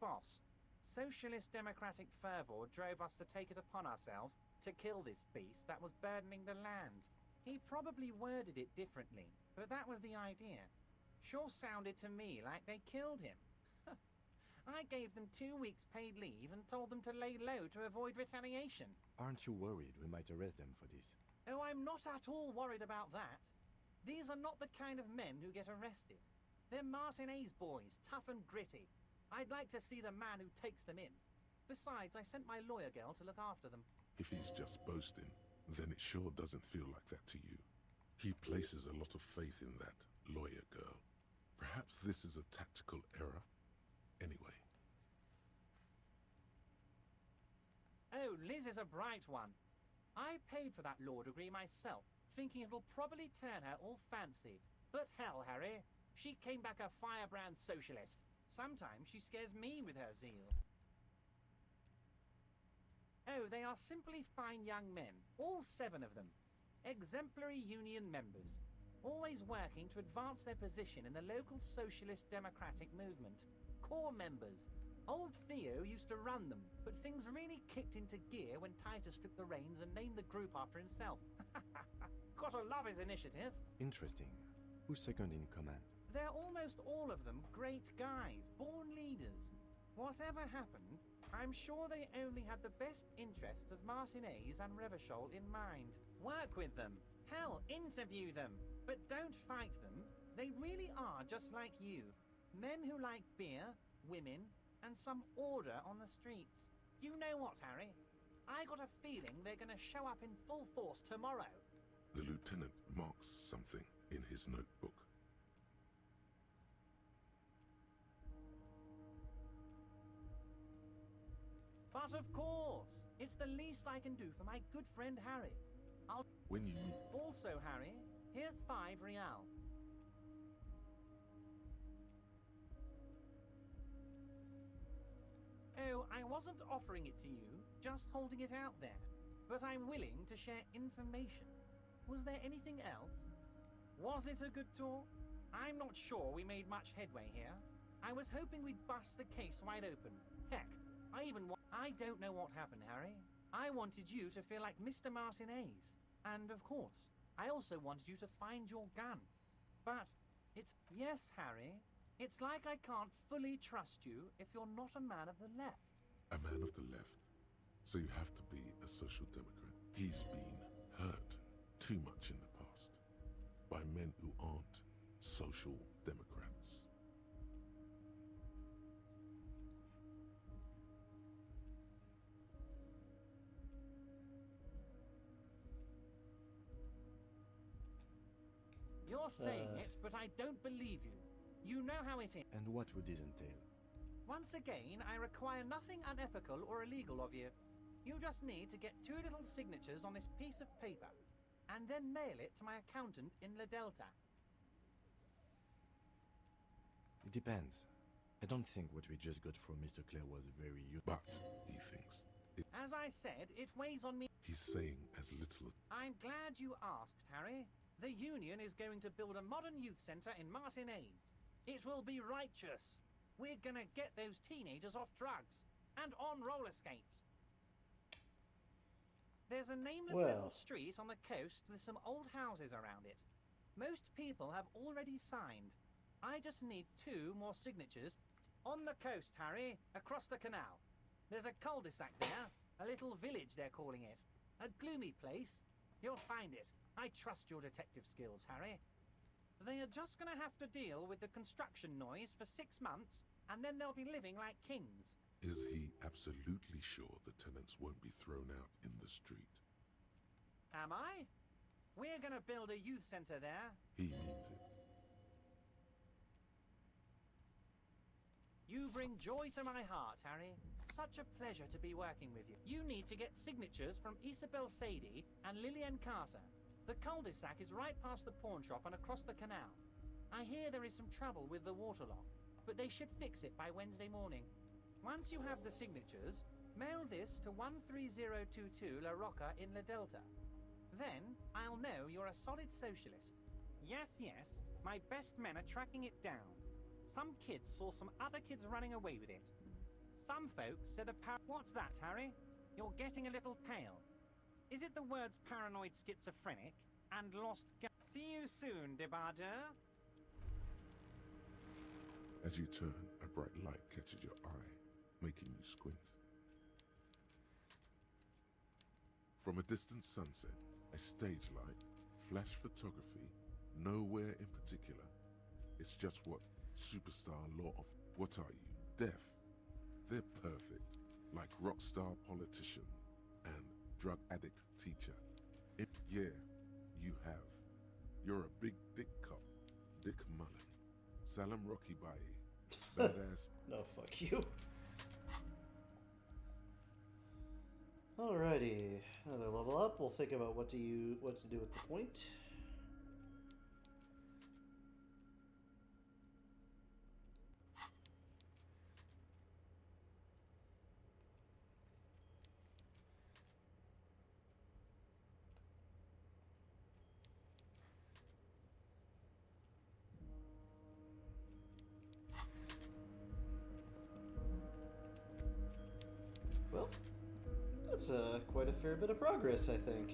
"Boss, socialist democratic fervor drove us to take it upon ourselves to kill this beast that was burdening the land." He probably worded it differently, but that was the idea. Sure sounded to me like they killed him. I gave them 2 weeks paid leave and told them to lay low to avoid retaliation. Aren't you worried we might arrest them for this? Oh, I'm not at all worried about that. These are not the kind of men who get arrested. They're Martinez boys, tough and gritty. I'd like to see the man who takes them in. Besides, I sent my lawyer girl to look after them. If he's just boasting, then it sure doesn't feel like that to you. He places a lot of faith in that lawyer girl. Perhaps this is a tactical error? Anyway. Oh, Liz is a bright one. I paid for that law degree myself, thinking it'll probably turn her all fancy. But hell, Harry, she came back a firebrand socialist. Sometimes she scares me with her zeal. Oh, they are simply fine young men, all 7 of them. Exemplary union members, always working to advance their position in the local socialist democratic movement. Core members. Old Theo used to run them, but things really kicked into gear when Titus took the reins and named the group after himself. Gotta love his initiative. Interesting. Who's second in command? They're almost all of them great guys, born leaders. Whatever happened, I'm sure they only had the best interests of Martinez and Revachol in mind. Work with them. Hell, interview them. But don't fight them. They really are just like you. Men who like beer, women, and some order on the streets. You know what, Harry? I got a feeling they're gonna show up in full force tomorrow. The lieutenant marks something in his notebook. But of course, it's the least I can do for my good friend Harry. When you meet... Also, Harry, here's 5 real. Oh, I wasn't offering it to you, just holding it out there. But I'm willing to share information. Was there anything else? Was it a good tour? I'm not sure we made much headway here. I was hoping we'd bust the case wide open. Heck, I don't know what happened, Harry. I wanted you to feel like Mr. Martinez. And of course, I also wanted you to find your gun. But yes, Harry, it's like I can't fully trust you if you're not a man of the left. A man of the left. So you have to be a social democrat. He's been hurt too much in the past by men who aren't social democrats. You're saying it, but I don't believe you. You know how it is. And what would this entail? Once again, I require nothing unethical or illegal of you. You just need to get 2 little signatures on this piece of paper, and then mail it to my accountant in La Delta. It depends. I don't think what we just got from Mr. Clare was very useful. But, he thinks, As I said, it weighs on me. he's saying as little as... I'm glad you asked, Harry. The Union is going to build a modern youth centre in Martinez. It will be righteous. We're gonna get those teenagers off drugs and on roller skates. There's a nameless little street on the coast with some old houses around it. Most people have already signed. I just need 2 more signatures. On the coast, Harry, across the canal. There's a cul-de-sac there, a little village they're calling it. A gloomy place. You'll find it. I trust your detective skills, Harry. They are just gonna have to deal with the construction noise for 6 months, and then they'll be living like kings. Is he absolutely sure the tenants won't be thrown out in the street? Am I? We're gonna build a youth centre there. He means it. You bring joy to my heart, Harry. Such a pleasure to be working with you. You need to get signatures from Isabel Sadie and Lillian Carter. The cul-de-sac is right past the pawn shop and across the canal. I hear there is some trouble with the waterlock, but they should fix it by Wednesday morning. Once you have the signatures, mail this to 13022 La Rocca in La Delta. Then, I'll know you're a solid socialist. Yes, my best men are tracking it down. Some kids saw some other kids running away with it. Some folks said What's that, Harry? You're getting a little pale. Is it the words paranoid schizophrenic and lost See you soon, debardeur. As you turn, a bright light catches your eye, making you squint. From a distant sunset, a stage light, flash photography, nowhere in particular. It's just what superstar law of... What are you, deaf? They're perfect, like rock star politician and drug addict teacher. Yeah, you have. You're a big dick cop, Dick Mullen. Salam Rocky Baye. Badass. No, fuck you. Alrighty, another level up. We'll think about what to do with the point. That's quite a fair bit of progress, I think.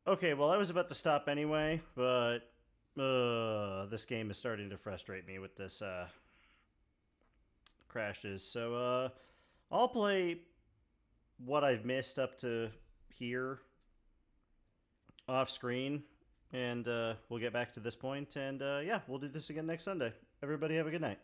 Okay, well, I was about to stop anyway, but this game is starting to frustrate me with this crashes. So I'll play what I've missed up to here off screen, and we'll get back to this point, and yeah, we'll do this again next Sunday. Everybody have a good night.